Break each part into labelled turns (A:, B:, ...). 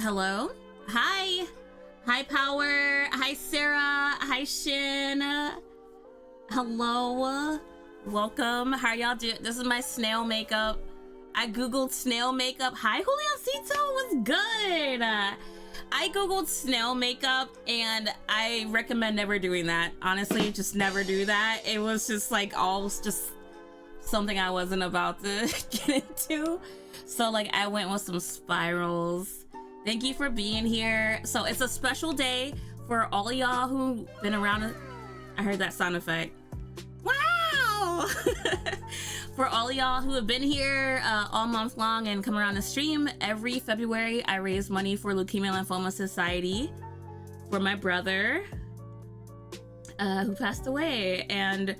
A: Hello. Hi. Hi, Power. Hi, Sarah. Hi, Shin. Hello. Welcome. How are y'all doing? This is my snail makeup. I googled snail makeup. Hi, Julioncito. What's good? I googled snail makeup and I recommend never doing that. Honestly, just never do that. It was just like just something I wasn't about to get into. So like I went with some spirals. Thank you for being here. So it's a special day for all of y'all who've been around. I heard that sound effect. Wow! For all of y'all who have been here all month long and come around the stream, every February I raise money for Leukemia Lymphoma Society for my brother who passed away. And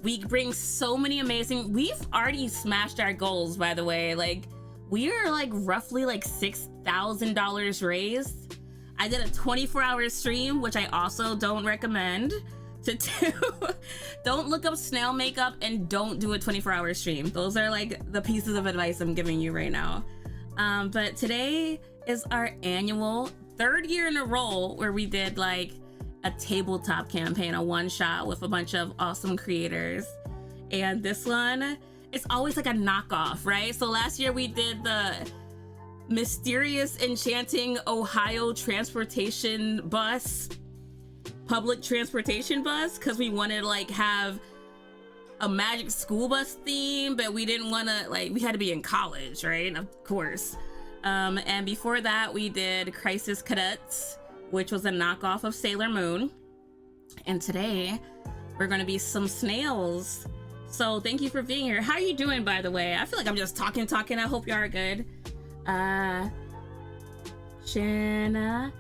A: we bring so many amazing, we've already smashed our goals, by the way. Like, we are like roughly like $6,000 raised. I did a 24-hour stream, which I also don't recommend to do. Don't look up snail makeup and don't do a 24-hour stream. Those are like the pieces of advice I'm giving you right now. But today is our annual 3rd year in a row where we did like a tabletop campaign, a one-shot with a bunch of awesome creators. And this one, it's always like a knockoff, right? So last year we did the mysterious, enchanting Ohio transportation bus, public transportation bus, because we wanted to like have a magic school bus theme, but we didn't want to, like, we had to be in college, right? Of course. And before that we did Crisis Cadets, which was a knockoff of Sailor Moon. And today we're going to be some snails. So thank you for being here. How are you doing, by the way? I feel like I'm just talking. I hope you are good. Shanna,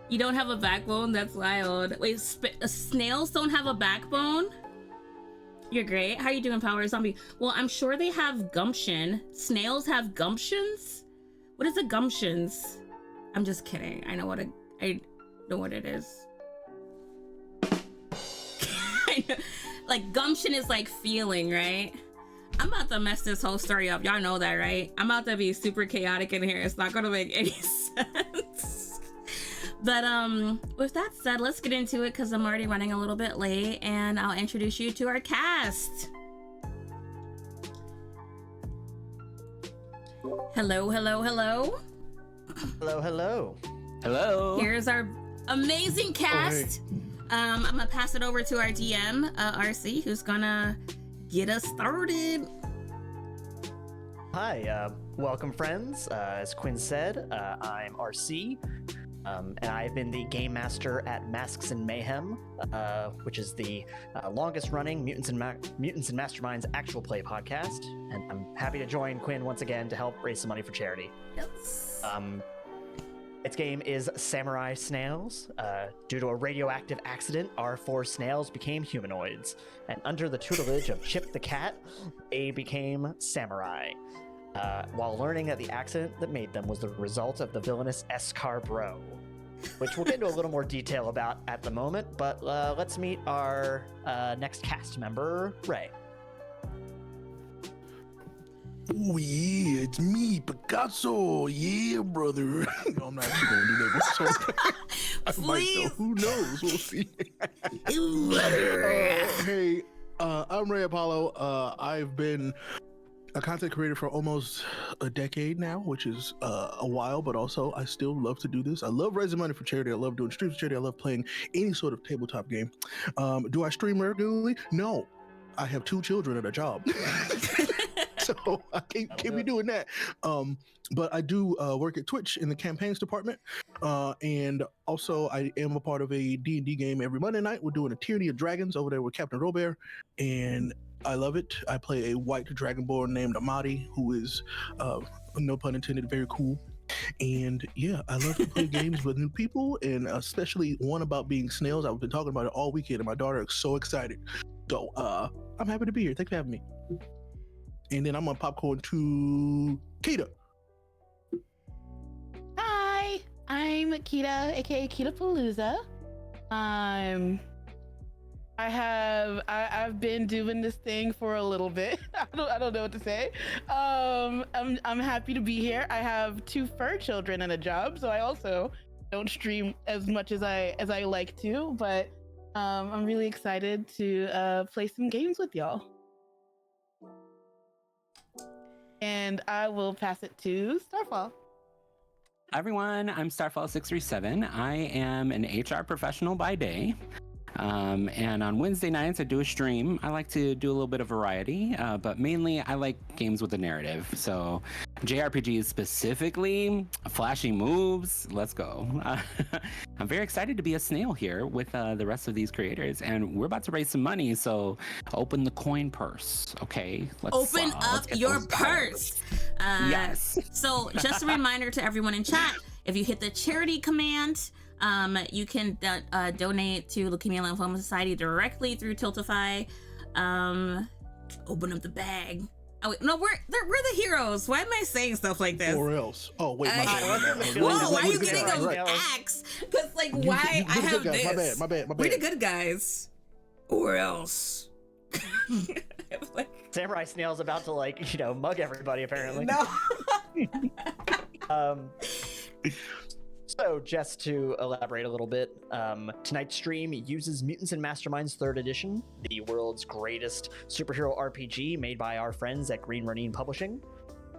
A: you don't have a backbone? That's wild. Wait, snails don't have a backbone? You're great. How are you doing, Power Zombie? Well, I'm sure they have gumption. Snails have gumptions? What is a gumptions? I'm just kidding. I know what it is. I know. Like, gumption is like feeling, right? I'm about to mess this whole story up. Y'all know that, right? I'm about to be super chaotic in here. It's not gonna make any sense. But with that said, let's get into it because I'm already running a little bit late, and I'll introduce you to our cast. Hello.
B: Hello.
A: Here's our amazing cast.
C: Oh, hey.
A: I'm gonna pass it over to our DM, RC, who's gonna get us started.
B: Hi, welcome friends. As Quinn said, I'm RC, and I've been the game master at Masks and Mayhem, which is the longest running Mutants and Masterminds actual play podcast. And I'm happy to join Quinn once again to help raise some money for charity.
A: Yes.
B: Its game is Samurai Snails. Due to a radioactive accident, our 4 snails became humanoids, and under the tutelage of Chip the cat, they became samurai. While learning that the accident that made them was the result of the villainous escar-bros, which we'll get into a little more detail about at the moment, but let's meet our next cast member, Ray.
C: Oh yeah, it's me, Picasso. Yeah, brother. No, I'm not actually gonna do that. So, I might though. Who knows? We'll see. Hey, I'm Ray Apollo. I've been a content creator for almost a decade now, which is a while, but also I still love to do this. I love raising money for charity. I love doing streams for charity. I love playing any sort of tabletop game. Do I stream regularly? No. I have 2 children and a job. So I can't be doing that. But I do work at Twitch in the campaigns department. And also I am a part of a D&D game every Monday night. We're doing a Tyranny of Dragons over there with Captain Robert. And I love it. I play a white dragonborn named Amadi, who is, no pun intended, very cool. And yeah, I love to play games with new people, and especially one about being snails. I've been talking about it all weekend, and my daughter is so excited. So I'm happy to be here. Thanks for having me. And then I'm on popcorn to Kita.
D: Hi, I'm Kita, aka Kita Palooza. I I've been doing this thing for a little bit. I don't know what to say. I'm happy to be here. I have 2 fur children and a job, so I also don't stream as much as I like to, but I'm really excited to play some games with y'all. And I will pass it to Starfall.
E: Hi everyone, I'm Starfall637. I am an HR professional by day. And on Wednesday nights, I do a stream. I like to do a little bit of variety, but mainly I like games with a narrative. So JRPGs specifically, flashy moves, let's go. I'm very excited to be a snail here with the rest of these creators, and we're about to raise some money, so open the coin purse, okay?
A: Open up your purse.
E: Yes.
A: So just a reminder to everyone in chat, if you hit the charity command, you can donate to Leukemia Lymphoma Society directly through Tiltify. Open up the bag. Oh wait, no, we're the heroes. Why am I saying stuff like this?
C: Or else. Oh wait, my bad.
A: Whoa, why are you getting an axe? Because like, why I have this?
C: My bad.
A: We're the good guys. Or else. Like,
B: Samurai Snail's about to like, mug everybody apparently.
A: no.
B: So just to elaborate a little bit, tonight's stream uses Mutants and Masterminds 3rd Edition, the world's greatest superhero RPG made by our friends at Green Ronin Publishing.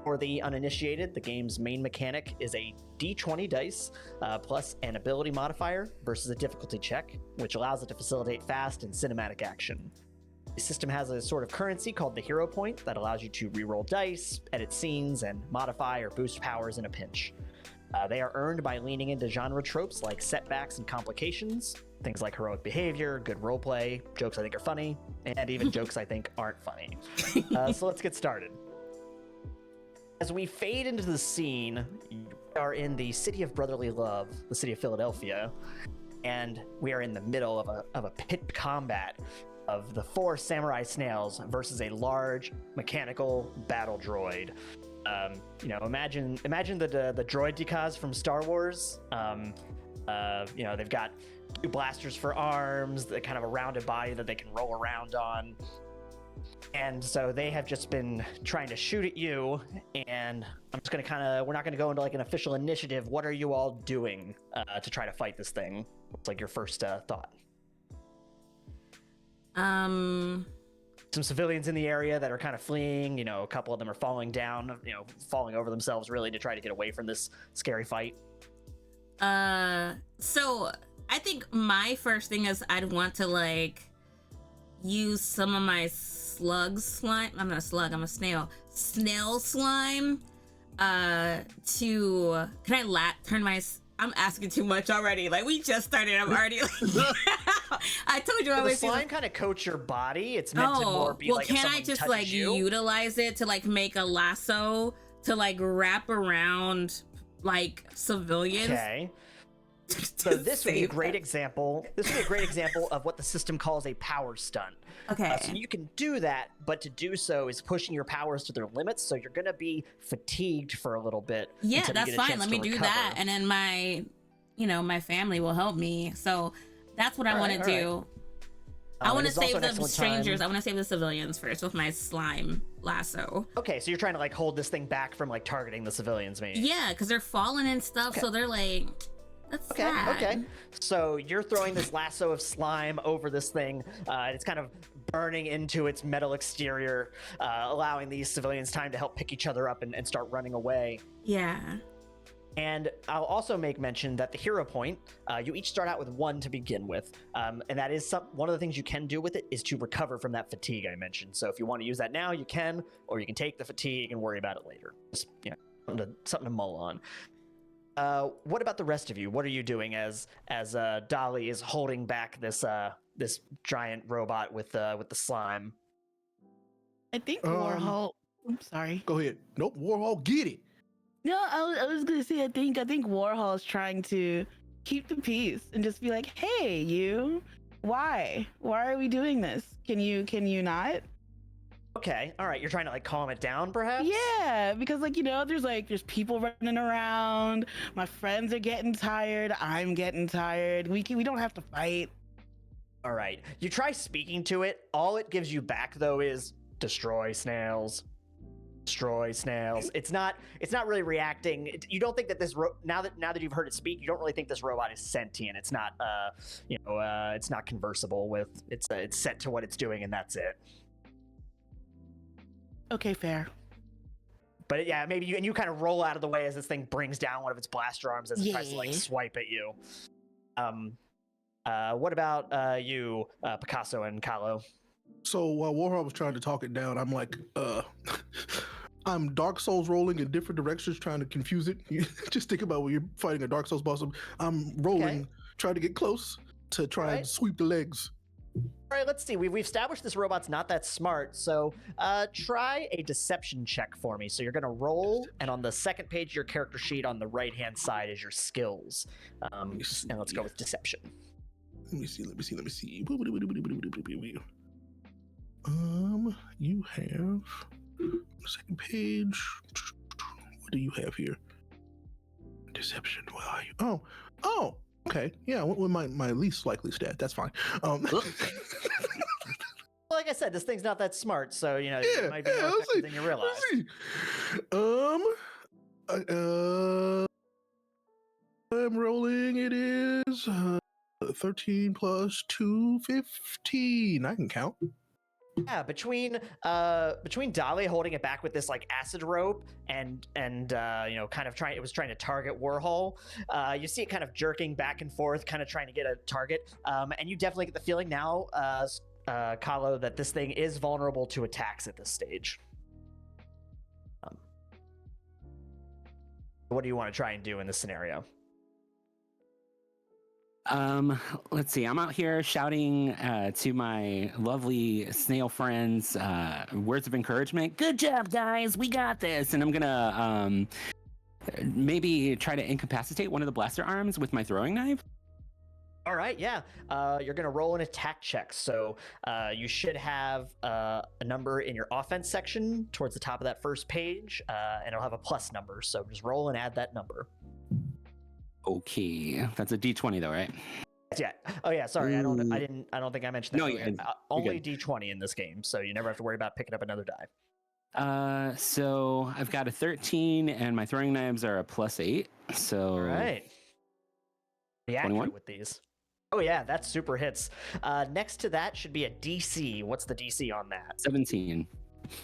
B: For the uninitiated, the game's main mechanic is a d20 dice plus an ability modifier versus a difficulty check, which allows it to facilitate fast and cinematic action. The system has a sort of currency called the Hero Point that allows you to reroll dice, edit scenes, and modify or boost powers in a pinch. They are earned by leaning into genre tropes like setbacks and complications, things like heroic behavior, good roleplay, jokes I think are funny, and even jokes I think aren't funny. So let's get started. As we fade into the scene, we are in the city of brotherly love, the city of Philadelphia, and we are in the middle of a pit combat of the 4 samurai snails versus a large mechanical battle droid. Imagine the droid decals from Star Wars. They've got 2 blasters for arms, the kind of a rounded body that they can roll around on. And so they have just been trying to shoot at you, and I'm just gonna we're not gonna go into like an official initiative. What are you all doing to try to fight this thing? What's like your first thought? Some civilians in the area that are kind of fleeing, a couple of them are falling down, falling over themselves really to try to get away from this scary fight.
A: So I think my first thing is I'd want to like use some of my slug slime. I'm not a slug, I'm a snail. Snail slime. Can I turn my... I'm asking too much already. Like, we just started. I'm already like... I told you I was...
B: The slime kind of coats your body. It's meant to more be like...
A: Well, can I just like utilize it to like make a lasso to like wrap around like civilians?
B: Okay. So this would be a great example. This would be a great example of what the system calls a power stunt.
A: Okay.
B: So you can do that, but to do so is pushing your powers to their limits. So you're gonna be fatigued for a little bit.
A: Yeah, that's fine. Let me do that, and then my family will help me. So that's what I want to do. I want to save the strangers. I want to save the civilians first with my slime lasso.
B: Okay, so you're trying to like hold this thing back from like targeting the civilians, maybe.
A: Yeah, because they're falling and stuff. Okay. So they're like. That's sad.
B: Okay. So you're throwing this lasso of slime over this thing. It's kind of burning into its metal exterior, allowing these civilians time to help pick each other up and start running away.
A: Yeah.
B: And I'll also make mention that the hero point, you each start out with 1 to begin with. And that is one of the things you can do with it is to recover from that fatigue I mentioned. So if you want to use that now, you can, or you can take the fatigue and worry about it later. Just, something to mull on. What about the rest of you? What are you doing as Dolly is holding back this giant robot with the slime?
D: I think Warhol. I'm sorry.
C: Go ahead. Nope, Warhol, get it.
D: No, I was gonna say I think Warhol is trying to keep the peace and just be like, hey, you, why are we doing this? Can you not?
B: Okay, all right. You're trying to like calm it down, perhaps?
D: Yeah, because there's people running around. My friends are getting tired. I'm getting tired. We don't have to fight.
B: All right. You try speaking to it. All it gives you back though is destroy snails. Destroy snails. It's not really reacting. You don't think that this now that you've heard it speak, you don't really think this robot is sentient. It's not it's not conversable with. It's set to what it's doing and that's it.
D: Okay, fair.
B: But yeah, maybe you kind of roll out of the way as this thing brings down one of its blaster arms as it tries to like swipe at you. What about you, Picasso and Kahlo?
C: So while Warhol was trying to talk it down, I'm like, I'm Dark Souls rolling in different directions, trying to confuse it. Just think about when you're fighting a Dark Souls boss. I'm rolling, trying to get close to try and sweep the legs.
B: All right, let's see. We've established this robot's not that smart, so try a deception check for me. So you're going to roll, and on the second page of your character sheet on the right-hand side is your skills. And let's go with deception.
C: Let me see. You have second page. What do you have here? Deception. Where are you? Oh. Okay. Yeah, I went with my least likely stat. That's fine.
B: Like I said, this thing's not that smart, so it might be more effective than you realize.
C: I'm rolling. It is 13 plus 2, 15. I can count.
B: Yeah, between Dolly holding it back with this like acid rope and kind of trying to target Warhol, you see it kind of jerking back and forth, kind of trying to get a target, and you definitely get the feeling now, Kahlo, that this thing is vulnerable to attacks at this stage. What do you want to try and do in this scenario?
E: Let's see. I'm out here shouting to my lovely snail friends words of encouragement. Good job, guys. We got this. And I'm gonna maybe try to incapacitate one of the blaster arms with my throwing knife.
B: All right, yeah. You're going to roll an attack check. So you should have a number in your offense section towards the top of that first page, and it'll have a plus number. So just roll and add that number.
E: Okay, that's a D20 though, right?
B: Yeah. Oh yeah. Sorry, I don't think I mentioned that.
E: No,
B: only D20 in this game, so you never have to worry about picking up another die.
E: So I've got a 13, and my throwing knives are a +8. So
B: all right. Be accurate
E: 21?
B: with these. Oh yeah, that super hits. Next to that should be a DC. What's the DC on that?
E: 17.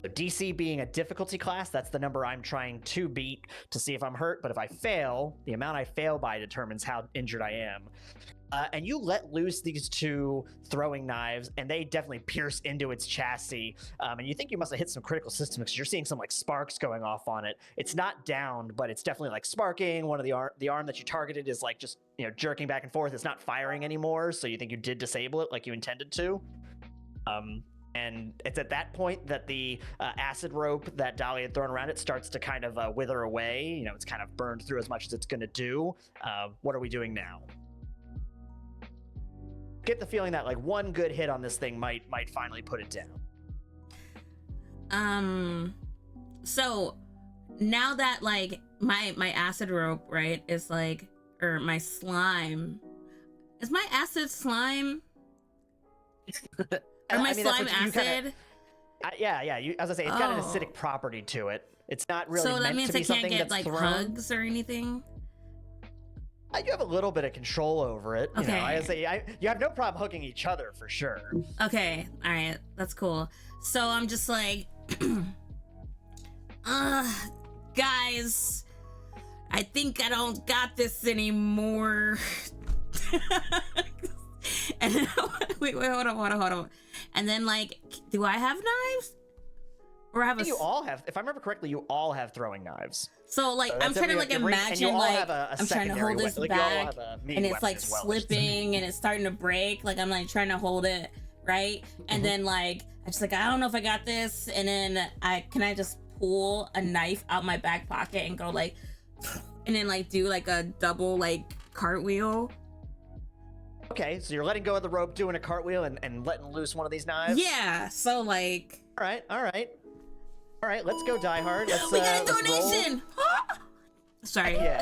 B: So DC being a difficulty class, that's the number I'm trying to beat to see if I'm hurt. But if I fail, the amount I fail by determines how injured I am. And you let loose these two throwing knives, and they definitely pierce into its chassis. And you think you must have hit some critical systems because you're seeing some like sparks going off on it. It's not downed, but it's definitely like sparking. One of the arm that you targeted is like just jerking back and forth. It's not firing anymore, so you think you did disable it like you intended to. And it's at that point that the acid rope that Dolly had thrown around it starts to kind of wither away. It's kind of burned through as much as it's going to do. What are we doing now? Get the feeling that like one good hit on this thing might finally put it down.
A: So now that like my acid rope, right, is like, or my slime, is my acid slime? Or my slime acid?
B: Yeah. As I say, it's got an acidic property to it. It's not really
A: so that
B: meant
A: means
B: to be
A: I
B: something
A: can't get
B: that's
A: like
B: thrown.
A: hugs or anything.
B: You have a little bit of control over it.
A: Okay.
B: I say you have no problem hooking each other for sure.
A: Okay, all right, that's cool. So I'm just like, guys, I think I don't got this anymore. And then, wait, hold on. And then like, do I have knives? Or I have
B: You all have, if I remember correctly, you all have throwing knives.
A: So like, I'm trying to like imagine like I'm trying to hold this back, and it's like slipping and it's starting to break. Like I'm like trying to hold it right, and then like I'm just like I don't know if I got this, and then I just pull a knife out my back pocket and go like, and then like do like a double like cartwheel.
B: Okay, so you're letting go of the rope, doing a cartwheel, and letting loose one of these knives.
A: Yeah. So like.
B: All right. Let's go, Die Hard.
A: We got a donation. Sorry.
B: Yeah.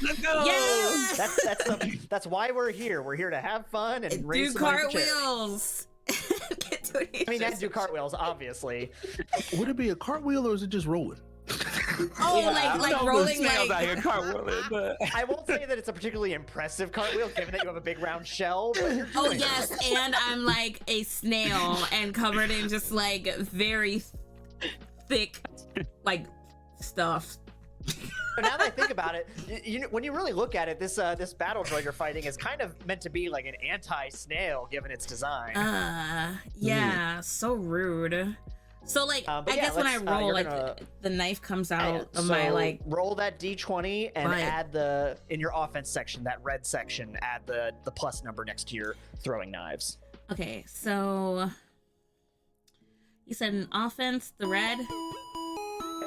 E: Let's go.
A: Yeah.
B: That's why we're here. We're here to have fun and
A: Do
B: raise some money for charity.
A: cartwheels. Get
B: I mean, and do cartwheels, obviously.
C: Would it be a cartwheel or is it just rolling?
A: Oh,
E: Yeah,
A: like rolling
E: snails out
A: like.
E: here cartwheeling, but
B: I won't say that it's a particularly impressive cartwheel, given that you have a big round shell. But you're
A: Oh
B: doing it.
A: yes, and I'm like a snail and covered in just like very thick like stuff.
B: So now that I think about it, when you really look at it, this battle droid you're fighting is kind of meant to be like an anti-snail, given its design.
A: Yeah, so rude. So like, I
B: But yeah,
A: guess when I
B: let's,
A: roll,
B: you're
A: like
B: gonna-
A: the knife comes out
B: So
A: of my like.
B: roll that d20 and
A: Right.
B: add in your offense section, that red section, add the plus number next to your throwing knives.
A: Okay, so you said an offense, the red.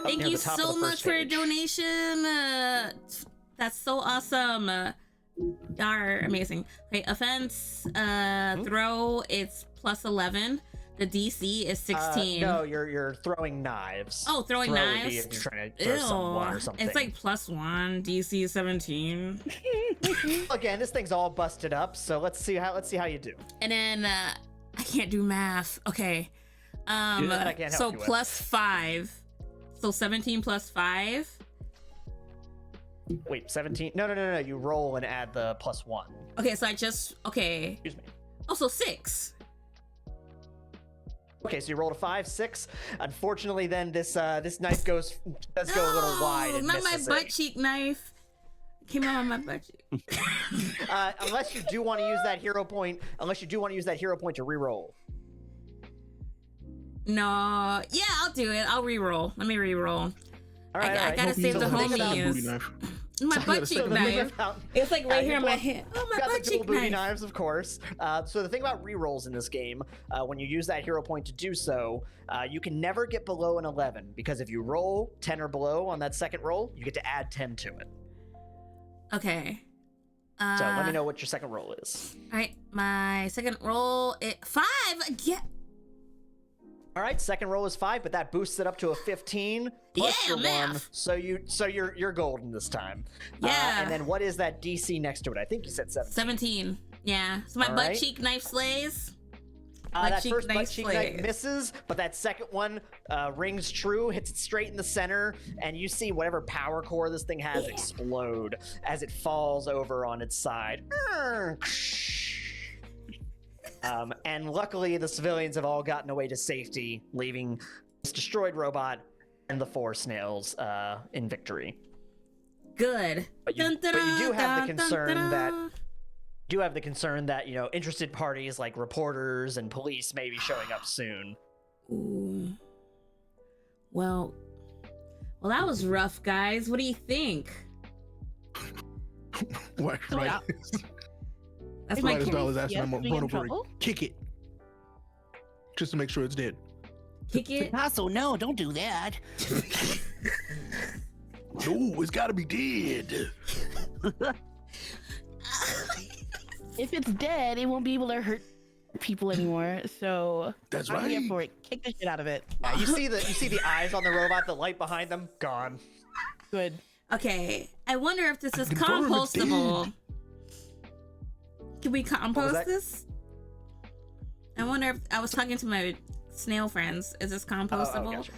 A: Thank
B: near
A: you
B: the top of
A: so
B: the
A: much
B: first
A: for your
B: page.
A: donation. That's so awesome. You're amazing. Okay, offense, throw, it's plus 11. The DC is 16.
B: No, you're throwing knives.
A: Oh, throwing
B: Throw would be
A: knives?
B: if you're trying to throw someone or something.
A: It's like plus 1, DC 17.
B: Again, this thing's all busted up, so let's see how you do.
A: And then I can't do math. Okay.
B: That I can't help
A: So
B: you with.
A: plus 5. So 17 plus 5.
B: Wait, 17? No. You roll and add the plus 1.
A: Okay, so okay.
B: Excuse me.
A: Oh, so 6.
B: Okay, so you rolled a 5, 6. Unfortunately, then this knife does go a little wide and
A: not my
B: misses
A: butt
B: it.
A: cheek knife. Came out on my butt cheek.
B: Unless you do want to use that hero point. To re-roll.
A: No. Yeah, I'll do it. I'll re-roll. Let me re-roll.
B: All right,
A: I gotta
C: Hope you
A: save the
C: don't have a double booty
A: homies.
C: knife.
A: My
C: gotta
A: butt
C: say
A: cheek
C: the
B: thing
A: knife.
B: about-
A: It's like right
B: you
A: here in my
B: got-
A: hand. Oh, my
B: got
A: butt
B: the dual
A: cheek
B: booty
A: knife.
B: knives, of course. So the thing about re-rolls in this game, when you use that hero point to do so, you can never get below an 11, because if you roll 10 or below on that second roll, you get to add 10 to it.
A: Okay.
B: So let me know what your second roll is.
A: All right, my second roll, 5. Yeah.
B: All right, second roll is 5, but that boosts it up to a 15 plus
A: Yeah,
B: your
A: math.
B: 1. So you're golden this time.
A: Yeah.
B: And then what is that DC next to it? I think you said 17.
A: 17. Yeah. So my
B: All
A: butt
B: right.
A: cheek knife slays. Butt
B: That
A: cheek
B: first butt
A: knife
B: cheek knife
A: slays.
B: misses, but that second one rings true, hits it straight in the center, and you see whatever power core this thing has explode as it falls over on its side. And luckily, the civilians have all gotten away to safety, leaving this destroyed robot and the 4 snails in victory.
A: Good.
B: But you do have the concern that interested parties like reporters and police may be showing up soon.
A: Ooh. Well, that was rough, guys. What do you think?
C: Right.
A: That's
D: If
A: my
D: I
C: Right as
D: can-
C: Doll is asking,
D: yes,
C: I'm gonna
D: be
C: run
D: in
C: over and
D: trouble?
C: kick it, just to make sure it's dead.
A: kick it.
E: Picasso, no, don't do that.
C: No, it's got to be dead.
D: If it's dead, it won't be able to hurt people anymore. So
C: That's
D: I'm here
C: right.
D: for it. Kick the shit out of it.
B: You see the eyes on the robot, the light behind them, gone.
D: Good.
A: Okay. I wonder if this is
C: confirm it's
A: compostable. Can we
B: was
A: compost
B: that?
A: this? I wonder if I was talking to my snail friends. Is this compostable?
B: gotcha.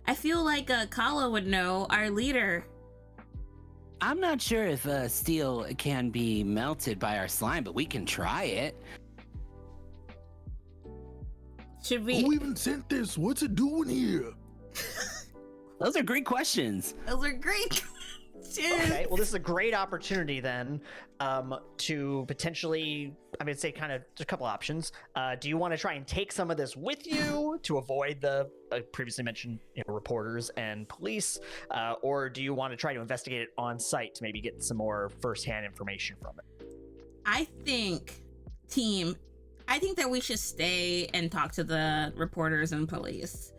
A: I feel like Kala would know, our leader.
E: I'm not sure if steel can be melted by our slime, but we can try it.
A: Should we?
C: Who even sent this? What's it doing here?
E: Those are great questions.
A: Those are great.
B: Okay, well, this is a great opportunity then to potentially, I mean, say kind of a couple options. Do you want to try and take some of this with you to avoid the previously mentioned reporters and police, or do you want to try to investigate it on site to maybe get some more firsthand information from it?
A: I think that we should stay and talk to the reporters and police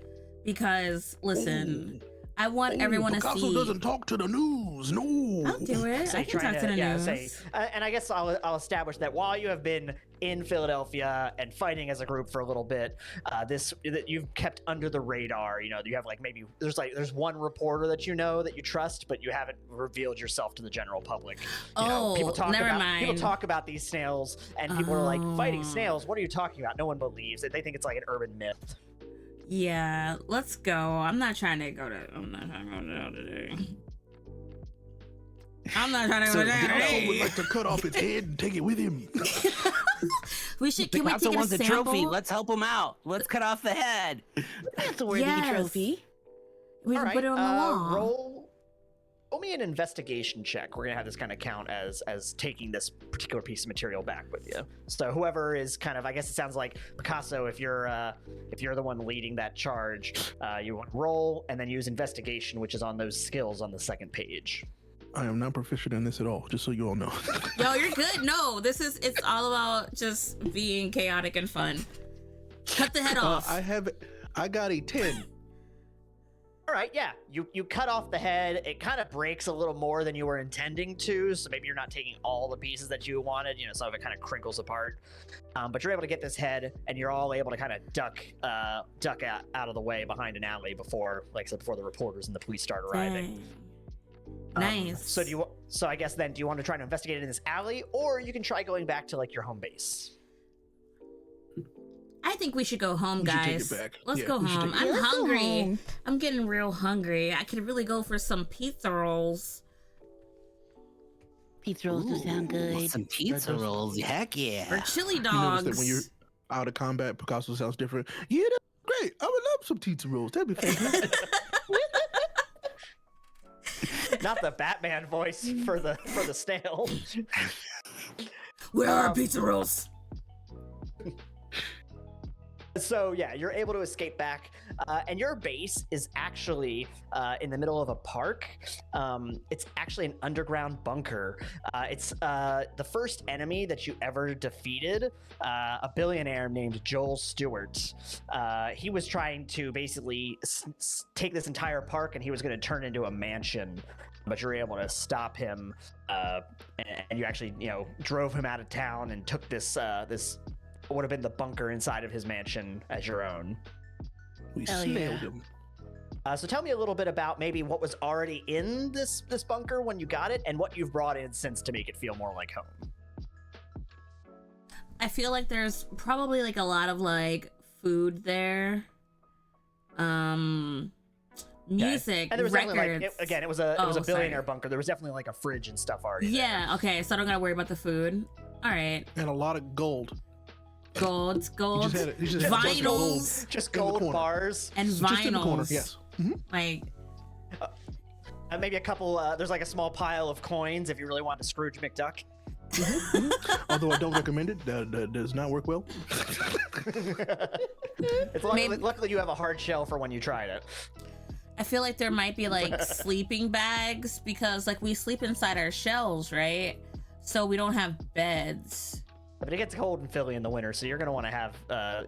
A: because listen, I want everyone to
C: Picasso
A: see.
C: doesn't talk to the news. No.
A: I'll do it. I can talk to the news.
B: And I guess I'll establish that while you have been in Philadelphia and fighting as a group for a little bit, that you've kept under the radar. You know, you have like maybe there's one reporter that you know that you trust, but you haven't revealed yourself to the general public. People talk about these snails, and people are like, fighting snails. What are you talking about? No one believes it. They think it's like an urban myth.
A: Yeah, let's go. I'm not trying to go today. I'm not trying to go
C: Picasso would like to cut off its head and take it with him.
A: We should. Can
E: Picasso
A: we take
E: wants
A: a
E: a
A: sample?
E: trophy. Let's help him out. Let's cut off the head.
D: That's a worthy trophy.
A: We can put it on the wall.
B: Roll me an investigation check. We're gonna have this kind of count as taking this particular piece of material back with you. So whoever is kind of, I guess it sounds like Picasso. If you're the one leading that charge, you want to roll and then use investigation, which is on those skills on the second page.
C: I am not proficient in this at all, just so you all know.
A: Yo, you're good. No, it's all about just being chaotic and fun. Cut the head off.
C: I got a 10.
B: All right, yeah. You cut off the head. It kind of breaks a little more than you were intending to, so maybe you're not taking all the pieces that you wanted. Some of it kind of crinkles apart. But you're able to get this head, and you're all able to kind of duck out of the way behind an alley before, like I said, before the reporters and the police start arriving.
A: Nice.
B: So I guess then, do you want to try to investigate it in this alley, or you can try going back to like your home base?
A: I think we should go home, guys. Let's go home. I'm
D: Let's
A: hungry.
D: go home.
A: I'm getting real hungry. I could really go for some pizza rolls.
D: Pizza rolls do sound good.
E: Some pizza rolls. Heck yeah.
A: Or chili
C: You notice
A: dogs.
C: that when you're out of combat, Picasso sounds different. Yeah, that's great. I would love some pizza rolls. That'd be fantastic.
B: Not the Batman voice for the snail.
A: Where are our pizza rolls?
B: So yeah, you're able to escape back, and your base is actually in the middle of a park. It's actually an underground bunker. It's the first enemy that you ever defeated, a billionaire named Joel Stewart. He was trying to basically take this entire park, and he was going to turn it into a mansion. But you're able to stop him, and you actually, drove him out of town and took this would have been the bunker inside of his mansion as your own.
C: We snailed him.
B: So tell me a little bit about maybe what was already in this bunker when you got it, and what you've brought in since to make it feel more like home.
A: I feel like there's probably like a lot of like food there. Music,
B: and there was
A: records.
B: Definitely it was a billionaire bunker. There was definitely like a fridge and stuff already.
A: Yeah. Okay. So I don't gotta worry about the food. All right.
C: And a lot of gold.
A: Gold.
C: He just had
A: vinyls.
B: Just gold bars.
A: And vinyls.
C: Just in the corner, yes. Mm-hmm.
A: Like.
B: Maybe a couple, there's like a small pile of coins if you really want to Scrooge McDuck.
C: Although I don't recommend it, that does not work well.
B: Luckily you have a hard shell for when you tried it.
A: I feel like there might be like sleeping bags because like we sleep inside our shells, right? So we don't have beds.
B: But it gets cold in Philly in the winter, so you're gonna want to have
A: a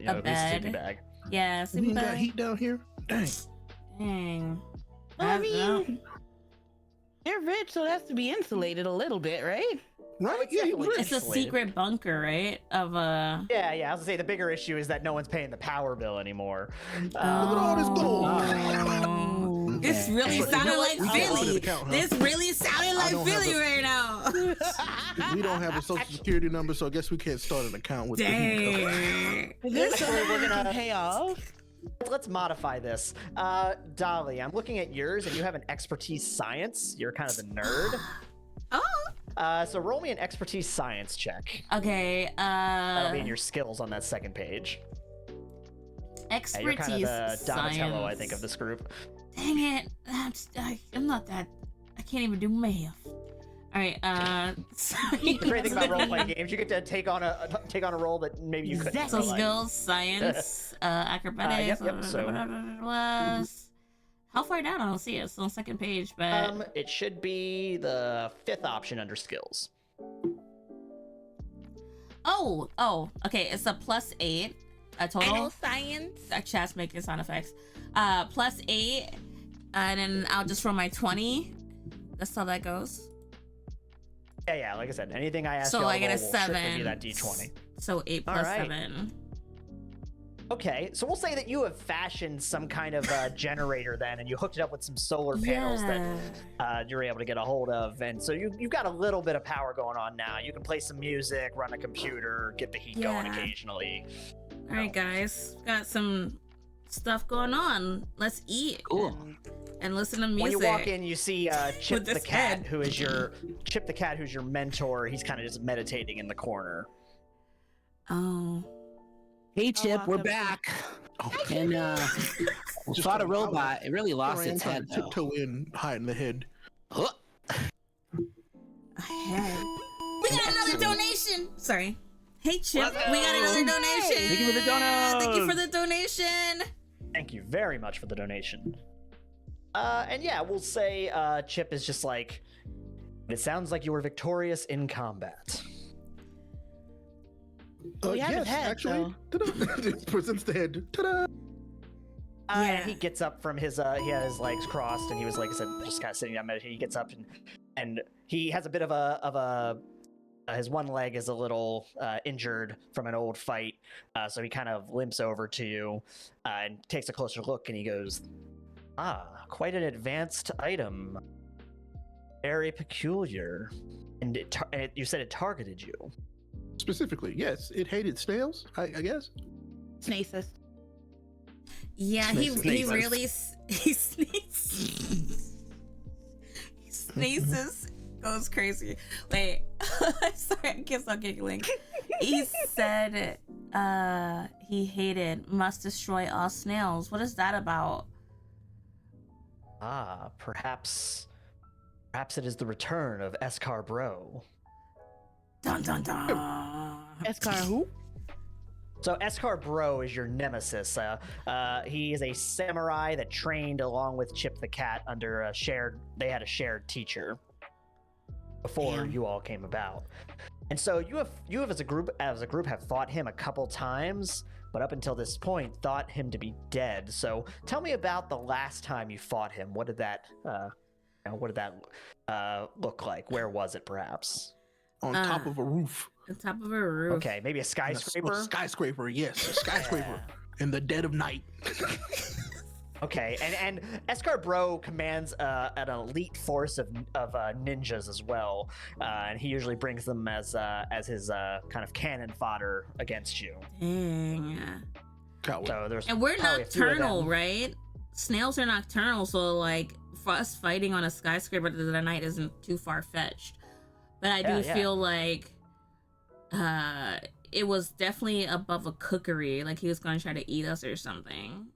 B: sleeping bag.
A: Yeah, sleeping bag.
C: Got heat down here. Dang.
D: Well, I mean, they're rich, so it has to be insulated a little bit, right?
C: Right?
A: It's a secret bunker, right? Of a.
B: Yeah. I was gonna say the bigger issue is that no one's paying the power bill anymore.
C: Look at all this gold.
A: This really sounded like Philly. This really sounded like Philly right now.
C: We don't have a social security number, so I guess we can't start an account with.
A: Dang.
D: Is there something we're gonna pay off?
B: Let's modify this. Dolly, I'm looking at yours, and you have an expertise science. You're kind of the nerd.
A: Oh.
B: So roll me an expertise science check.
A: Okay.
B: That'll be in your skills on that second page.
A: Expertise
B: you're kind of the Donatello,
A: science.
B: I think, of this group.
A: Dang it. I'm not that. I can't even do math. All right.
B: The great thing about role-playing games, you get to take on a role that maybe you couldn't.
A: So skills, science, acrobatics.
B: Yep. So
A: how far down? I don't see it. It's on the second page, but
B: it should be the 5th option under skills.
A: Oh. Okay. It's a +8. A total.
D: I know science.
A: Chat's making sound effects. +8, and then I'll just roll my 20. That's how that goes.
B: Yeah. Like I said, anything I ask
A: So
B: you
A: I get a
B: will strictly
A: 7.
B: be that D20.
A: So 8 plus
B: All right.
A: 7.
B: Okay, so we'll say that you have fashioned some kind of generator then, and you hooked it up with some solar panels that you're able to get a hold of, and so you've got a little bit of power going on now. You can play some music, run a computer, get the heat going occasionally.
A: All right, guys, got some stuff going on. Let's eat.
E: Cool.
A: And listen to music.
B: When you walk in, you see Chip
A: With
B: the
A: this
B: cat,
A: head.
B: who's your mentor. He's kind of just meditating in the corner.
A: Oh.
E: Hey, Chip, we're
D: walk up.
E: back.
C: Oh,
E: And we
C: Just
E: fought a
C: gonna-
E: robot. It really lost
C: Ryan
E: its
C: trying
E: head,
C: to
E: though.
C: tiptoe in, hide in the head.
E: Huh.
A: Head. We got another donation. Sorry. Hey, Chip,
E: Let's
A: we got
E: go.
A: another donation.
E: Thank you for the donuts.
A: Thank you for the donation.
B: Thank you very much for the donation. And yeah, we'll say Chip is just like, it sounds like you were victorious in combat.
D: We have his
C: yes,
D: head,
C: actually. Ta-da. Presents the head. Ta-da!
A: Yeah.
B: He gets up from his he had his legs crossed, and he was, like I said, just kind of sitting down meditating. He gets up and he has a bit of a his one leg is a little injured from an old fight, so he kind of limps over to you and takes a closer look, and he goes, quite an advanced item, very peculiar, and you said it targeted you.
C: Specifically, yes, it hated snails, I guess.
D: Snaces.
A: Yeah, he
C: Sneezes.
A: really he sneezes. He sneezes, goes crazy. Wait, sorry, I can't stop giggling. He said he hated must destroy all snails. What is that about?
B: Perhaps it is the return of escar-bros.
A: Dun dun dun.
D: Escar who?
B: So escar-bros is your nemesis. He is a samurai that trained along with Chip the cat under they had a shared teacher before
D: Damn.
B: you all came about. And so you have as a group have fought him a couple times, but up until this point thought him to be dead. So tell me about the last time you fought him. What did that look like? Where was it, perhaps?
C: On top of a roof.
A: On top of a roof.
B: Okay, maybe a skyscraper.
C: Skyscraper, yes, a skyscraper. In the dead of night.
B: Okay, and escar-bros commands an elite force of ninjas as well, and he usually brings them as his kind of cannon fodder against you.
A: Dang.
C: Coward.
B: So there's
A: And we're
B: probably a few of
A: nocturnal,
B: them.
A: right? Snails are nocturnal, so like for us fighting on a skyscraper at the night isn't too far fetched. But I do
B: Yeah.
A: feel like it was definitely above a cookery, like he was gonna try to eat us or something.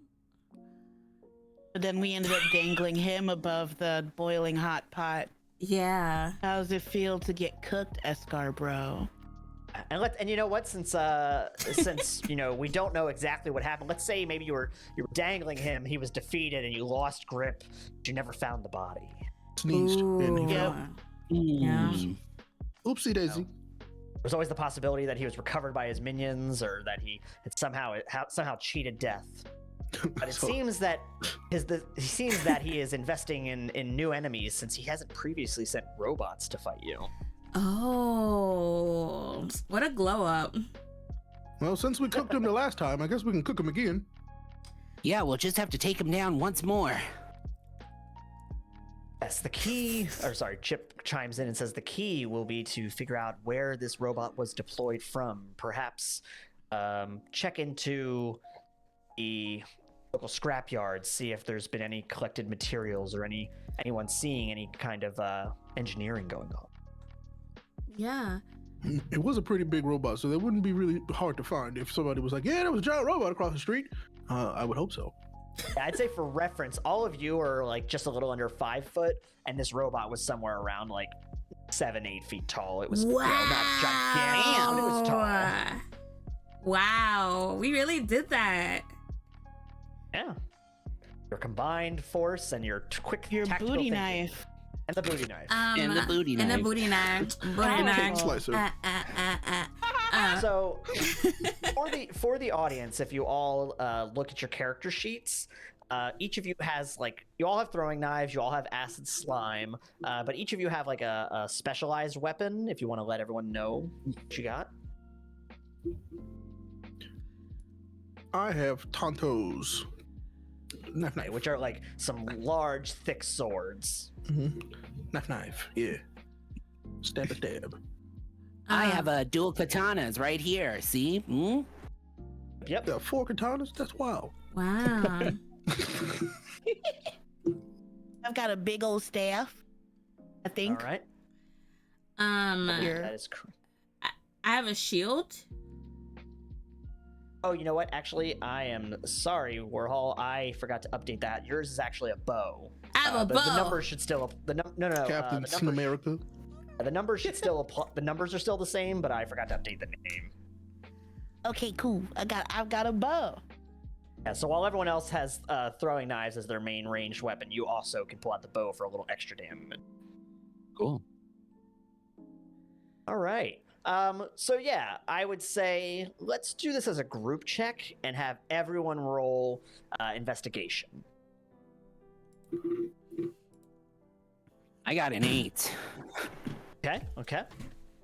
D: But then we ended up dangling him above the boiling hot pot.
A: Yeah.
D: How does it feel to get cooked, escar-bros?
B: And you know what? Since you know we don't know exactly what happened, let's say maybe you were dangling him, he was defeated, and you lost grip, but you never found the body.
C: Sneezed. And he
A: Ooh.
C: fell.
A: Yeah.
C: Oopsie daisy.
B: There's always the possibility that he was recovered by his minions, or that he had somehow cheated death. But it
C: So-
B: seems that he is investing in new enemies, since he hasn't previously sent robots to fight you.
A: Oh, what a glow up.
C: Well, since we cooked him the last time, I guess we can cook him again.
E: Yeah, we'll just have to take him down once more.
B: Yes, Chip chimes in and says the key will be to figure out where this robot was deployed from. Perhaps check into the local scrapyard, see if there's been any collected materials or anyone seeing any kind of engineering going on.
A: Yeah.
C: It was a pretty big robot, so that wouldn't be really hard to find. If somebody was like, yeah, there was a giant robot across the street, I would hope so.
B: Yeah, I'd say for reference, all of you are like just a little under 5 foot, and this robot was somewhere around like 7-8 feet tall. It was
A: Wow.
B: not gigantic, but it was tall.
A: Wow, we really did that.
B: Yeah. Your combined force and your quick
D: Your
B: tactical
D: booty
B: thinking.
D: knife.
B: And the booty knife.
E: And the booty
A: And the
E: knife.
A: booty knife. Booty
D: Oh.
C: Cake
A: knife.
C: slicer.
B: So for the audience, if you all look at your character sheets, each of you has like you all have throwing knives, you all have acid slime, but each of you have like a specialized weapon. If you want to let everyone know what you got.
C: I have Tontos. Knife,
B: Okay,
C: knife.
B: which are like some large, thick swords.
C: Knife, knife. Yeah. Stab, a stab.
E: I have a dual katanas right here. See? Hmm?
B: Yep.
C: Yeah, 4 katanas? That's wild.
A: Wow.
D: I've got a big old staff, I think.
B: All right.
D: Here.
B: That is correct.
A: I have a shield.
B: Oh, you know what? Actually, I am sorry, Warhol. I forgot to update that. Yours is actually a bow.
A: I have a
B: The
A: bow.
B: numbers should still. No.
C: Captain
B: The numbers,
C: America.
B: the numbers should still apply. The numbers are still the same, but I forgot to update the name.
D: Okay, cool. I've got a bow.
B: Yeah, so while everyone else has throwing knives as their main ranged weapon, you also can pull out the bow for a little extra damage.
E: Cool.
B: All right. So yeah, I would say let's do this as a group check and have everyone roll investigation.
E: I got an 8.
B: Okay.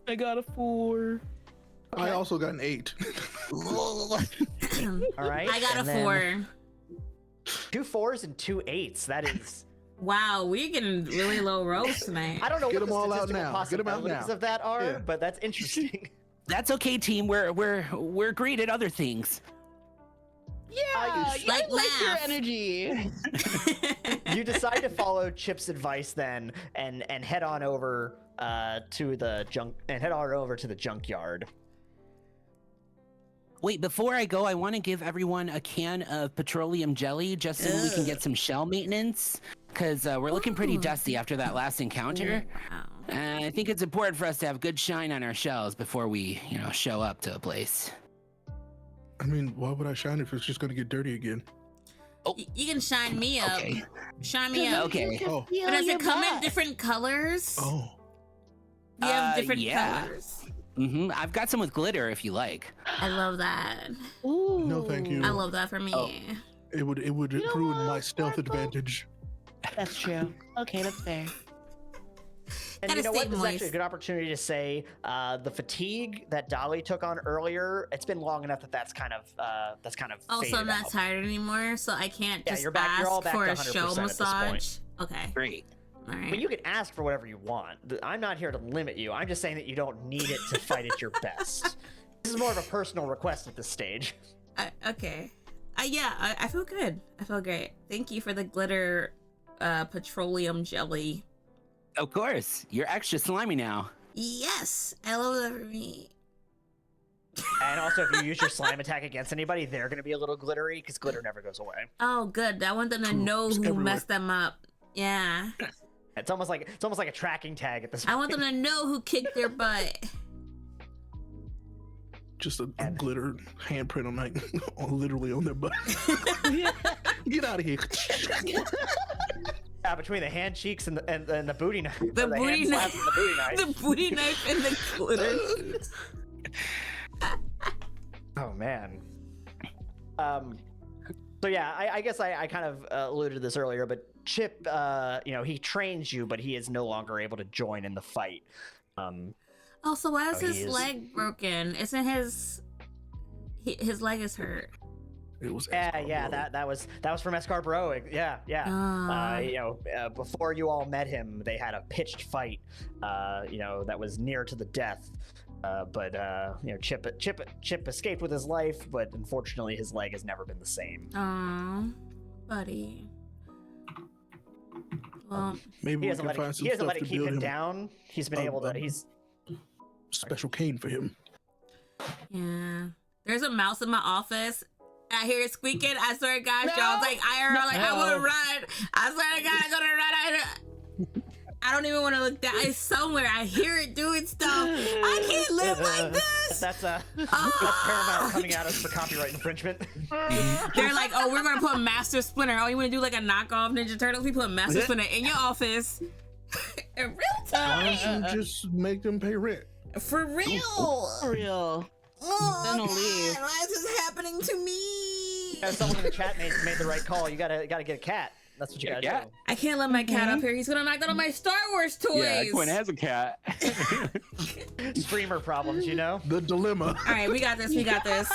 D: I got a 4.
C: I also got an 8.
B: All right.
A: I got a
B: and then
A: 4.
B: 2 4s and 2 8s. That is.
A: Wow, we're getting really low rolls tonight.
B: I don't know
C: Get
B: what the
C: them all out
B: statistical
C: now. Get them out
B: possibilities
C: now.
B: of that are,
C: Yeah.
B: but that's interesting.
E: That's okay, team. We're great at other things.
D: Yeah,
B: you-
D: yeah,
A: Like
D: I like your
A: laugh.
D: energy.
B: You decide to follow Chip's advice then, and head on over to the junkyard.
E: Wait, before I go, I want to give everyone a can of petroleum jelly just so we can get some shell maintenance, because we're looking pretty
A: Ooh.
E: dusty after that last encounter.
A: Wow.
E: I think it's important for us to have good shine on our shells before we, show up to a place.
C: I mean, why would I shine if it's just going to get dirty again?
A: You can shine me up.
E: Okay.
A: Shine me up.
E: Okay.
C: Oh.
A: But does it come in different colors?
C: Oh.
A: You have different
E: yeah.
A: colors.
E: I've got some with glitter if you like.
A: I love that.
D: Ooh.
C: No, thank you.
A: I love that for me.
E: Oh.
C: It would
D: You know
C: ruin
D: what,
C: my stealth
D: Sparkle?
C: advantage.
D: That's true. Okay, that's fair.
B: And
A: Gotta
B: you know
A: stay
B: what? This is actually a
A: moist.
B: good opportunity to say the fatigue that Dolly took on earlier. It's been long enough that's kind of
A: Also,
B: faded
A: I'm not
B: out.
A: tired anymore, so I can't
B: Yeah,
A: just
B: you're back- you're all
A: ask
B: back
A: for
B: to
A: a
B: 100%
A: show
B: at this
A: massage.
B: point.
A: Okay.
E: Great.
A: All right.
B: I mean, you can ask for whatever you want. I'm not here to limit you. I'm just saying that you don't need it to fight at your best. This is more of a personal request at this stage.
A: Okay. Yeah, I feel good. I feel great. Thank you for the glitter petroleum jelly.
E: Of course. You're extra slimy now.
A: Yes, I love that for me.
B: And also, if you use your slime attack against anybody, they're going to be a little glittery because glitter never goes away.
A: Oh, good. I want them to
C: True.
A: know
C: It's
A: who
C: everywhere.
A: messed them up. Yeah.
B: It's almost like a tracking tag at this point.
A: I want them to know who kicked their butt.
C: Just a glitter handprint literally on their butt. Get out of here.
B: Between the hand cheeks and the booty knife.
A: The
B: or the
A: booty
B: hand
A: knife.
B: slaps and the booty knife.
A: The booty knife and the glitter.
B: Oh man. So yeah, I guess I kind of alluded to this earlier, but Chip, he trains you, but he is no longer able to join in the fight.
A: Oh, so why is
B: Oh, he
A: his
B: is.
A: leg broken? Isn't his leg is hurt?
C: It was
B: Yeah, that was from escar-bros. Yeah.
A: Ah.
B: Before you all met him, they had a pitched fight, that was near to the death. But Chip escaped with his life, but unfortunately his leg has never been the same.
A: Aw, buddy. Well,
C: Maybe
B: He
C: we
B: doesn't
C: can
B: let
C: find
B: it,
C: some
B: he doesn't
C: stuff
B: let
C: to
B: it keep
C: build
B: him
C: him
B: down. He's been able to. He's
C: special cane for him.
A: yeah. There's a mouse in my office. I hear it squeaking. I swear to God,
D: No.
A: y'all. Like I
D: No.
A: want to run. I swear to God, I'm gonna run. I don't even want to look down. It's somewhere. I hear it doing stuff. I can't live like this.
B: that's
A: Oh.
B: Paramount coming at us for copyright infringement.
A: They're like, oh, we're gonna put Master Splinter. Oh, you want to do like a knockoff Ninja Turtles? We put Master Splinter in your office. In real
C: Why
A: time.
C: don't you just make them pay rent?
A: For real.
D: For real.
A: Oh,
D: Then I'll
A: God,
D: leave.
A: why is this happening to me?
B: Someone in the chat made the right call. You gotta get a cat. That's what you gotta do.
A: I can't let my cat up here. He's gonna knock down all my Star Wars toys.
E: Yeah, Quinn has a cat.
B: Streamer problems, you know?
C: The dilemma.
A: All right, we got this. We got this.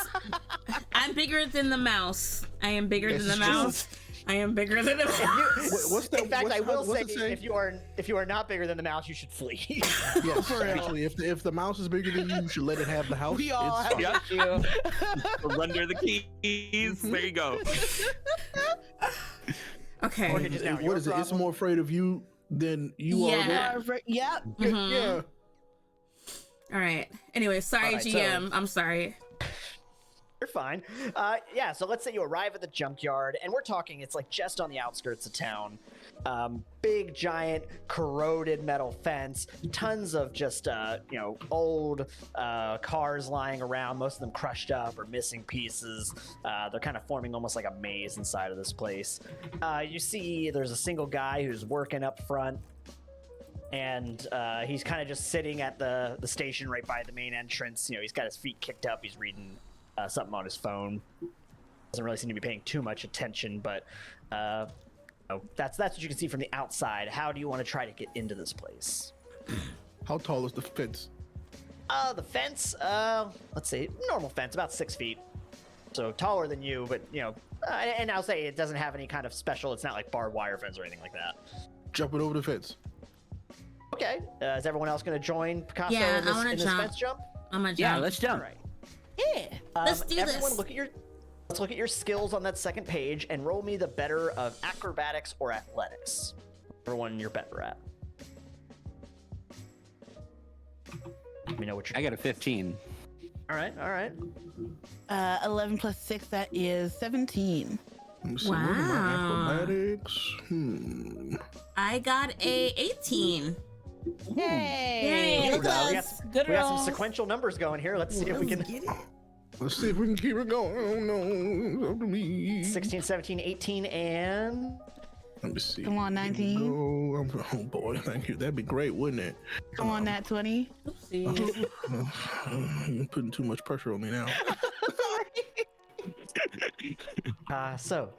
A: I'm bigger than the mouse. I am bigger than the mouse. I am bigger than the mouse.
C: What's that?
B: In fact, I will say,
C: it say?
B: if you are not bigger than the mouse, you should flee.
C: Yes, actually, if the mouse is bigger than you, you should let it have the house.
B: We all
C: It's
B: have
C: fine.
B: an issue.
E: Surrender the keys. There you go.
A: Okay.
B: Or just now,
C: What
B: your
C: is it? It's
B: problem.
C: more afraid of you than you are.
A: Yeah.
D: Yep.
A: Mhm.
C: Yeah.
A: All right. Anyway, sorry,
B: All right,
A: GM. I'm sorry.
B: You're fine. Yeah, so let's say you arrive at the junkyard, and we're talking, it's like just on the outskirts of town. Big, giant, corroded metal fence, tons of just, old cars lying around, most of them crushed up or missing pieces. They're kind of forming almost like a maze inside of this place. You see there's a single guy who's working up front, and he's kind of just sitting at the station right by the main entrance. You know, he's got his feet kicked up, he's reading something on his phone. Doesn't really seem to be paying too much attention, but that's what you can see from the outside. How do you want to try to get into this place?
C: How tall is the fence?
B: The fence, let's see, normal fence, about 6 feet. So taller than you, but and I'll say it doesn't have any kind of special. It's not like barbed wire fence or anything like that.
C: Jumping over the fence.
B: Okay, is everyone else going to join Picasso
A: Yeah,
B: in
A: I wanna
B: this
A: jump.
B: fence jump?
A: I'm gonna jump.
E: Yeah, let's
B: All
E: jump.
B: right.
D: Yeah.
A: Let's do
B: everyone
A: this.
B: Let's look at your skills on that second page and roll me the better of acrobatics or athletics. Whichever one you're better at. Let me know what you're.
E: I got a 15.
B: All right.
D: 11 plus 6, that is 17.
C: Let me see. What are my
A: Wow.
C: acrobatics?
A: I got a 18.
D: Yay!
A: Yay,
B: we
A: look
B: got,
A: at
B: we got,
A: us.
B: some-
A: Good
B: we got some
A: rolls.
B: sequential numbers going here. Let's see if we can.
C: Let's see if we can keep it going. Oh no, it's up to me.
B: 16, 17, 18, and.
C: Let me see.
D: Come on, 19.
C: Oh boy, thank you. That'd be great, wouldn't it?
D: Come on, Nat 20.
A: Oopsie.
C: You're putting too much pressure on me now.
B: Picasso.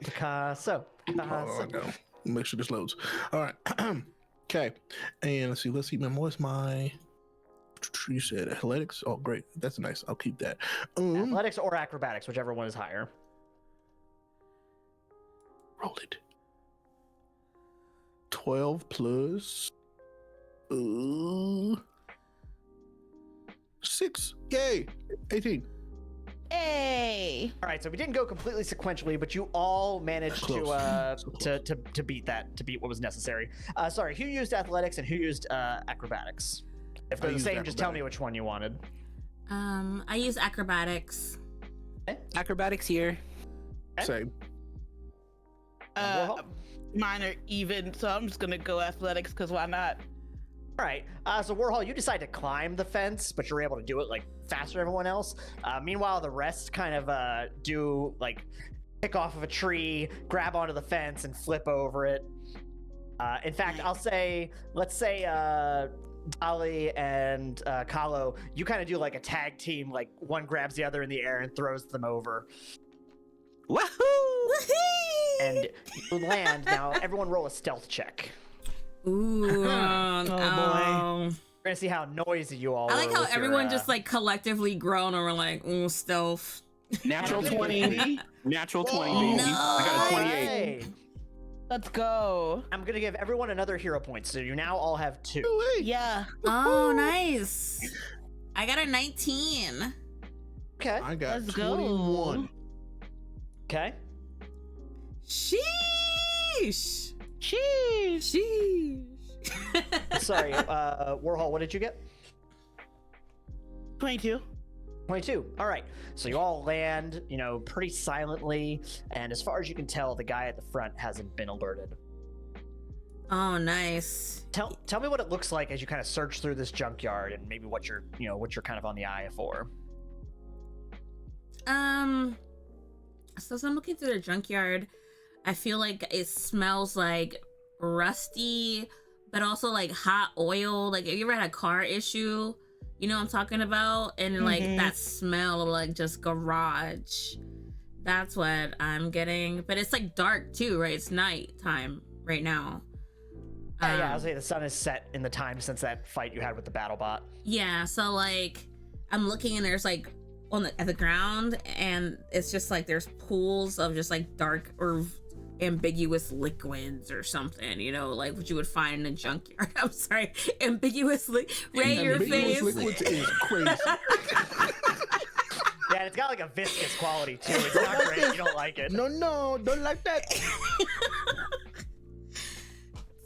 C: Oh, no. Make sure this loads. All right. Okay. And let's see. Let's see. What's my? You said athletics. Oh, great. That's nice. I'll keep that.
B: Athletics or acrobatics, whichever one is higher.
C: Roll it. 12 plus 6. Yay. 18.
D: Hey!
B: All right, so we didn't go completely sequentially, but you all managed
C: Close. So close.
B: to beat that, to beat what was necessary. Sorry, who used athletics and who used acrobatics? If they're the
C: used
B: same, just tell me
C: acrobatics.
B: which one you wanted.
A: I use acrobatics.
E: Acrobatics here.
C: Same.
B: Warhol?
D: Mine are even, so I'm just gonna go athletics because why not?
B: All right, so Warhol, you decide to climb the fence, but you're able to do it like faster than everyone else. Meanwhile, the rest kind of do like pick off of a tree, grab onto the fence, and flip over it. In fact, let's say Dolly and Kahlo, you kind of do like a tag team, like one grabs the other in the air and throws them over.
E: Woohoo!
B: And you land. Now, everyone roll a stealth check.
A: Ooh.
D: boy.
B: We're gonna see how noisy you all
A: I like
B: were
A: how
B: with your,
A: everyone just like collectively groan and we're like, ooh, stealth.
E: Natural 20. Natural 20, baby.
A: No.
E: I got a 28.
B: Hey,
D: Let's go.
B: I'm gonna give everyone another hero point, so you now all have 2.
D: Yeah.
A: Oh, nice. I got a 19.
B: Okay.
C: I got
D: Let's go.
C: 21.
B: Okay.
A: Sheesh.
D: Cheese.
A: Sheesh.
B: Sorry, Warhol, what did you get?
D: 22.
B: 22. All right. So you all land, pretty silently, and as far as you can tell, the guy at the front hasn't been alerted.
A: Oh, nice.
B: Tell me what it looks like as you kind of search through this junkyard, and maybe what you're kind of on the eye for.
A: So as I'm looking through the junkyard, I feel like it smells like rusty, but also like hot oil. Like, have you ever had a car issue? You know what I'm talking about? And like that smell of like just garage. That's what I'm getting. But it's like dark too, right? It's night time right now.
B: Yeah, I was saying the sun is set in the time since that fight you had with the BattleBot.
A: Yeah, so like I'm looking and there's like at the ground, and it's just like there's pools of just like dark or ambiguous liquids or something, you know, like what you would find in a junkyard. I'm sorry, ambiguous Ray, your face.
C: Liquids is crazy.
B: Yeah, and it's got like a viscous quality too. It's not great. You don't like it.
C: No, don't like that.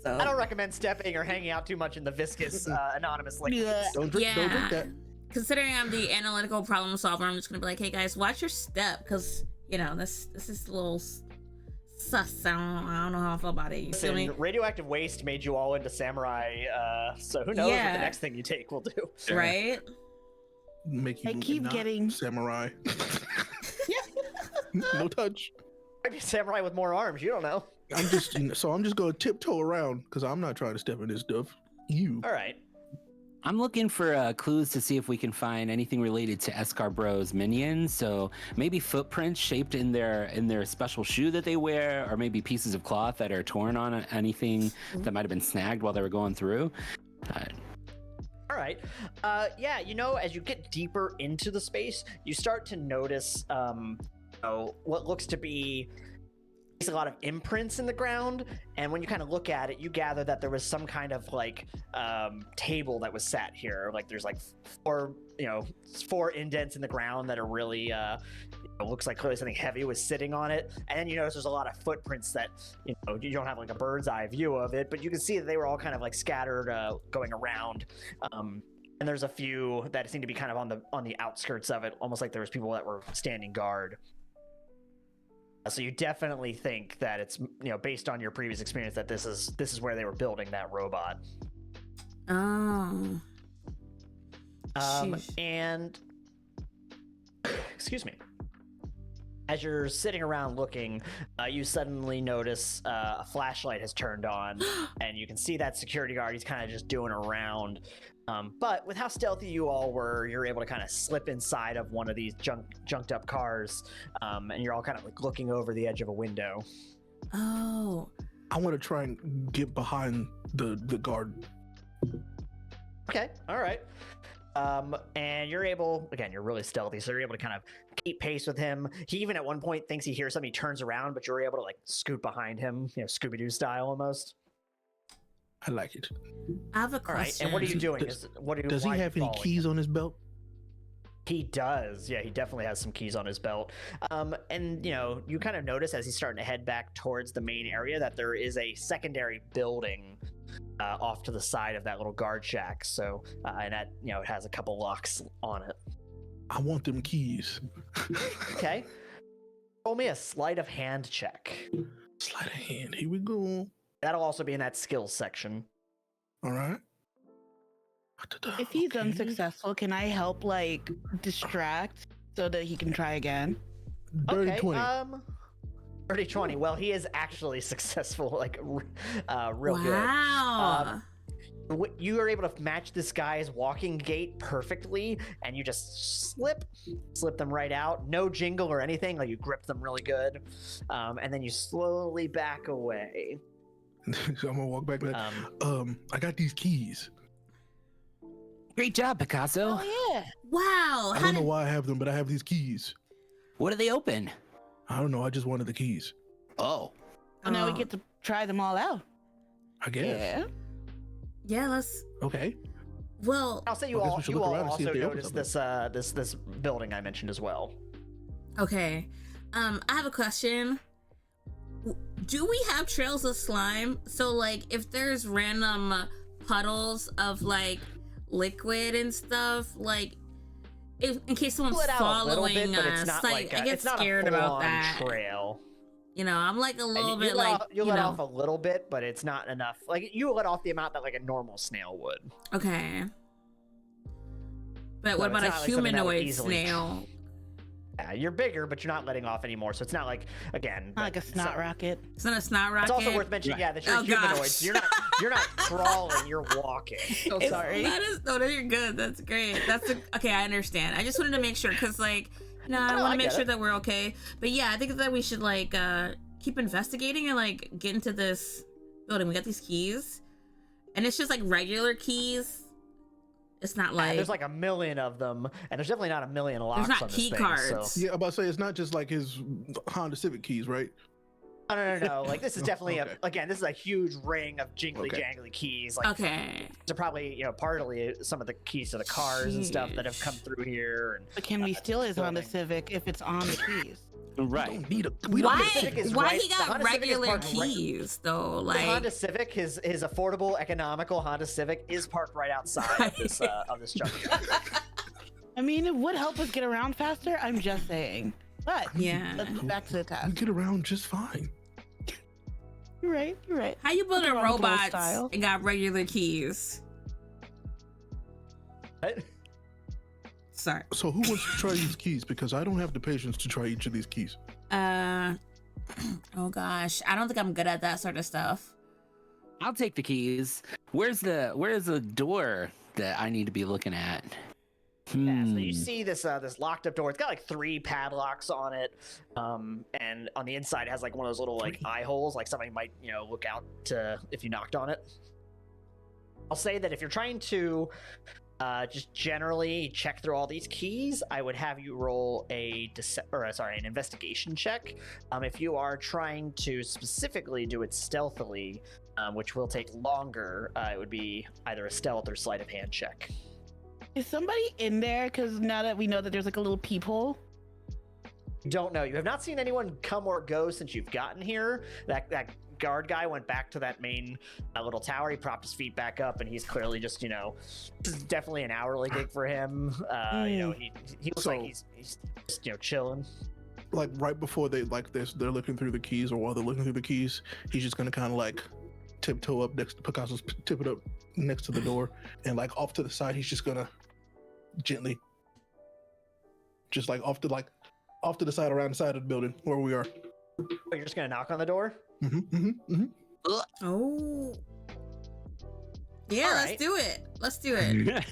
A: So
B: I don't recommend stepping or hanging out too much in the viscous anonymous liquids.
A: Yeah.
C: Don't drink that.
A: Considering I'm the analytical problem solver, I'm just gonna be like, hey guys, watch your step, because you know this is a little sus. I don't know how I feel about it. You feel me?
B: Listen, radioactive waste made you all into samurai, so who knows what the next thing you take will do.
A: Right?
C: Make you
D: I keep
C: not
D: getting-
C: samurai. No touch.
B: Maybe a samurai with more arms. You don't know.
C: I'm just I'm just gonna tiptoe around because I'm not trying to step in this stuff. You.
B: All right.
E: I'm looking for clues to see if we can find anything related to escar-bros minions. So maybe footprints shaped in their special shoe that they wear, or maybe pieces of cloth that are torn on anything that might have been snagged while they were going through.
B: All right. Yeah, you know, as you get deeper into the space, you start to notice what looks to be a lot of imprints in the ground, and when you kind of look at it, you gather that there was some kind of like table that was sat here. Like there's like four indents in the ground that are really looks like clearly something heavy was sitting on it. And then you notice there's a lot of footprints that you don't have like a bird's eye view of it, but you can see that they were all kind of like scattered going around. And there's a few that seem to be kind of on the outskirts of it, almost like there was people that were standing guard. So you definitely think that it's based on your previous experience that this is where they were building that robot.
A: Oh.
B: And excuse me. As you're sitting around looking, you suddenly notice a flashlight has turned on, and you can see that security guard. He's kind of just doing a round. But with how stealthy you all were, you're able to kind of slip inside of one of these junked up cars, and you're all kind of like looking over the edge of a window.
A: Oh.
C: I want to try and get behind the guard.
B: Okay, all right. And you're able, again, you're really stealthy, so you're able to kind of keep pace with him. He even at one point thinks he hears something, he turns around, but you're able to like scoot behind him, Scooby-Doo style almost.
C: I like it.
A: I have a
B: All right,
A: question.
B: and what are you doing?
C: Does he have any keys on his belt?
B: He does. Yeah, he definitely has some keys on his belt. And you kind of notice as he's starting to head back towards the main area that there is a secondary building off to the side of that little guard shack. So, and that it has a couple locks on it.
C: I want them keys.
B: Okay. Roll me a sleight of hand check.
C: Sleight of hand. Here we go.
B: That'll also be in that skills section.
C: All right.
D: If he's
C: Okay.
D: unsuccessful, can I help like distract so that he can try again?
C: Dirty
B: Okay.
C: 20.
B: Dirty 20. Well, he is actually successful, like real good.
A: Wow.
B: You are able to match this guy's walking gait perfectly, and you just slip them right out. No jingle or anything. Like you grip them really good, and then you slowly back away.
C: So I'm gonna walk back. I got these keys.
E: Great job, Picasso.
D: Oh yeah.
A: Wow.
C: I don't know why I have them, but I have these keys.
E: What do they open?
C: I don't know. I just wanted the keys.
E: Oh.
D: So now we get to try them all out.
C: I guess.
A: Yeah, let's.
C: Okay.
A: Well,
B: I'll say you
C: I guess
B: all
C: we should look around and see
B: also
C: if they open
B: noticed this building I mentioned as well.
A: okay. I have a question. Do we have trails of slime? So, like, if there's random puddles of like liquid and stuff, like, if in case someone's
B: Pull it out a little
A: following
B: bit, but it's
A: us,
B: not
A: like, I get
B: it's not
A: scared
B: a
A: about
B: full-on
A: that.
B: trail.
A: I'm like a little bit
B: you
A: like
B: you let off a little bit, but it's not enough. Like you let off the amount that like a normal snail would.
A: Okay. But
B: So
A: what
B: it's
A: about a
B: not like something that would
A: humanoid
B: easily-
A: snail?
B: Yeah, you're bigger, but you're not letting off anymore. So it's not like
D: Not like a snot rocket.
A: It's not a snot rocket.
B: It's also worth mentioning, yeah, that you're
A: Oh,
B: humanoid.
A: gosh.
B: So you're not crawling. You're walking.
D: So sorry.
A: That is no, you're good. That's great. Okay, I understand. I just wanted to make sure because like No, I
B: No,
A: want
B: I
A: to make
B: get
A: sure
B: it.
A: that we're okay. But yeah, I think that we should like keep investigating and like get into this building. We got these keys, and it's just like regular keys. It's not like
B: There's like a million of them, and there's definitely not a million locks
A: not
B: on this
A: key
B: thing,
A: cards.
B: So.
C: Yeah, I'm about to say it's not just like his Honda Civic keys, right?
B: No. Like this is definitely
C: Okay.
B: again, this is a huge ring of jingly
C: Okay.
B: jangly keys. Like
A: okay.
B: they're probably partly some of the keys to the cars and stuff that have come through here. And
D: But can we steal his Honda
B: building.
D: Civic if it's on the keys?
E: Right.
C: We don't need a. We don't
A: Why?
C: need a
B: Civic is
A: Why
B: right-
A: he
B: the
A: got
B: Honda Civic is
A: regular
B: parked right-
A: keys though?
B: The
A: Like
B: Honda Civic, his affordable, economical Honda Civic, is parked right outside of this junkyard.
D: I mean, it would help us get around faster. I'm just saying. But
A: yeah.
D: let's get back to the
C: We
D: task.
C: get around just fine.
D: You're right. You're right.
A: How you building
D: Nothing wrong with old
A: robots
D: style.
A: and got regular keys?
B: What?
A: Sorry.
C: So who wants to try these keys? Because I don't have the patience to try each of these keys.
A: Oh gosh, I don't think I'm good at that sort of stuff.
E: I'll take the keys. Where's the door that I need to be looking at?
B: Yeah, so you see this this locked up door. It's got like 3 padlocks on it, and on the inside it has like one of those little like eye holes, like somebody might look out to if you knocked on it. I'll say that if you're trying to just generally check through all these keys, I would have you roll an investigation check. If you are trying to specifically do it stealthily, which will take longer, it would be either a stealth or sleight of hand check.
D: Is somebody in there? Because now that we know that there's like a little peephole.
B: Don't know. You have not seen anyone come or go since you've gotten here. That guard guy went back to that main little tower. He propped his feet back up, and he's clearly just, this is definitely an hourly gig for him. He looks like he's just chilling.
C: Like right before they're looking through the keys, or while they're looking through the keys, he's just gonna kind of like tiptoe up next to Picasso's, tip it up next to the door, and like off to the side, he's just gonna gently, just like off to the side, around the side of the building where we are.
B: Oh, you're just gonna knock on the door?
A: Oh. Yeah,
B: All
A: let's
B: right.
A: do it. Let's do it.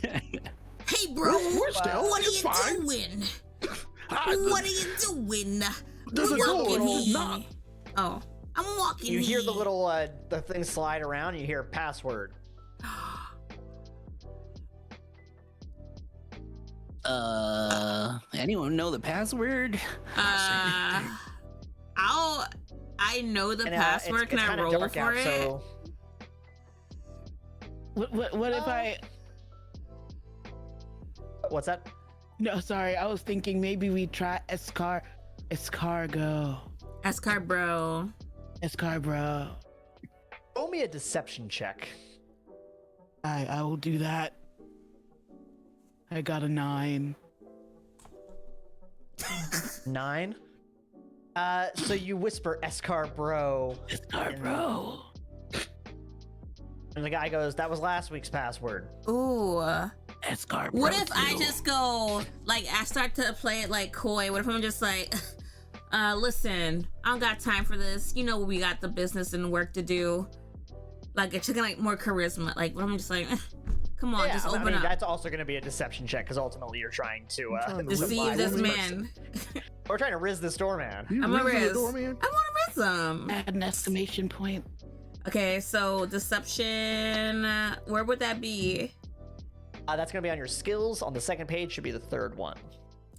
A: Hey, bro,
C: We're stealth.
A: what are
C: It's
A: you
C: fine.
A: doing?
C: Ah,
A: What are you doing?
C: There's a
A: We're
C: door,
A: walking
C: it's
A: here.
C: not.
A: Oh, I'm walking.
B: You hear the
A: here.
B: little the thing slide around. You hear password.
E: Anyone know the password?
A: I know the
B: And,
A: password.
B: it's
A: Can I
B: kinda
A: roll
B: dark
A: for
B: out,
A: it?
B: So
D: What if I?
B: what's that?
D: No, sorry. I was thinking maybe we try escargo.
A: escar-bros.
D: Escar-bro.
B: Roll me a deception check.
D: I will do that. I got a 9.
B: 9. So you whisper escar-bro.
D: Escar-bro.
B: And the guy goes, "That was last week's password."
A: Ooh.
D: Escar-bro.
A: What if I just go like I start to play it like coy? What if I'm just like, listen, I don't got time for this. You know we got the business and work to do. Like it's taking like more charisma. Like I'm just like, come on, just open up.
B: That's also going to be a deception check because ultimately you're trying to
A: Deceive this
B: person.
A: man.
B: We're trying to riz this doorman.
C: You
A: I'm a
C: raising the
A: riz.
C: door, man?
A: I want to riz him.
D: add an exclamation point?
A: Okay, so deception. Where would that be?
B: That's going to be on your skills. On the second page should be the third one.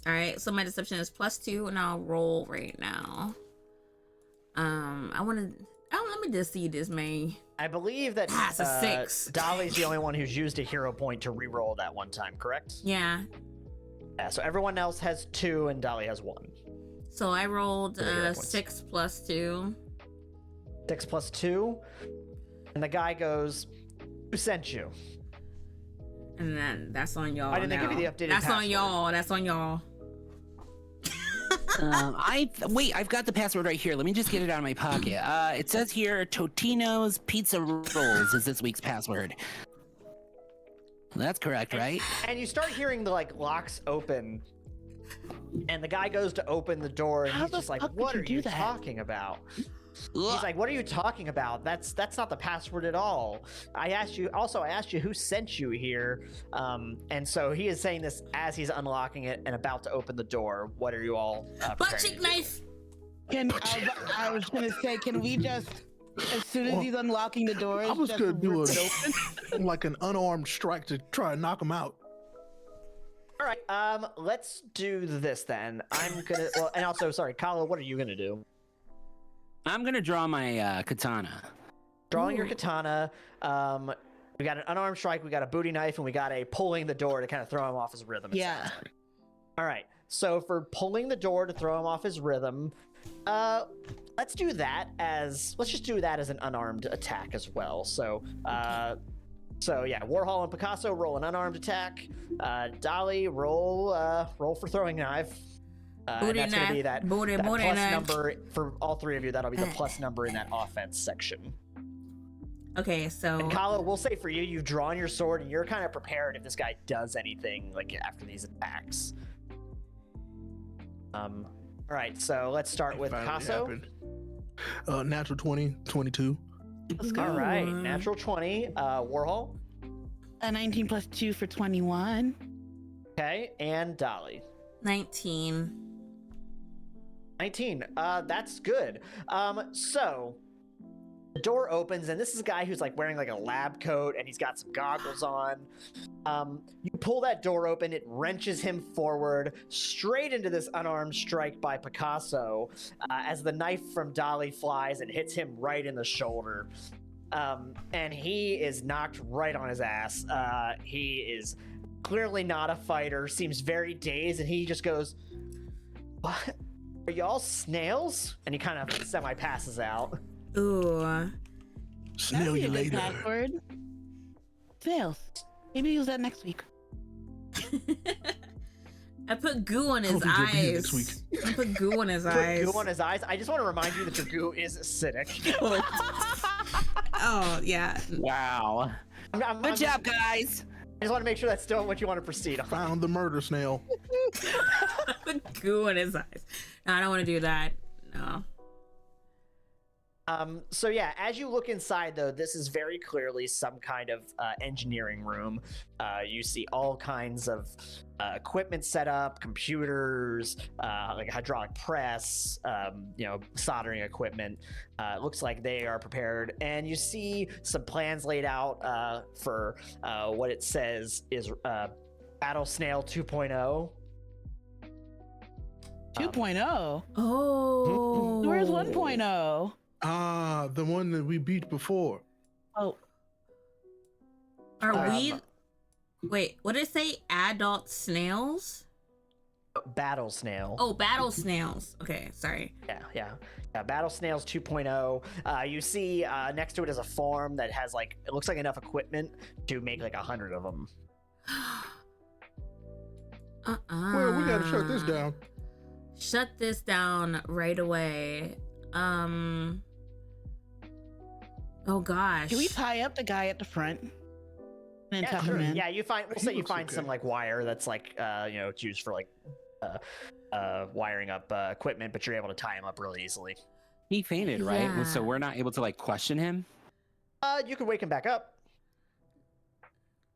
A: All right, so my deception is +2, and I'll roll right now. Let me just see this, man.
B: I believe that
A: That's a 6.
B: Dolly's the only one who's used a hero point to re-roll that one time, correct?
A: Yeah.
B: Yeah, so everyone else has 2 and Dolly has 1.
A: So I rolled
B: There you go, points.
A: 6 + 2.
B: 6 plus 2. And the guy goes, "Who sent you?"
A: And then that's on y'all.
B: Why didn't they give you
A: now.
B: the updated
A: That's on
B: password?
A: y'all. That's on y'all.
E: I've got the password right here. Let me just get it out of my pocket. It says here, Totino's Pizza Rolls is this week's password. That's correct, right?
B: And you start hearing the locks open, and the guy goes to open the door, and
D: How
B: he's
D: the
B: just like,
D: fuck would
B: "What
D: you
B: are
D: do
B: you
D: that?"
B: talking about?" He's like, what are you talking about? That's not the password at all. I asked you who sent you here. And so he is saying this as he's unlocking it and about to open the door. What are you all
A: Butt cheek knife.
D: I was gonna say, can we just, as soon as he's unlocking the doors,
C: I was
D: just
C: gonna do
D: rip it open?
C: like an unarmed strike to try and knock him out.
B: All right, let's do this then. I'm gonna, well, and also, sorry, Kala, what are you gonna do?
E: I'm gonna draw my katana.
B: Drawing your katana. We got an unarmed strike, we got a booty knife, and we got a pulling the door to kind of throw him off his rhythm.
D: Yeah.
B: All right. So for pulling the door to throw him off his rhythm, let's just do that as an unarmed attack as well. So, so yeah, Warhol and Picasso roll an unarmed attack. Dolly roll for throwing knife. And that's going to be that plus number for all three of you. That'll be the plus number in that offense section.
A: Okay, so
B: And Kala, we'll say for you, you've drawn your sword and you're kind of prepared if this guy does anything like after these attacks. All right, so let's start with Picasso.
C: Natural 20, 22.
A: let's go.
B: All right, natural 20. Warhol.
D: A 19 plus 2 for 21.
B: Okay, and Dolly.
A: 19.
B: 19. That's good. So the door opens, and this is a guy who's like wearing like a lab coat, and he's got some goggles on. You pull that door open, it wrenches him forward straight into this unarmed strike by Picasso, as the knife from Dolly flies and hits him right in the shoulder. And he is knocked right on his ass. He is clearly not a fighter, seems very dazed, and he just goes, "What? Are y'all snails?" And he kind of semi-passes out.
A: Ooh.
C: Snail you later.
D: Password. Snails. Maybe use that next week.
A: I put goo on his
C: Hopefully you'll be here next week.
A: eyes. I put goo on his
B: Put
A: eyes.
B: goo on his eyes. I just want to remind you that your goo is acidic.
A: Oh, yeah.
E: Wow. Good job, guys.
B: I just want to make sure that's still what you want to proceed on.
C: Found the murder snail.
A: I put goo on his eyes. No, I don't want to do that. No.
B: So yeah, as you look inside though, this is very clearly some kind of engineering room. You see all kinds of equipment set up, computers, like a hydraulic press, soldering equipment. It looks like they are prepared, and you see some plans laid out for what it says is Battle Snail 2.0.
D: 2.0.
A: Oh.
D: Where's 1.0?
C: Ah, the one that we beat before.
D: Oh,
A: Are we... Wait, what did it say? Adult snails?
B: Battle Snail.
A: Oh, battle snails. Okay, sorry.
B: Yeah. Battle Snails 2.0. You see next to it is a farm that has like, it looks like enough equipment to make like 100 of them.
C: Well, we gotta shut this down.
A: Shut this down right away. Oh gosh.
D: can we tie up the guy at the front and then tuck him in?
B: Yeah, you find, we'll
C: He
B: say you
C: looks
B: find
C: okay.
B: some like wire that's like, it's used for like wiring up equipment, but you're able to tie him up really easily.
E: He fainted, right?
A: Yeah.
E: So we're not able to like question him.
B: You can wake him back up.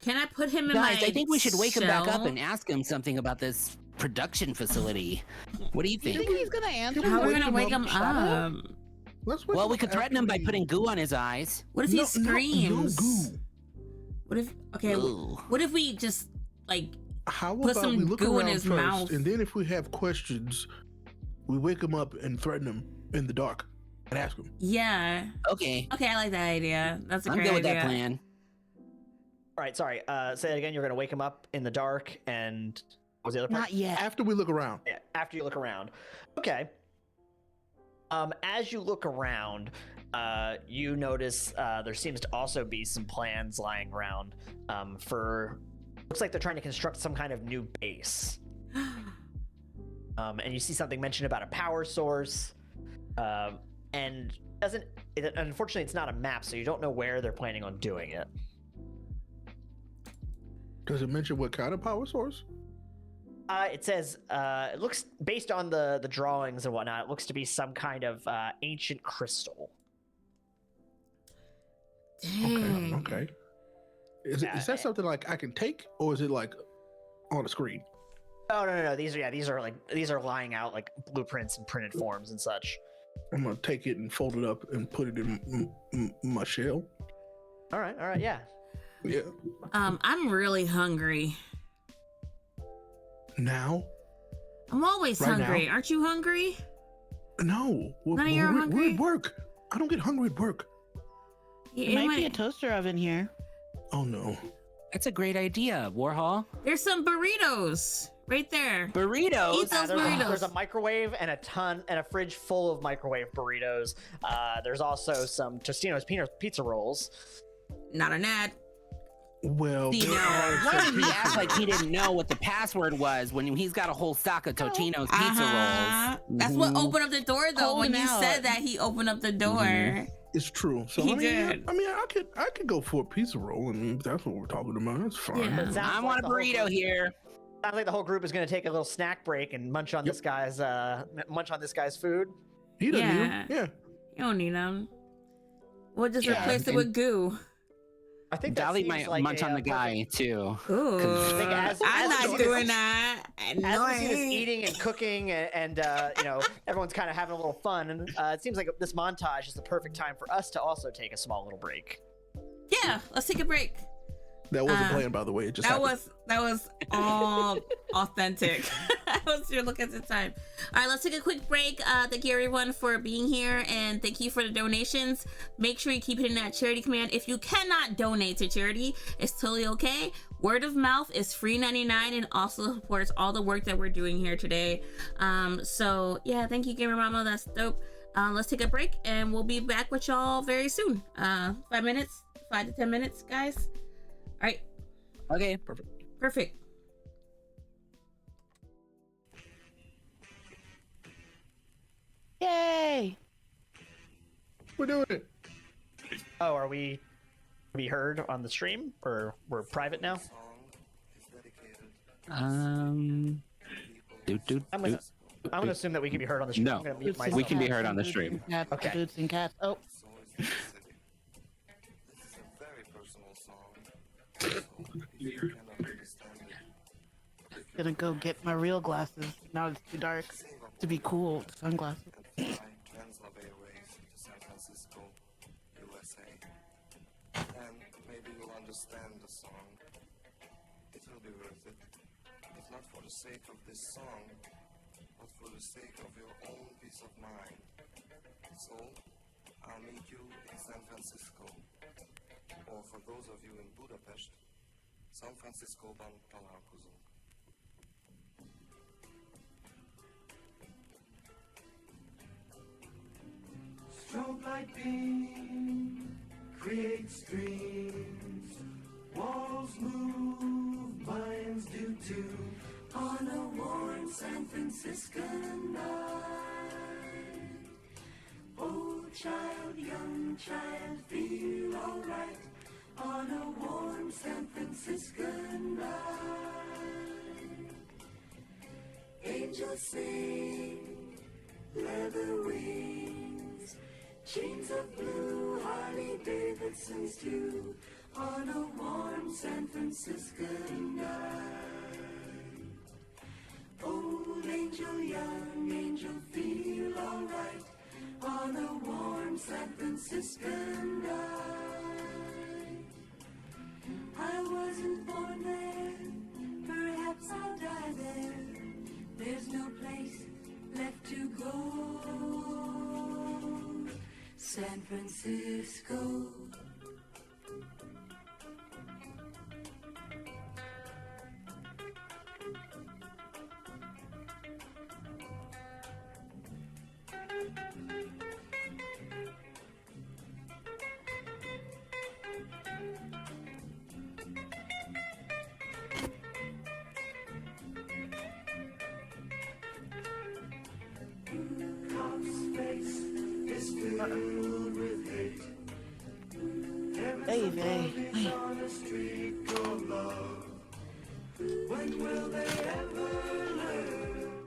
A: Can I put him in
E: Guys,
A: my
E: I think we should wake him back up
A: shell?
E: and ask him something about this production facility. What do you
D: Do you
E: think?
D: think he's gonna answer?
C: Can
A: How are we
C: Wake
A: gonna
C: him
A: wake
C: up,
A: him
C: shut
A: up?
C: Let's wake
E: Well,
C: him
E: we
C: up
E: could threaten him by
C: after
E: putting
C: we-
E: goo on his eyes.
A: What if he
C: No
A: screams?
C: goo.
A: What if... Okay,
E: Ooh.
A: what if we just, like...
C: How
A: Put
C: about
A: some
C: we look
A: goo in
C: around
A: his
C: first,
A: mouth.
C: and then if we have questions, we wake him up and threaten him in the dark and ask him.
A: Yeah.
E: Okay,
A: Okay, I like that idea. That's a
E: I'm
A: great
E: good with
A: idea.
E: that plan.
B: All right, sorry. Say that again. You're gonna wake him up in the dark, and what was the other part?
D: Not yet.
C: After we look around.
B: Yeah, after you look around. Okay. As you look around, you notice there seems to also be some plans lying around for. Looks like they're trying to construct some kind of new base. And you see something mentioned about a power source, and unfortunately, it's not a map, so you don't know where they're planning on doing it.
C: Does it mention what kind of power source?
B: It says it looks based on the drawings and whatnot. It looks to be some kind of ancient crystal.
A: Dang.
C: Okay. Is that something like I can take, or is it like on a screen?
B: Oh no! These are lying out like blueprints and printed forms and such.
C: I'm gonna take it and fold it up and put it in my shell.
B: All right, yeah.
C: Yeah.
A: I'm really hungry.
C: Now?
A: I'm always
C: Right
A: hungry.
C: now?
A: Aren't you hungry?
C: No.
A: None of you are
C: We're
A: hungry?
C: at work. I don't get hungry at work.
A: Yeah,
D: There might be a toaster oven here.
C: Oh no.
E: That's a great idea, Warhol.
A: There's some burritos right there.
E: Burritos.
A: Eat those
B: There's
A: burritos.
B: a microwave and a fridge full of microwave burritos. There's also some Tostino's pizza rolls.
A: Not an ad.
C: Well,
E: See,
C: there
E: now,
C: are
E: why
C: some
E: did he
C: people-
E: act like he didn't know what the password was when he's got a whole stock of Totino's pizza rolls?
A: That's what
E: Mhm.
A: opened up the door, though. When
D: Holding
A: you
D: out.
A: said that, he opened up the door.
E: Mhm.
C: It's true. So
A: He
C: I mean,
A: did.
C: I could go for a pizza roll, and if that's what we're talking about. That's fine.
A: Yeah.
B: It sounds
E: I
B: like
E: want a
B: the whole
E: burrito
B: group-
E: here.
B: Sounds like the whole group is going to take a little snack break and munch on this guy's food.
C: He doesn't need 'em.
A: Yeah.
C: Yeah.
A: You don't need them. We'll just
E: Yeah,
A: replace it
E: and-
A: with goo.
B: I think that
E: Dolly
B: seems
E: might
B: like
E: munch
B: a,
E: on the
B: perfect-
E: guy too.
A: Ooh.
B: think as
A: I'm
B: we
A: not
B: see
A: doing
B: this-
A: that.
B: As
A: No,
B: we see this
A: I ain't.
B: eating and cooking and everyone's kind of having a little fun, and it seems like this montage is the perfect time for us to also take a small little break.
A: Yeah, let's take a break.
C: That wasn't planned, by the way. It just
A: That
C: happened.
A: was all authentic. I was here looking at the time. All right, let's take a quick break. Thank you everyone for being here, and thank you for the donations. Make sure you keep hitting that charity command. If you cannot donate to charity, it's totally okay. Word of mouth is free 99 and also supports all the work that we're doing here today. So yeah, thank you, Gamer Mama. That's dope. Let's take a break, and we'll be back with y'all very soon. 5 minutes, 5 to 10 minutes, guys. All right.
E: Okay.
A: Perfect.
D: Yay!
C: We're doing it.
B: Oh, are we heard on the stream, or we're private now?
E: Um.
B: I'm gonna assume that we can be heard on the stream.
E: No,
B: I'm gonna mute myself.
E: we can be heard on the stream.
D: Cats,
B: Okay.
D: Boots and cats. Oh,
F: This is a very personal song. You cannot understand it.
D: gonna go get my real glasses. Now it's too dark to be cool with sunglasses.
F: And fly Translavia ways to San Francisco, USA. And maybe you'll understand the song. It will be worth it. If not for the sake of this song, but for the sake of your own peace of mind. So, I'll meet you in San Francisco. Or for those of you in Budapest, San Francisco-ban találkozunk. Strobe light beam creates dreams. Walls move, minds do too. On a warm San Franciscan night. Old child, young child, feel alright. On a warm San Franciscan night. Angels sing, leather wings, chains of blue, Harley Davidsons too, on a warm San Franciscan night. Old angel, young angel, feel alright, on a warm San Franciscan night. I wasn't born there, perhaps I'll die there. There's no place left to go. San Francisco.
D: Hey, hey.
F: When will they ever learn?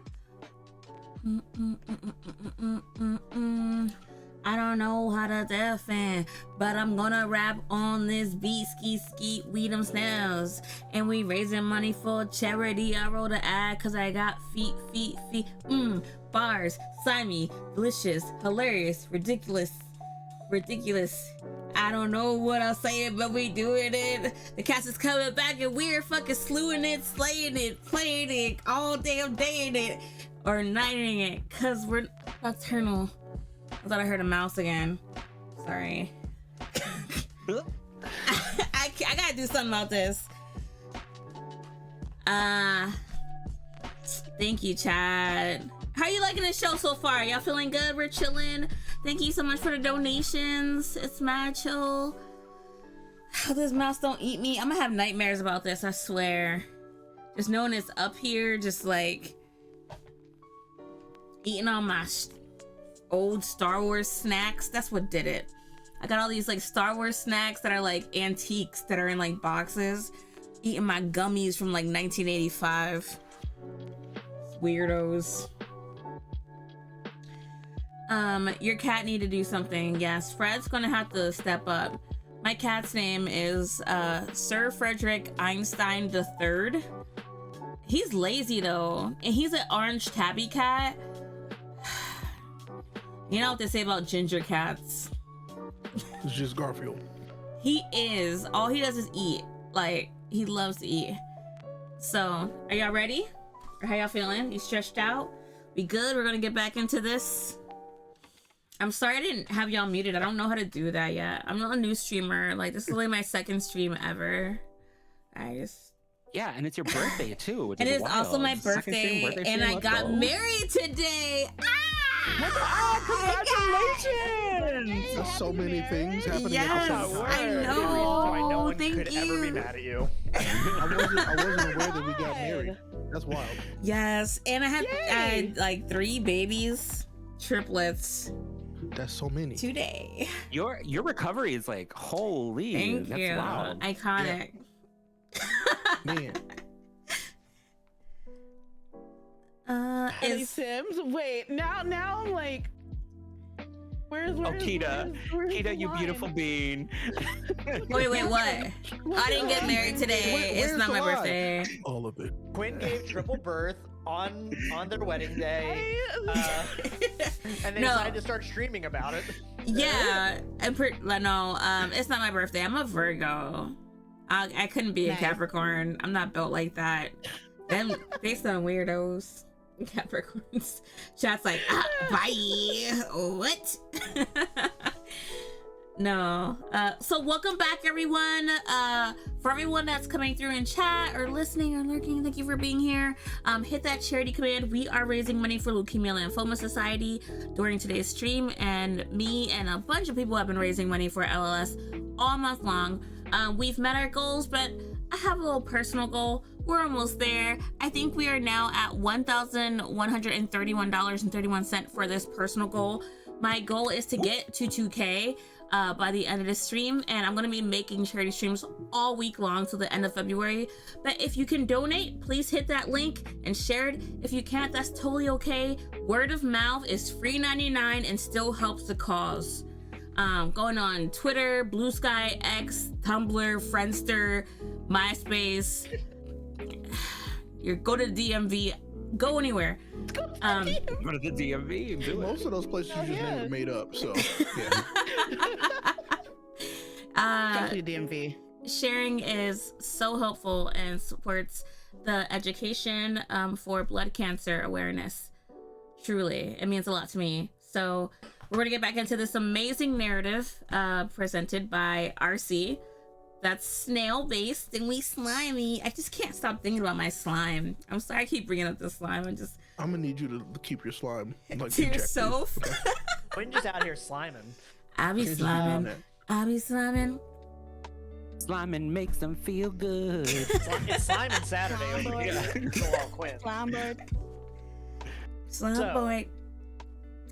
A: I don't know how to defend, but I'm gonna rap on this beat. Ski ski, we them snails, and we raising money for charity. I wrote an ad cause I got feet. Bars, slimy, delicious, hilarious, ridiculous. I don't know what I'll say, but we doing it. The cast is coming back and we're fucking slewing it, slaying it, playing it, all damn day in it, or nighting it, cause we're nocturnal. I thought I heard a mouse again. Sorry. I gotta do something about this. Thank you, Chad. How you liking the show so far? Y'all feeling good? We're chilling. Thank you so much for the donations. It's mad chill. This mouse don't eat me. I'm gonna have nightmares about this, I swear. Just knowing it's up here, just like eating all my old Star Wars snacks. That's what did it. I got all these like Star Wars snacks that are like antiques that are in like boxes. Eating my gummies from like 1985. Weirdos. Your cat need to do something. Yes, Fred's gonna have to step up. My cat's name is Sir Frederick Einstein III. He's lazy though, and he's an orange tabby cat. You know what they say about ginger cats?
C: It's just Garfield.
A: He is. All he does is eat. Like, he loves to eat. So, are y'all ready? Or how y'all feeling? You stretched out? We good? We're gonna get back into this. I'm sorry I didn't have y'all muted. I don't know how to do that yet. I'm not a new streamer. Like, this is like my second stream ever.
E: Yeah, and it's your birthday too. Which
A: It is
E: wild.
A: also my
E: Second stream,
A: birthday,
E: stream,
A: and I
E: let's
A: got
E: go.
A: married today.
E: Congratulations!
C: There's so many things happening
A: Yes,
C: at the same
A: I
C: time.
A: know.
B: Why no one
A: Thank
B: could ever be
A: you.
B: mad at you.
C: I wasn't aware that we got married. That's wild.
A: Yes, and I had like 3 babies, triplets
C: That's so many.
A: today.
E: Your recovery is like holy.
A: Thank
E: that's
A: you.
E: Wild.
A: Iconic.
C: Man.
D: Hey
A: Is
D: Sims, wait, now I'm like, where's
E: Kita, Kita, you
D: the
E: beautiful
D: line?
E: bean.
A: wait, what? I didn't get married today. It's
C: Where's
A: not my
C: the lie?
A: birthday.
C: All of it.
B: Quinn gave triple birth on their wedding day, and they
A: No.
B: decided to start streaming about it.
A: Yeah, no, it's not my birthday. I'm a Virgo. I couldn't be a
D: Nice.
A: Capricorn. I'm not built like that. They some weirdos. Capricorns. Chat's like, bye. What? No. So welcome back, everyone. For everyone that's coming through in chat or listening or lurking, thank you for being here. Hit that charity command. We are raising money for Leukemia and Lymphoma Society during today's stream, and me and a bunch of people have been raising money for LLS all month long. We've met our goals, but I have a little personal goal. We're almost there. I think we are now at $1,131.31 for this personal goal. My goal is to get to 2K by the end of this stream, and I'm gonna be making charity streams all week long till the end of February. But if you can donate, please hit that link and share it. If you can't, that's totally okay. Word of mouth is free 99 and still helps the cause. Going on Twitter, Blue Sky, X, Tumblr, Friendster, MySpace. Go to the DMV, go anywhere.
E: Go to the DMV and do it.
C: Most of those places you just named are made up, so yeah.
D: Especially DMV.
A: Sharing is so helpful and supports the education for blood cancer awareness. Truly, it means a lot to me. So we're gonna get back into this amazing narrative presented by RC. That's snail based and we slimy. I just can't stop thinking about my slime. I'm sorry I keep bringing up the slime.
C: I'm gonna need you to keep your slime like
A: to
C: ejected.
A: yourself.
B: Quinn just out here sliming.
A: I be
C: Can't you
A: sliming.
C: do that?
A: I be sliming.
E: Sliming makes them feel good.
B: It's Simon Saturday over here. Go on, Quinn.
D: Slime bird.
A: Slime
B: So-
A: boy.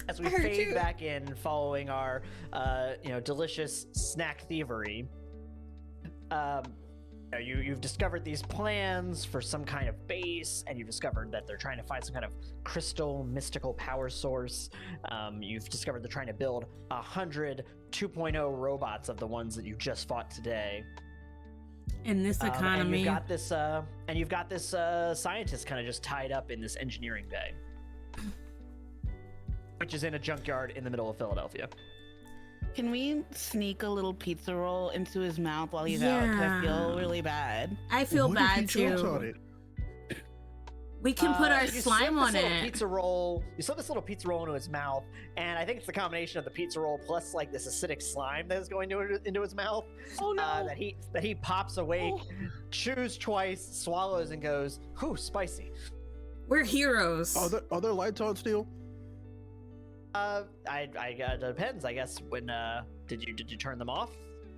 B: As we
A: I heard
B: fade
A: you.
B: back in following our delicious snack thievery, you've discovered these plans for some kind of base, and you've discovered that they're trying to find some kind of crystal mystical power source. You've discovered they're trying to build 100 2.0 robots of the ones that you just fought today.
A: In this economy,
B: and you've got this scientist kind of just tied up in this engineering bay, which is in a junkyard in the middle of Philadelphia.
D: Can we sneak a little pizza roll into his mouth while he's out? 'Cause I feel really bad.
A: I feel
C: What if he
A: bad
C: chokes on
A: too.
C: it?
A: We can put our
B: You
A: slime
B: slip
A: on
B: this little
A: it.
B: Pizza roll. You slip this little pizza roll into his mouth, and I think it's the combination of the pizza roll plus like this acidic slime that is going into his mouth.
D: Oh no!
B: That he pops awake, chews twice, swallows, and goes, "Whew, spicy."
A: We're heroes.
C: Are there lights on still?
B: It depends, I guess. When did you turn them off?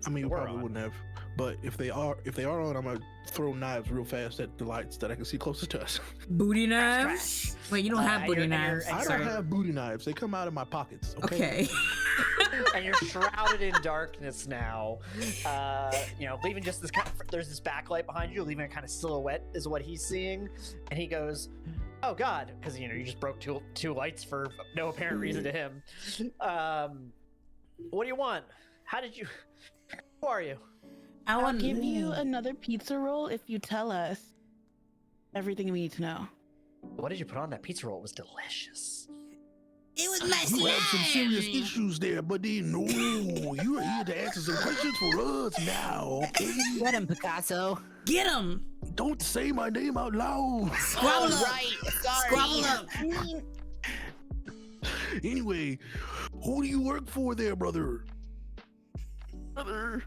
C: I mean, you
B: We're
C: probably
B: on.
C: wouldn't have. But if they are on, I'm gonna throw knives real fast at the lights that I can see closest to us.
A: Booty knives? Wait, you don't have
B: and
A: booty
B: you're- and you're-
A: knives.
B: and
C: I
B: Sorry.
C: don't have booty knives. They come out of my pockets.
A: Okay.
B: And you're shrouded in darkness now. Leaving just this kind of, there's this backlight behind you, leaving a kind of silhouette is what he's seeing, and he goes, "Oh God," because you just broke two lights for no apparent reason to him. What do you want? Who are you?
D: I'll give you another pizza roll if you tell us everything we need to know.
B: What did you put on that pizza roll? It was delicious.
A: It was my
C: You have some serious
A: slime.
C: issues there, buddy. No, you're here to answer some questions for us now, okay?
E: Get him, Picasso.
A: Get him.
C: Don't say my name out loud.
A: Squabble up.
E: Right. Sorry.
A: Squabble up.
D: I mean,
C: Anyway, who do you work for there, brother? Brother.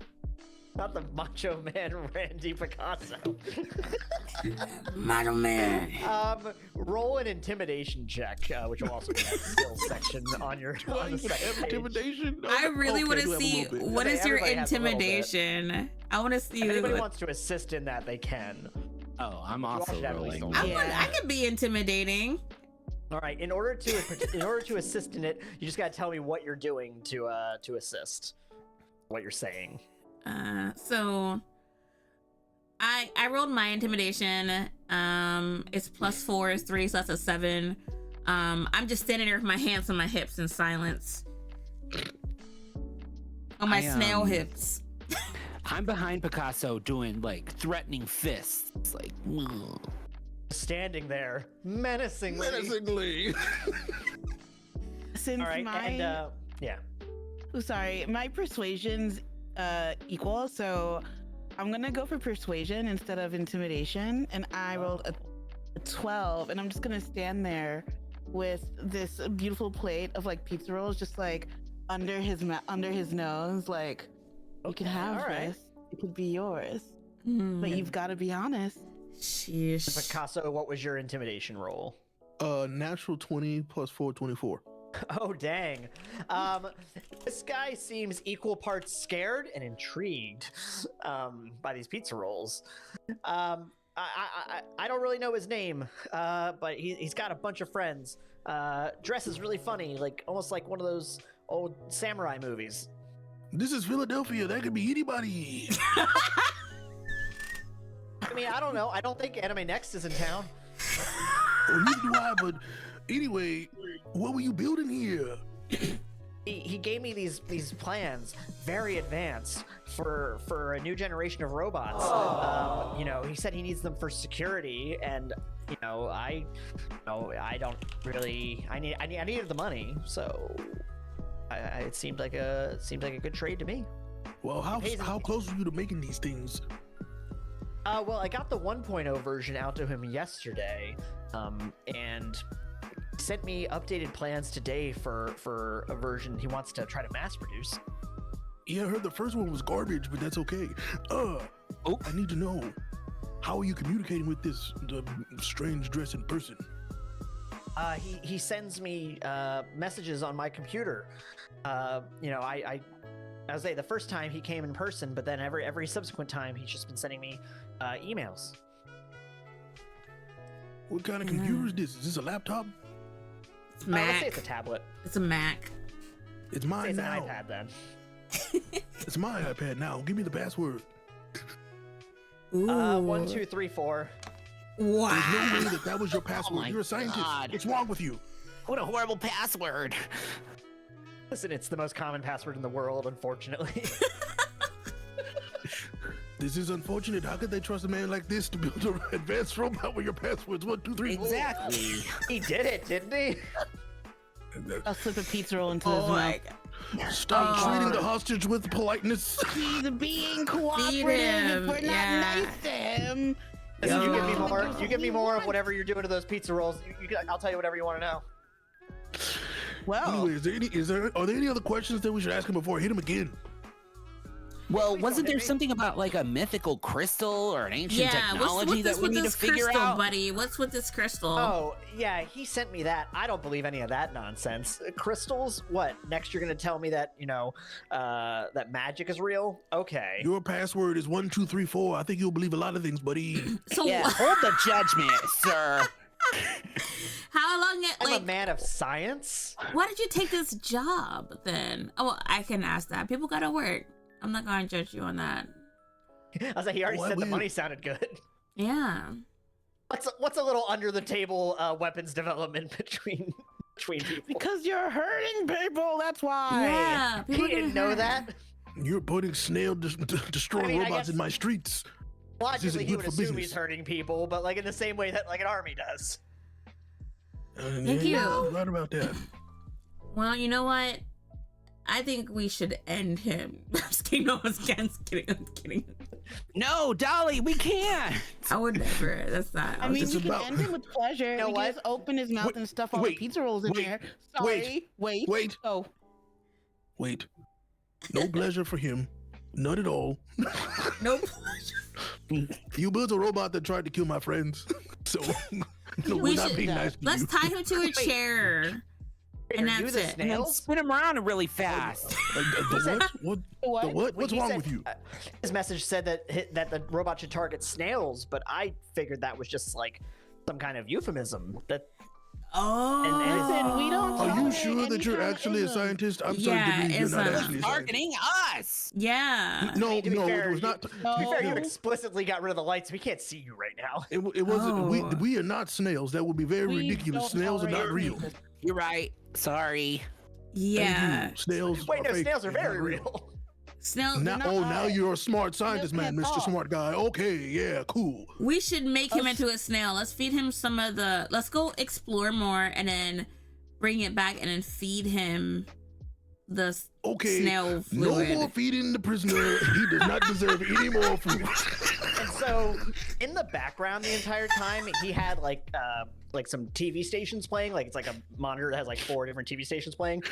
B: Not the Macho Man Randy Picasso.
A: Macho Man.
B: Roll an intimidation check, which will also be in that skills section on the second page.
C: Intimidation?
A: I really
C: Okay,
A: want
C: I do
A: to
C: have a
A: see
C: little bit.
A: what is your
B: Everybody has a little bit.
A: intimidation. I want to see.
B: If anybody
A: what-
B: wants to assist in that, they can.
E: Oh, I'm
B: You
E: also
B: should have at least
E: rolling.
B: one.
A: I could be intimidating.
B: All right. In order to assist in it, you just gotta tell me what you're doing to assist. What you're saying.
A: So I rolled my intimidation. It's +4 is 3, so that's a 7. I'm just standing there with my hands on my hips in silence. On my snail hips.
E: I'm behind Picasso doing like threatening fists. It's like,
B: Standing there menacingly.
C: Menacingly.
D: since
B: All right.
D: my
B: And yeah.
D: my persuasion's equal, so I'm gonna go for persuasion instead of intimidation, and I rolled a 12, and I'm just gonna stand there with this beautiful plate of like pizza rolls, just like under his nose, like you can have
B: all right.
D: this, it could be yours, but you've got to be honest.
A: Sheesh.
B: Picasso, what was your intimidation roll?
C: Natural 20 plus 4, 24.
B: Oh dang. This guy seems equal parts scared and intrigued by these pizza rolls. I don't really know his name, but he's got a bunch of friends. Dresses really funny, like almost like one of those old samurai movies.
C: This is Philadelphia. That could be anybody.
B: I mean, I don't know. I don't think Anime Next is in town.
C: Well, neither do I, but anyway, what were you building here?
B: He gave me these plans, very advanced, for a new generation of robots. He said he needs them for security, and I don't really. I needed the money, so it seemed like a good trade to me.
C: Well, how close were you to making these things?
B: Well, I got the 1.0 version out to him yesterday, and sent me updated plans today for a version he wants to try to mass produce.
C: Yeah, I heard the first one was garbage, but that's okay. I need to know, how are you communicating with this strange dressing person?
B: He sends me messages on my computer. I say the first time he came in person, but then every subsequent time he's just been sending me emails.
C: What kind of computer is this? Is this a laptop?
A: It's
B: Let's say
A: Mac.
B: it's a tablet.
A: It's a Mac.
C: It's
B: Say
C: mine
B: it's an
C: now.
B: iPad then.
C: It's my iPad now. Give me the password.
A: Ooh.
B: 1, 2, 3, 4.
A: Wow.
C: There's no way that was your password.
E: my
C: You're a scientist.
E: God.
C: What's wrong with you?
E: What a horrible password.
B: Listen, it's the most common password in the world, unfortunately.
C: This is unfortunate. How could they trust a man like this to build an advanced robot with your passwords 1, 2, 3, 4?
E: Exactly.
B: He did it, didn't he?
D: I'll slip a pizza roll into his mouth.
C: Stop treating the hostage with politeness.
D: He's being cooperative.
A: him,
D: We're not
A: yeah.
D: nice to him.
B: Listen, you give me
A: Yo.
B: more. You give me more of whatever you're doing to those pizza rolls. I'll tell you whatever you want to know.
D: Well,
C: Anyway, are there any other questions that we should ask him before I hit him again?
E: Well,
B: Please
E: wasn't
B: don't hit
E: there
B: me.
E: something about like a mythical crystal or an ancient
A: Yeah,
E: technology that we
A: with
E: need to
A: this
E: figure
A: crystal,
E: out?
A: buddy? What's with this crystal?
B: Oh, yeah, he sent me that. I don't believe any of that nonsense. Crystals? What? Next you're going to tell me that, that magic is real? Okay.
C: Your password is 1, 2, 3, 4. I think you'll believe a lot of things, buddy.
A: So
E: Yeah, hold the judgment, sir.
A: how long it
B: I'm
A: like?
B: a man of science.
A: Why did you take this job then? Oh, well, I can ask that. People gotta work. I'm not gonna judge you on that.
B: I was like, he already
C: What
B: said the
C: will-
B: money sounded good.
A: Yeah.
B: What's a little under the table weapons development between people?
D: because you're hurting people, that's why.
A: Yeah.
B: He
A: people
B: didn't
A: get
B: know
A: hurt.
B: that.
C: You're putting snail destroying
B: I mean, I
C: robots
B: guess-
C: in my streets.
B: Logically,
C: isn't
B: he
C: good
B: would
C: for
B: assume
C: business.
B: he's hurting people, but like in the same way that like an army does.
A: Thank you.
C: You're right about that.
A: Well, you know what? I think we should end him. I'm just kidding. No, I'm kidding.
E: No, Dolly, we can't.
A: I would never. That's not.
D: I mean,
C: It's
D: we can
C: about-
D: end him with pleasure.
B: know
D: We
B: what?
D: can just open his mouth
C: Wait,
D: and stuff all the
C: wait,
D: pizza rolls in
C: wait,
D: there.
C: wait,
D: Sorry, wait.
C: wait.
D: Oh,
C: Wait. No pleasure for him. None at all.
A: no pleasure.
C: You built a robot that tried to kill my friends. So, no,
A: We
C: we're not
A: should-
C: being nice to
A: Let's
C: you.
A: tie him to a chair. And
B: Are you
A: that's
B: the
A: it.
E: And then
B: snails?
E: spin him around really fast.
C: The what?
D: what?
C: The what? What's
B: He
C: wrong
B: said-
C: with you?
B: His message said that the robot should target snails, but I figured that was just like some kind of euphemism. That
A: Oh.
D: Listen, we don't
C: Are you
D: tolerate
C: sure that
D: any
C: you're
D: kind of
C: actually a
D: ism.
C: scientist? I'm
A: Yeah,
C: sorry to believe you're
A: it's
C: not
A: a-
C: actually a scientist.
E: Targeting us.
A: Yeah.
C: No,
B: to be
C: no,
B: fair,
C: it was not.
B: to be fair, you
D: No.
B: explicitly got rid of the lights. We can't see you right now.
C: It wasn't.
A: Oh.
C: We are not snails. That would be very
D: We
C: ridiculous.
D: don't
C: Snails are not
D: tolerate
C: real.
D: racism.
E: You're right. Sorry.
C: Thank
A: Yeah.
C: you. Snails.
B: Wait, no,
C: fake.
B: snails are
C: They're not
B: very real.
A: Snail.
C: Now,
D: not
C: now
D: right.
C: you're a smart scientist,
D: Snails
C: man,
D: can't
C: Mr.
D: talk.
C: Smart Guy. Okay, yeah, cool.
A: We should make him into a snail. Let's feed him some of the. Let's go explore more and then bring it back and then feed him the
C: Okay,
A: snail
C: no
A: fluid.
C: more feeding the prisoner. He does not deserve any more food.
B: And so, in the background the entire time, he had like some TV stations playing. Like it's like a monitor that has like 4 different TV stations playing.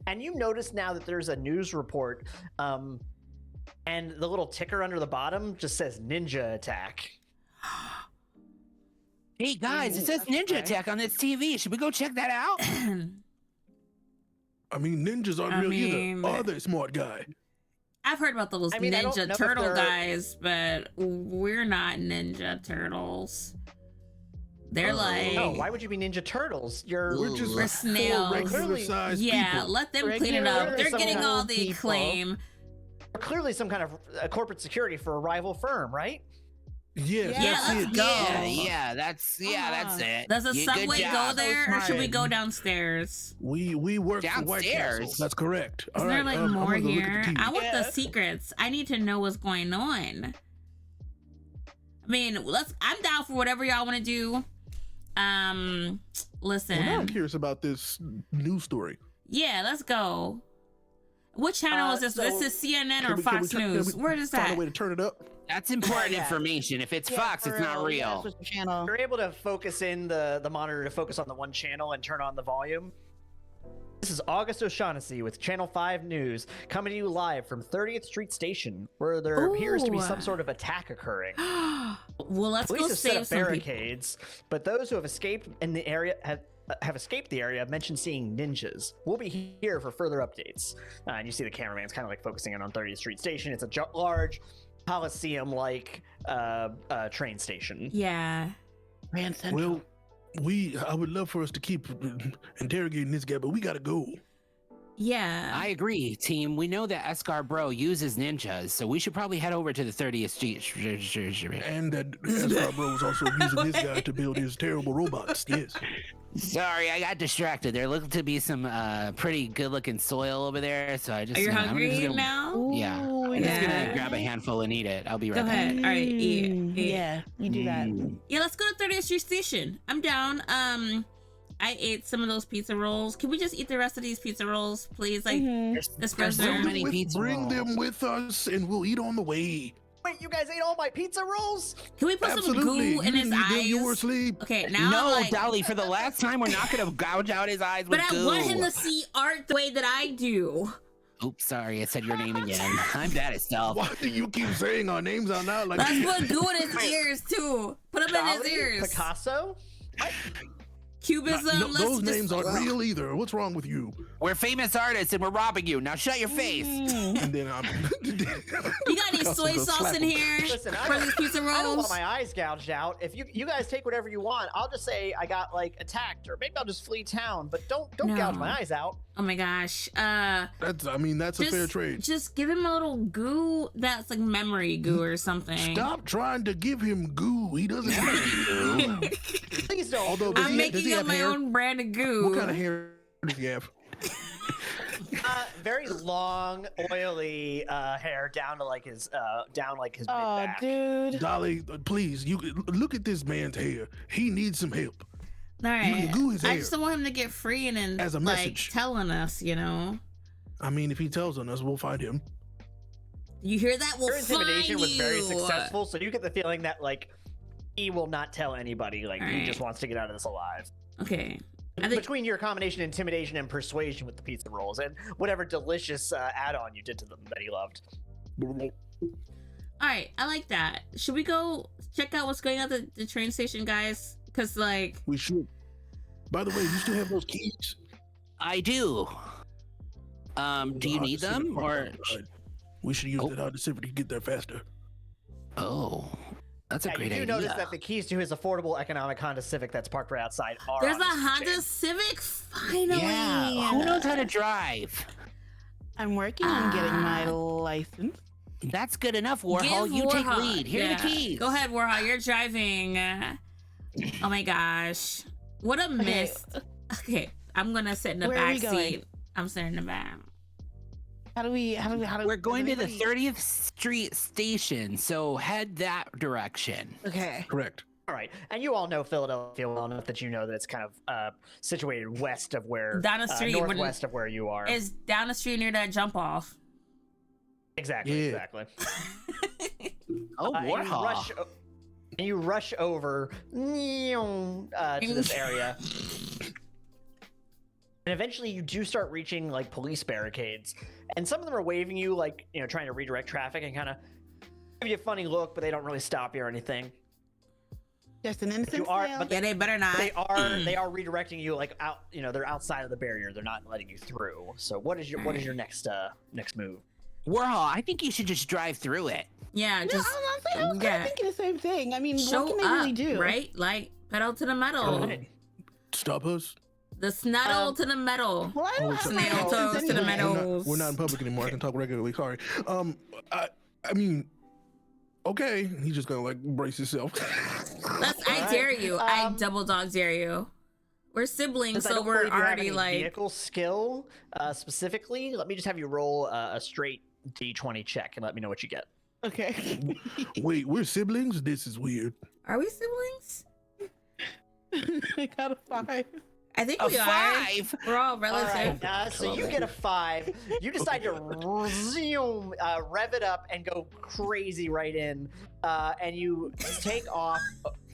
B: And you notice now that there's a news report, and the little ticker under the bottom just says "Ninja Attack."
E: Hey guys, it says Ninja
D: okay.
E: Attack on this TV. Should we go check that out?
C: I mean, ninjas aren't
A: I
C: real
A: mean-
C: either. Are they, Smart Guy?
A: I've heard about those
B: I mean, I don't know
A: Ninja
B: if
A: Turtle
B: they're-
A: guys, but we're not Ninja Turtles. They're like
B: No, why would you be Ninja Turtles? You're
C: We're just
A: We're
C: four
A: snails.
C: regular
B: Clearly-
C: sized
A: yeah,
C: people.
A: let them clean it
D: Regular
A: up. They're
B: some
A: getting
B: kind
A: all
B: of
A: the
B: people.
A: acclaim.
B: clearly some kind of corporate security for a rival firm, right?
C: Yes,
A: Yeah,
C: that's
A: let's
C: it.
A: go.
E: Yeah, that's it.
A: Does the
E: Yeah, good
A: subway go
E: job.
A: there, or should we
C: Smart.
A: go downstairs?
C: We work for White Castle.
E: Downstairs?
C: That's correct.
A: Is there like
C: I'm
A: more
C: gonna go look at
A: here?
C: the TV.
A: I want the
D: Yeah.
A: secrets. I need to know what's going on. I mean, I'm down for whatever y'all want to do. Listen.
C: Well, now I'm curious about this news story.
A: Yeah, let's go. What channel is this?
B: so-
A: This is CNN or
C: Can
A: Fox
C: can
A: News.
C: we
A: Where is
C: find
A: that?
C: a way to turn it up?
E: That's important
B: Yeah.
E: information. If it's
D: Yeah,
E: Fox,
D: for
E: it's not
D: Yeah,
E: real.
D: switch the channel.
B: You're able to focus in the monitor to focus on the one channel and turn on the volume. This is August O'Shaughnessy with Channel 5 News, coming to you live from 30th Street Station, where there appears to be
A: Ooh.
B: some sort of attack occurring.
A: Well, let's
B: Police
A: go
B: have set
A: save
B: up
A: some people.
B: barricades, but those who have escaped in the area have escaped the area mentioned seeing ninjas. We'll be here for further updates. And you see the cameraman's kind of like focusing in on 30th Street Station. It's a large Coliseum-like train station.
A: Yeah.
D: Grand Central.
C: Well, I would love for us to keep interrogating this guy, but we gotta go.
A: Yeah.
E: I agree, team. We know that escar-bros uses ninjas, so we should probably head over to the 30th Street.
C: And that escar-bros was also using this guy to build his terrible robots. Yes.
E: Sorry, I got distracted. There looked to be some pretty good-looking soil over there, so I just.
A: Are you
E: I'm
A: hungry
E: just gonna,
A: now?
E: Yeah.
D: Ooh,
E: I'm just
A: yeah.
E: gonna grab a handful and eat it. I'll be right
A: Go
E: back.
A: ahead. All right, eat.
D: Yeah, you do that.
A: Yeah, let's go to 30th Street Station. I'm down. I ate some of those pizza rolls. Can we just eat the rest of these pizza rolls, please? Like, this
E: There's so
A: person.
E: many pizza
C: Bring
E: rolls.
C: them with us, and we'll eat on the way.
B: Wait, you guys ate all my pizza rolls?
A: Can we put
C: Absolutely.
A: some goo in
C: You
A: his
C: didn't eat them,
A: eyes?
C: you were asleep.
A: Okay, now
E: No,
A: I'm like,
E: Dolly, for the last time, we're not gonna gouge out his eyes with
A: but
E: goo.
A: I want him to see art the way that I do.
E: Oops, sorry, I said your name again. I'm bad at stealth.
C: Why do you keep saying our names out loud like
A: Let's put goo in his ears too. Put them in his
B: Dolly?
A: ears.
B: Picasso?
A: Cubism.
C: No,
A: let's
C: those
A: just,
C: names aren't real either. What's wrong with you?
E: We're famous artists and we're robbing you. Now shut your face.
C: And then I'm.
A: You got any
C: Picasso
A: soy
C: goes
A: sauce
C: slap
A: in
C: him.
A: here
B: Listen, I
A: for
B: don't-
A: these pizza
B: I don't want
A: rolls?
B: my eyes gouged out. If you guys take whatever you want, I'll just say I got like attacked, or maybe I'll just flee town. But don't
A: No.
B: gouge my eyes out.
A: Oh my gosh.
C: That's a fair trade.
A: Just give him a little goo that's like memory goo or something.
C: Stop trying to give him goo. He doesn't have any goo.
B: Please don't.
C: Although, does
A: I'm
C: he
A: making
C: have
A: up my
C: hair?
A: own brand of goo.
C: What kind of hair does he have?
B: Very long, oily hair down to like his mid
D: Oh,
B: back.
D: dude.
C: Dolly, please, you look at this man's hair. He needs some help.
A: All
C: You
A: right.
C: can goo his
A: I
C: hair.
A: just don't want him to get free and then
C: As a
A: like
C: message.
A: telling us, you know.
C: I mean, if he tells on us, we'll find him.
A: You hear that? We'll
B: Your intimidation
A: find
B: was very
A: you.
B: successful, so you get the feeling that like he will not tell anybody. Like he
A: Alright.
B: just wants to get out of this alive.
A: Okay. I think
B: Between your combination of intimidation and persuasion with the pizza rolls and whatever delicious add-on you did to them that he loved.
A: all right, I like that. Should we go check out what's going on at the train station, guys? Because like
C: We should. By the way, you still have those keys?
E: I do. Do you need them or?
C: We should use
E: Oh.
C: that Honda Civic to get there faster.
E: Oh, that's a
B: Yeah,
E: great
B: you do
E: idea.
B: notice that the keys to his affordable economic Honda Civic that's parked right outside are
A: there's a
B: on his
A: Honda
B: chain.
A: Civic finally.
E: Yeah, who knows how to drive?
D: I'm working on getting my license.
E: That's good enough, Warhol.
A: Give
E: You take
A: Warhol-
E: lead. Here are
A: yeah.
E: the keys.
A: Go ahead, Warhol. You're driving. Oh my gosh, what a miss. Okay, I'm gonna sit in the
D: Where are
A: back
D: we going?
A: seat. I'm sitting in the back.
D: How do we?
E: We're going to the
D: does
E: 30th Street station, so head that direction.
D: Okay.
C: Correct.
B: All right, and you all know Philadelphia well enough that you know that it's kind of situated west of where,
A: Down the street, when-
B: northwest of where you are.
A: It's down the street near that jump off.
B: Exactly,
C: Yeah.
B: exactly.
E: Oh,
B: And
E: Warhol.
B: you rush over to this area. And eventually you do start reaching like police barricades. And some of them are waving you, like, you know, trying to redirect traffic and kind of give you a funny look, but they don't really stop you or anything.
D: Just an innocent
B: You are-
D: snail.
B: but
A: Yeah, they better not.
B: They are redirecting you like out, you know, they're outside of the barrier. They're not letting you through. So what is your next move?
E: Warhol, I think you should just drive through it.
A: Yeah,
D: No,
A: just
D: honestly, I was kind
A: yeah.
D: of thinking the same thing. I mean,
A: show
D: what can they
A: up,
D: really do?
A: right? Like pedal to the metal.
B: Alright.
C: Stop us.
A: The snuttle to the metal.
D: Well, I don't
C: Oh,
D: have
C: sorry.
D: my
A: Snail
D: license
A: toes to the
D: anyway.
A: metal.
C: We're not in public anymore. I can talk regularly. Sorry. I mean, okay. He's just gonna like brace himself.
A: I dare you. I
B: Um,
A: double dog dare you. We're siblings,
B: Since I
A: so
B: don't
A: we're
B: believe you have
A: already
B: any
A: like.
B: vehicle skill specifically. Let me just have you roll a straight D20 check and let me know what you get.
D: Okay.
C: Wait, we're siblings? This is weird.
A: Are we siblings?
D: I got a 5.
A: I think
E: A
A: we are.
E: 5?
A: We're all
B: All
A: relative.
B: right, so you get a 5. You decide to zoom, rev it up and go crazy right in, and you take off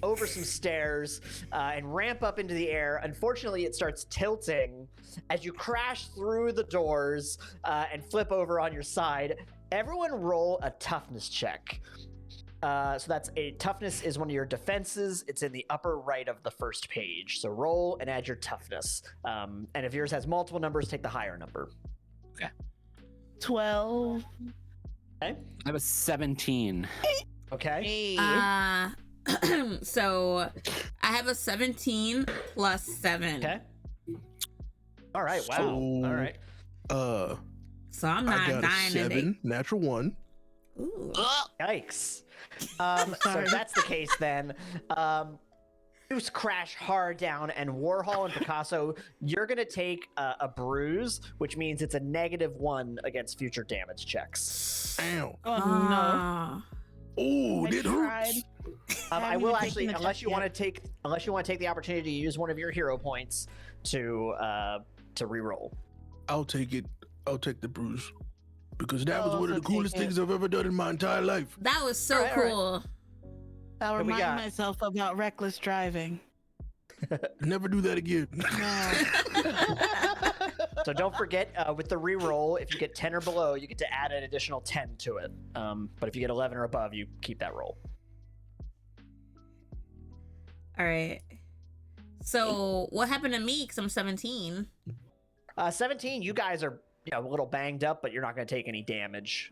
B: over some stairs and ramp up into the air. Unfortunately, it starts tilting as you crash through the doors and flip over on your side. Everyone roll a toughness check. So that's a toughness is one of your defenses. It's in the upper right of the first page. So roll and add your toughness. And if yours has multiple numbers, take the higher number.
D: 12.
B: Okay.
E: I was 17.
B: Okay.
A: So I have a 17 plus 7.
B: Okay. All right. Wow.
C: So-
B: All right.
A: So I'm
C: I
A: not
C: got a
A: dying today.
C: 7, natural 1.
A: Ooh.
B: Yikes. So if that's the case, then you crash hard down, and Warhol and Picasso, you're gonna take a bruise, which means it's a -1 against future damage checks.
C: Ow.
D: Oh no.
A: Ah.
C: Oh,
D: I
C: that
D: tried.
C: hurts.
B: I
D: haven't
B: will
D: even
B: actually,
D: taken the
B: unless
D: check
B: you want
D: yet.
B: to take the opportunity to use one of your hero points to reroll.
C: I'll take it. I'll take the bruise. Because that was
D: I'll
C: one of the
D: also take
C: coolest
D: it.
C: things I've ever done in my entire life.
A: That was so
B: Alright, alright.
A: cool.
D: I'll
B: What we
D: remind
B: got?
D: myself about reckless driving.
C: Never do that again.
D: No.
B: So don't forget, with the reroll, if you get 10 or below, you get to add an additional 10 to it. But if you get 11 or above, you keep that roll.
A: All right. So what happened to me? Because I'm 17.
B: 17, you guys are a little banged up, but you're not going to take any damage.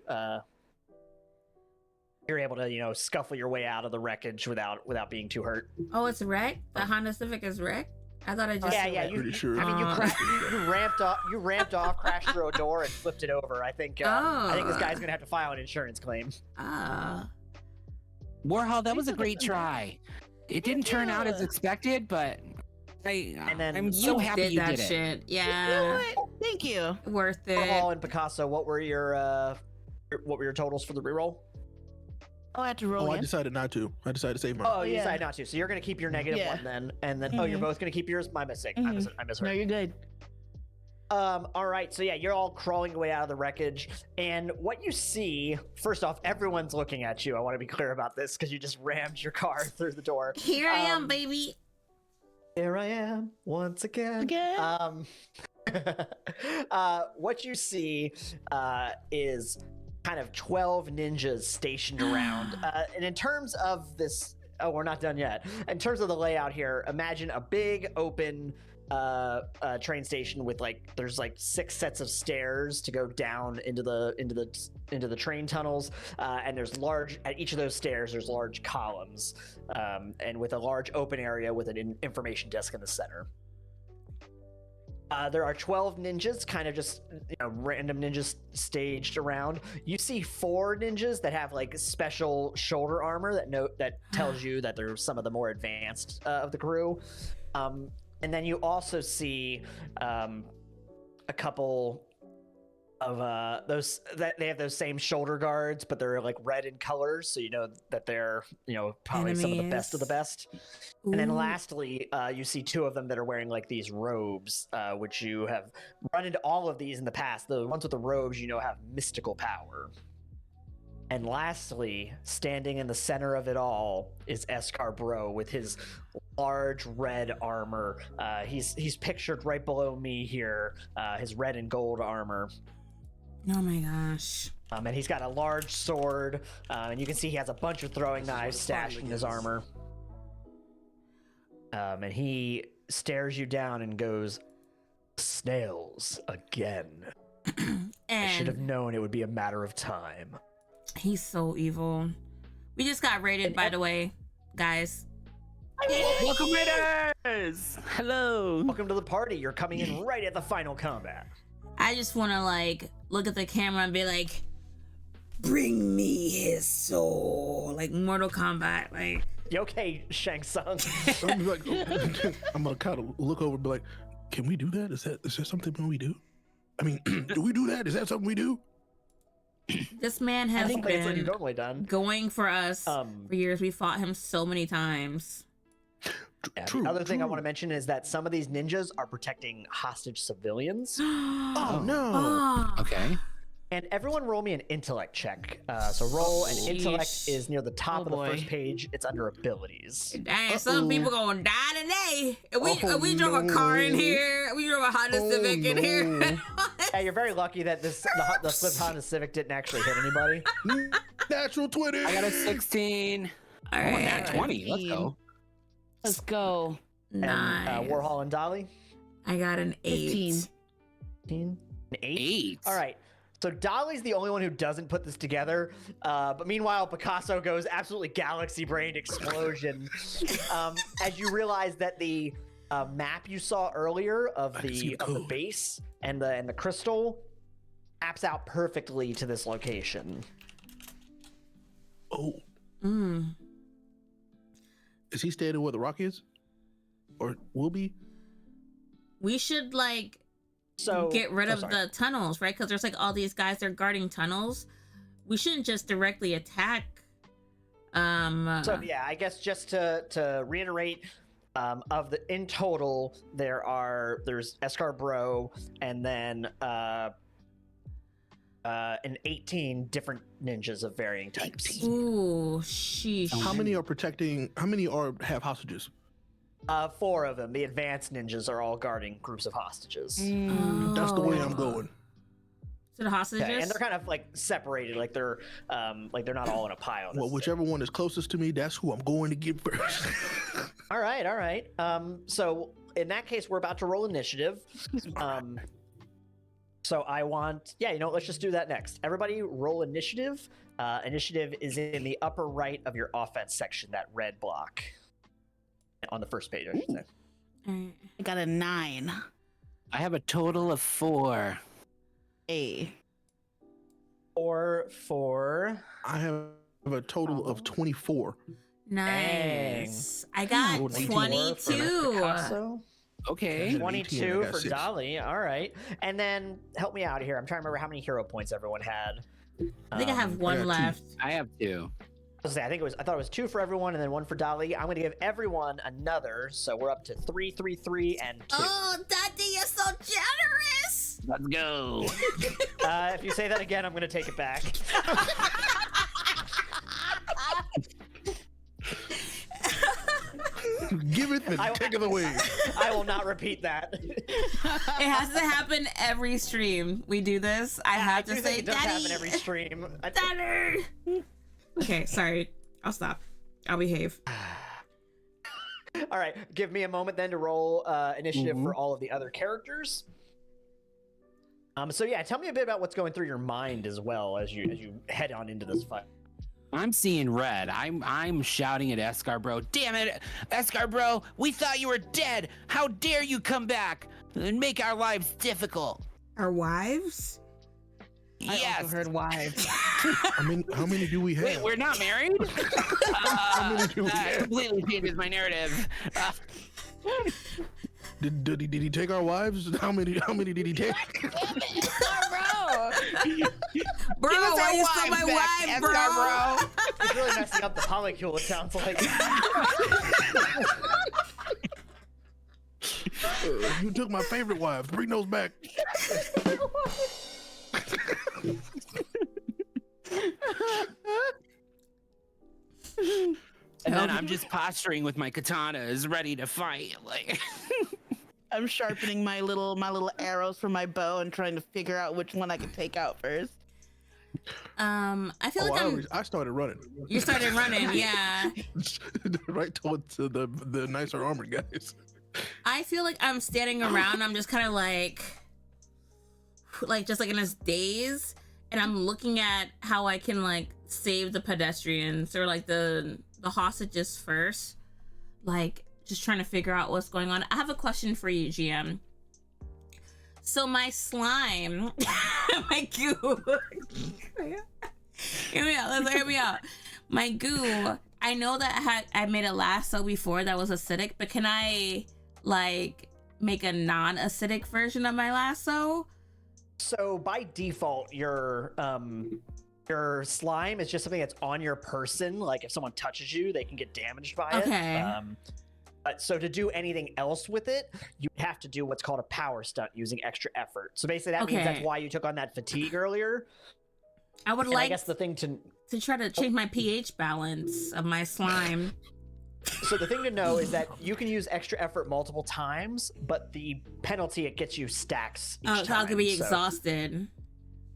B: You're able to scuffle your way out of the wreckage without being too hurt.
A: Oh, it's wrecked. The Honda Civic is wrecked. I thought I just.
B: Yeah.
C: Pretty sure.
B: I mean,
A: Uh,
B: you ramped off, crashed through a door, and flipped it over. I think this guy's gonna have to file an insurance claim.
E: Warhol, that was a great try. It didn't turn out as expected, but I'm so
A: you
E: happy
A: did
E: you
A: that
E: did it.
A: shit.
D: You know
A: Yeah.
D: what? Thank you.
A: Worth it.
B: Warhol and Picasso, what were your totals for the reroll?
D: Oh, I had to roll
C: Oh, I
D: in.
C: decided not to. I decided to save mine.
B: Oh, you
D: yeah.
B: decided not to. So you're gonna keep your -1 then, and then you're
D: Mhm.
B: both gonna keep yours. My mistake. I
D: Mhm.
B: misheard.
D: No, you're good.
B: All right, so yeah, you're all crawling away out of the wreckage, and what you see, first off, everyone's looking at you. I want to be clear about this because you just rammed your car through the door.
A: Here I am, baby.
B: Here I am once again. What you see is kind of 12 ninjas stationed around. And in terms of this, we're not done yet. In terms of the layout here, imagine a big open train station with there's 6 sets of stairs to go down into the train tunnels, and there's at each of those stairs there's large columns, and with a large open area with an information desk in the center. There are 12 ninjas, kind of just random ninjas staged around. You see 4 ninjas that have special shoulder armor that tells you that they're some of the more advanced of the crew. And then you also see a couple of those that they have those same shoulder guards, but they're red in colors, so you know that they're probably some of the best of the best. And then
A: Ooh.
B: lastly, you see 2 of them that are wearing these robes, which you have run into all of these in the past. The ones with the robes have mystical power. And lastly, standing in the center of it all is escar-bros with his large red armor. He's pictured right below me here, his red and gold armor.
A: Oh my gosh.
B: And he's got a large sword, and you can see he has a bunch of throwing knives stashed in his armor. And he stares you down and goes, "Snails again. I should have
A: And
B: known it would be a matter of time."
A: he's so evil. We just got raided, by the way, guys.
E: Welcome, Raiders! Hello.
B: Welcome to the party. You're coming in right at the final combat.
A: I just want to look at the camera and be like, bring me his soul. Like Mortal Kombat.
B: You okay, Shang Tsung?
C: I'm gonna kind of look over and be like, "Can we do that? Is that something we do? I mean, do we do that? Is that something we do?"
A: This man has
B: It's what you've
A: been
B: normally done.
A: going for us for
B: Um,
A: years. We fought him so many times.
B: Yeah,
C: True,
B: the other thing I
C: true.
B: want to mention is that some of these ninjas are protecting hostage civilians.
C: Oh no!
A: Oh.
E: Okay.
B: And everyone roll me an intellect check. So roll an intellect
A: Sheesh.
B: is near the top
D: Oh,
B: of the
D: boy.
B: first page. It's under abilities.
A: Dang, some people gonna die today. We drove a car in
C: no.
A: here. We drove a Honda
C: Oh,
A: Civic in here.
C: no.
B: Yeah, you're very lucky that the flipped Honda Civic didn't actually hit anybody.
C: Natural 20.
E: I got a 16.
A: All
E: Oh,
A: right.
E: nat 20. Let's go.
D: Let's go.
B: And
A: Nice.
B: Warhol and Dolly,
A: I got an 8.
D: 15.
B: an 8.
E: 8.
B: All right. So Dolly's the only one who doesn't put this together. But meanwhile, Picasso goes absolutely galaxy-brained explosion as you realize that the map you saw earlier of
C: I can see
B: the
C: the code.
B: base and the crystal maps out perfectly to this location.
C: Oh,
A: Mm.
C: is he standing where the rock is, or will be?
A: We should like
B: So
A: get rid of
B: sorry.
A: the tunnels, right? Because there's like all these guys that are guarding tunnels. We shouldn't just directly attack.
B: So yeah, I guess just to reiterate, in total there's escar-bros and then an 18 different ninjas of varying types.
A: Ooh, sheesh.
C: How many are protecting? How many have hostages?
B: 4 of them. The advanced ninjas are all guarding groups of hostages.
C: That's the way I'm going.
A: So the hostages?
B: Okay, and they're kind of like separated, like they're not all in a pile.
C: Well, whichever one is closest to me, that's who I'm going to get first.
B: All right. So in that case, we're about to roll initiative. So I want, let's just do that next. Everybody roll initiative. Initiative is in the upper right of your offense section, that red block. On the first page, I should say.
A: Alright.
D: I got a 9.
E: I have a total of 4.
D: A.
B: 4.
C: I have a total of 24.
A: Nice. I got
C: Ooh,
A: 22.
B: Picasso.
E: Okay.
B: 22
C: I got
B: for
C: 6.
B: Dolly. All right. And then help me out here. I'm trying to remember how many hero points everyone had.
A: I think I have
C: I
A: one
C: got 2.
A: left.
E: I have 2.
B: I thought it was 2 for everyone and then 1 for Dolly. I'm going to give everyone another. So we're up to 3, 3, 3, and 2.
A: Oh, Daddy, you're so generous.
E: Let's go.
B: If you say that again, I'm going to take it back.
C: Give it and take it away.
B: I will not repeat that.
A: It has to happen every stream. We do this. I have to
B: do
A: say,
B: think it does
A: Daddy.
B: happen every stream.
A: Daddy. Okay, sorry. I'll stop. I'll behave.
B: All right, give me a moment then to roll initiative for all of the other characters. So yeah, tell me a bit about what's going through your mind as well as you head on into this fight.
E: I'm seeing red. I'm shouting at escar-bros. Damn it, escar-bros! We thought you were dead. How dare you come back and make our lives difficult?
A: Our wives?
D: I
E: Yes.
D: also heard wives.
C: How many do we have?
E: Wait, we're not married?
C: many do we
E: That
C: have?
E: completely changes my narrative.
C: Did he take our wives? How many did he take?
A: Bro, why you still my wife, bro?
B: It's really messing up the polycule, it sounds like.
C: You took my favorite wives. Bring those back.
E: And then I'm just posturing with my katanas, ready to fight. Like,
D: I'm sharpening my little arrows from my bow and trying to figure out which one I can take out first.
A: I feel like
C: I started running.
A: you started running, yeah.
C: Right towards the nicer armored guys.
A: I feel like I'm standing around. I'm just kind of like just like in this daze, and I'm looking at how I can like save the pedestrians or like the hostages first. Like just trying to figure out what's going on. I have a question for you, GM. So my slime, my goo. Hear me out. Let's hear me out. My goo. I know that I made a lasso before that was acidic, but can I like make a non-acidic version of my lasso?
B: So by default, your slime is just something that's on your person. Like if someone touches you, they can get damaged by
A: Okay.
B: it. So to do anything else with it, you have to do what's called a power stunt using extra effort. So basically that means that's why you took on that fatigue earlier.
A: I would
B: And
A: like
B: I guess the thing to
A: try to change my pH balance of my slime.
B: So the thing to know is that you can use extra effort multiple times, but the penalty it gets you stacks each
A: Oh, so
B: time.
A: I could be
B: So-
A: exhausted.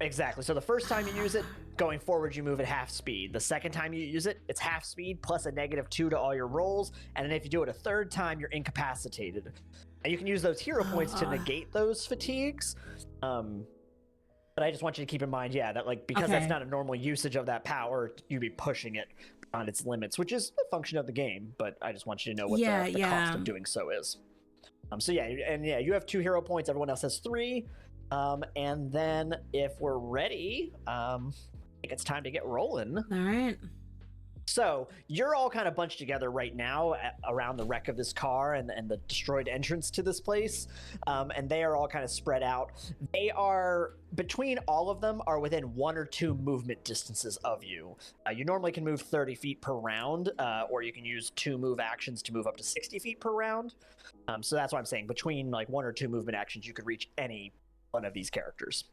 B: Exactly. So the first time you use it, going forward, you move at half speed. The second time you use it, it's half speed plus a -2 to all your rolls. And then if you do it a third time, you're incapacitated. And you can use those hero points to negate those fatigues. But I just want you to keep in mind, that like because that's not a normal usage of that power, you'd be pushing it on its limits, which is a function of the game. But I just want you to know what the cost of doing so is. You have 2 hero points. Everyone else has 3. And then if we're ready, I think it's time to get rolling.
A: All right.
B: So you're all kind of bunched together right now around the wreck of this car and the destroyed entrance to this place. And they are all kind of spread out. They are, between all of them, are within 1 or 2 movement distances of you. You normally can move 30 feet per round, or you can use 2 move actions to move up to 60 feet per round. So that's what I'm saying. Between like 1 or 2 movement actions, you could reach any one of these characters.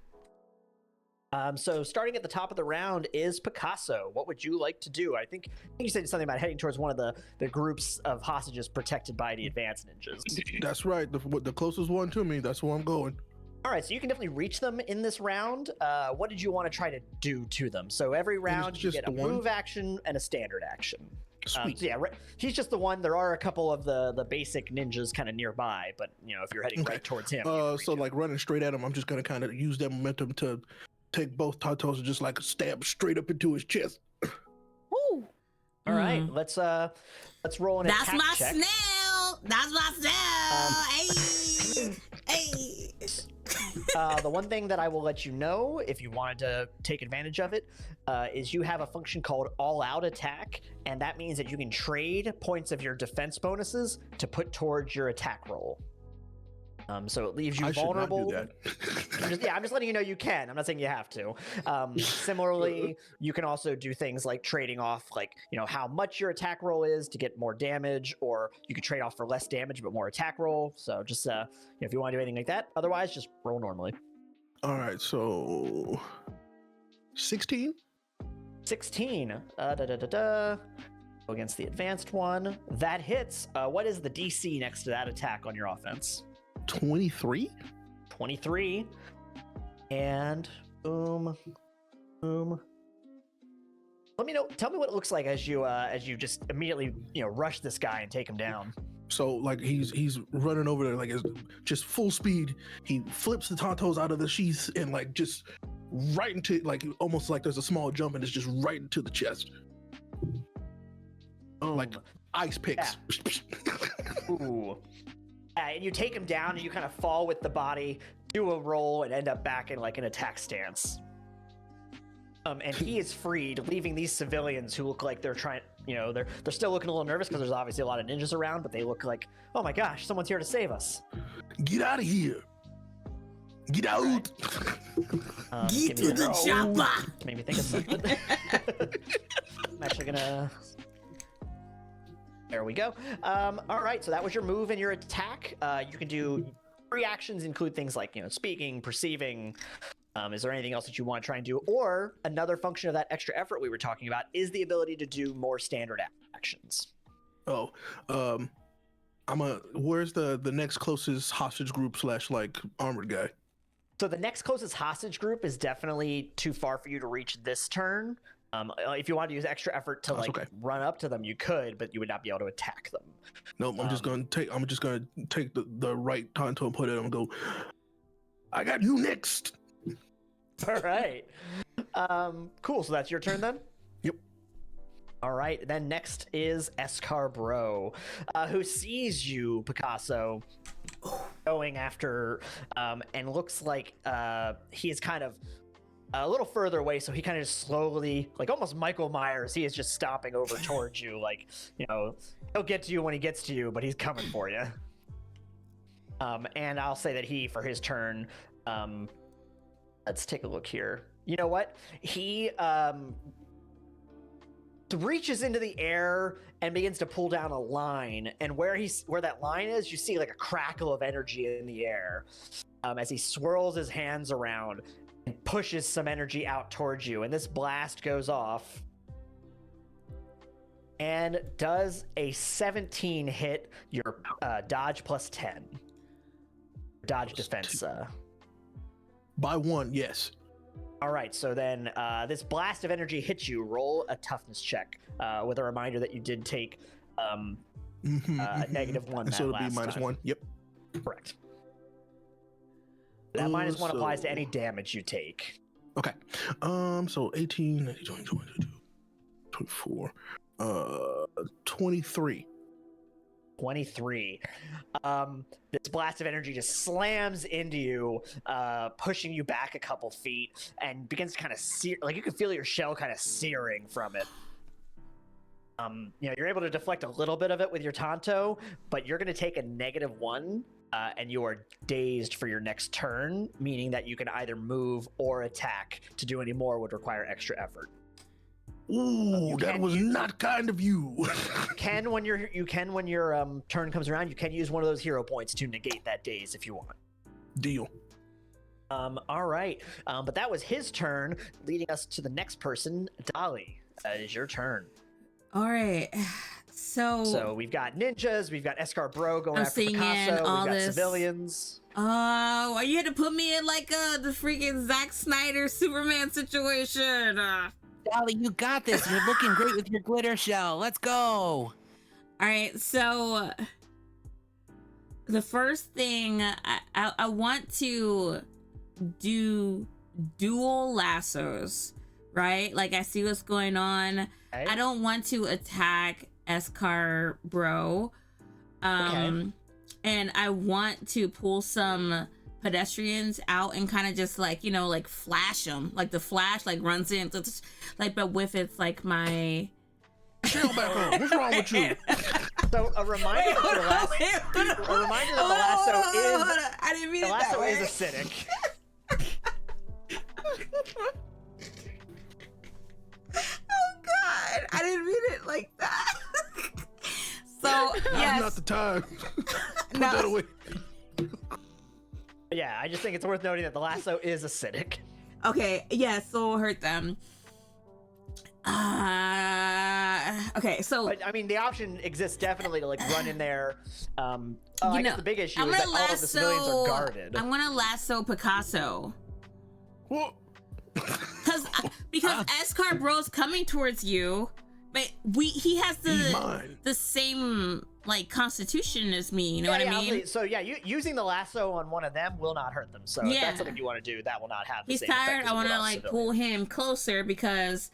B: So starting at the top of the round is Picasso. What would you like to do? I think you said something about heading towards one of the groups of hostages protected by the advanced ninjas.
C: That's right. The closest one to me. That's where I'm going.
B: All right, so you can definitely reach them in this round. What did you want to try to do to them? So every round you get a move action and a standard action.
C: Sweet.
B: So yeah, he's just the one. There are a couple of the basic ninjas kind of nearby, but if you're heading right towards him.
C: So like running straight at him, I'm just gonna kind of use that momentum to take both Tatos and just like stab straight up into his chest.
D: Woo!
B: All right, let's roll an attack check.
A: That's my snail. That's my snail. Hey.
B: The one thing that I will let you know, if you wanted to take advantage of it, is you have a function called all-out attack, and that means that you can trade points of your defense bonuses to put towards your attack roll. So it leaves you vulnerable.
C: Should not do that.
B: I'm just letting you know you can. I'm not saying you have to. Similarly, you can also do things like trading off, like how much your attack roll is to get more damage, or you could trade off for less damage but more attack roll. So just if you want to do anything like that. Otherwise, just roll normally.
C: All right, so 16.
B: 16. Against the advanced one, that hits. What is the DC next to that attack on your offense?
C: 23.
B: 23. And boom. Tell me what it looks like as you just immediately rush this guy and take him down.
C: So like he's running over there like it's just full speed. He flips the Tatos out of the sheath and like just right into like almost like there's a small jump and it's just right into the chest. Like ice picks.
B: Yeah. Ooh. And you take him down and you kind of fall with the body, do a roll, and end up back in like an attack stance. And he is freed, leaving these civilians who look like they're trying, they're still looking a little nervous because there's obviously a lot of ninjas around, but they look like, oh my gosh, someone's here to save us.
C: Get out of here. Get out.
A: Get to the chopper.
B: Made me think of something. I'm actually gonna... There we go. All right, so that was your move and your attack. You can do reactions, include things like speaking, perceiving. Is there anything else that you want to try and do? Or another function of that extra effort we were talking about is the ability to do more standard actions.
C: Oh, where's the next closest hostage group / like armored guy?
B: So the next closest hostage group is definitely too far for you to reach this turn. If you want to use extra effort to run up to them, you could, but you would not be able to attack them.
C: No, I'm just gonna take the right Tonto and put it on and go, I got you next.
B: All right. Cool. So that's your turn then?
C: Yep.
B: All right. Then next is escar-bros, who sees you, Picasso, going after, and looks like he is kind of a little further away, so he kind of just slowly, like almost Michael Myers, he is just stomping over towards you, like, he'll get to you when he gets to you, but he's coming for you. And I'll say that he, for his turn, let's take a look here. You know what? He reaches into the air and begins to pull down a line, and where that line is, you see like a crackle of energy in the air as he swirls his hands around and pushes some energy out towards you, and this blast goes off and does a 17 hit your dodge plus 10. Dodge defense.
C: By 1, yes.
B: All right, so then this blast of energy hits you. Roll a toughness check with a reminder that you did take a -1.
C: So it'll be -1. Yep.
B: Correct. That -1 applies to any damage you take.
C: Okay. So 18, 20, 22, 24, 23.
B: 23. This blast of energy just slams into you, pushing you back a couple feet, and begins to kind of sear. Like you can feel your shell kind of searing from it. You're able to deflect a little bit of it with your Tonto, but you're going to take a -1, and you are dazed for your next turn, meaning that you can either move or attack. To do any more would require extra effort.
C: Ooh, that was not kind of you.
B: You can when your turn comes around. You can use one of those hero points to negate that daze if you want.
C: Deal.
B: All right. But that was his turn, leading us to the next person. Dolly, it is your turn.
A: All right.
B: So we've got ninjas, we've got Escar-bros going
A: I'm
B: after
A: seeing
B: Picasso,
A: all
B: we've got
A: this.
B: civilians.
A: Oh, why you had to put me in like the freaking Zack Snyder Superman situation?
E: Dolly, you got this. You're looking great with your glitter shell. Let's go.
A: All right, so the first thing I want to do dual lassos, right? Like I see what's going on.
B: Okay.
A: I don't want to attack escar-bros.
B: Okay.
A: And I want to pull some pedestrians out and kind of just like, like flash them. Like the Flash like runs in, like, but with it's like my...
C: Chill back on. What's wrong with you?
B: So a reminder that the lasso is...
A: I didn't mean
B: The
A: it that
B: lasso
A: way.
B: is acidic.
A: Oh God, I didn't mean it like that. So
C: Now's
A: yes,
C: not the time. Put
A: No.
C: that away.
B: Yeah, I just think it's worth noting that the lasso is acidic.
A: okay, yeah, so we'll hurt them. Okay, so
B: But I mean, the option exists definitely to like run in there. I
A: You
B: guess
A: know,
B: the big issue
A: I'm
B: is that
A: gonna
B: all of the civilians are guarded.
A: I'm gonna lasso Picasso.
C: What?
A: Because escar-bros coming towards you, but he has
C: He's mine.
A: the same like constitution as me. You know what I mean?
B: So yeah, using the lasso on one of them will not hurt them. So if
A: Yeah.
B: that's something you want to do, that will not have the
A: He's
B: same effect
A: tired.
B: as
A: I want to
B: without
A: like
B: civilians.
A: pull him closer because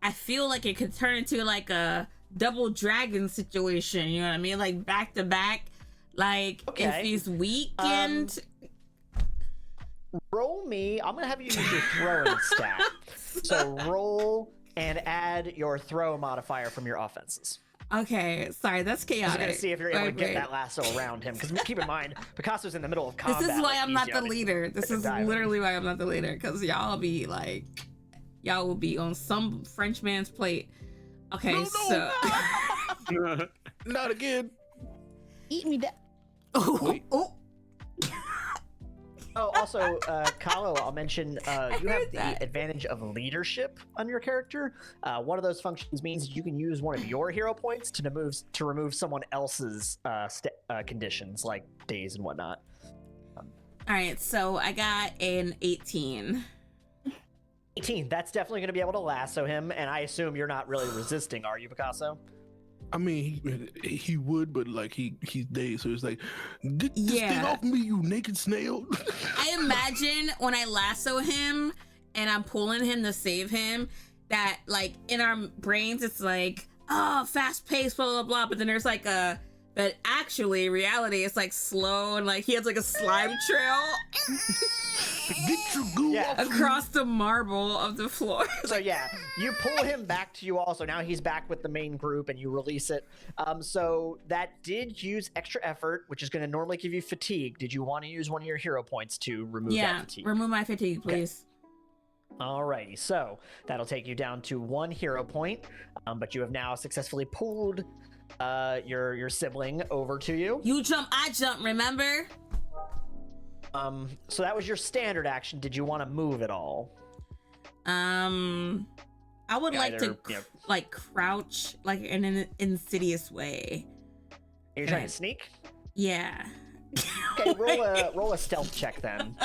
A: I feel like it could turn into like a double dragon situation. You know what I mean? Like back to back. Like if
B: Okay.
A: he's weakened.
B: Roll me. I'm gonna have you use your throwing stat. So roll and add your throw modifier from your offenses.
A: Okay, sorry, that's
B: I'm
A: chaotic.
B: gonna see if you're able to
A: Wait,
B: get
A: wait.
B: that lasso around him. Because keep in mind, Picasso's in the middle of combat.
A: This is why
B: like,
A: I'm
B: he's,
A: not
B: you
A: the
B: know,
A: leader. This is
B: diving.
A: literally why I'm not the leader. Because y'all be like, y'all will be on some French man's plate. Okay,
C: No,
A: so.
C: Not again.
D: Eat me that.
A: Oh, oh.
B: Oh, also, Kahlo, I'll mention you have
A: heard
B: the
A: that.
B: advantage of leadership on your character. One of those functions means you can use one of your hero points to remove someone else's conditions, like days and whatnot.
A: All right, so I got an 18.
B: 18, that's definitely going to be able to lasso him, and I assume you're not really resisting, are you, Picasso?
C: I mean, he would, but like he's dazed, so it's like, get this thing
A: Yeah.
C: off me, you naked snail.
A: I imagine when I lasso him and I'm pulling him to save him, that like in our brains it's like, oh, fast paced, blah blah blah. But then there's like but actually reality it's like slow and like he has like a slime trail
C: Get your goo
B: Yeah.
C: off me.
A: across the marble of the floor.
B: So yeah, you pull him back to you all, so now he's back with the main group and you release it. So that did use extra effort, which is going to normally give you fatigue. Did you want to use one of your hero points to remove that
A: Yeah,
B: fatigue?
A: remove my fatigue, please.
B: Alrighty, so that'll take you down to 1 hero point, but you have now successfully pulled your sibling over to you.
A: You jump, I jump. Remember?
B: So that was your standard action. Did you want to move at all?
A: I would like to
B: Either, you know,
A: like crouch like in an insidious way.
B: You're trying to sneak?
A: Yeah.
B: Okay, roll a stealth check then.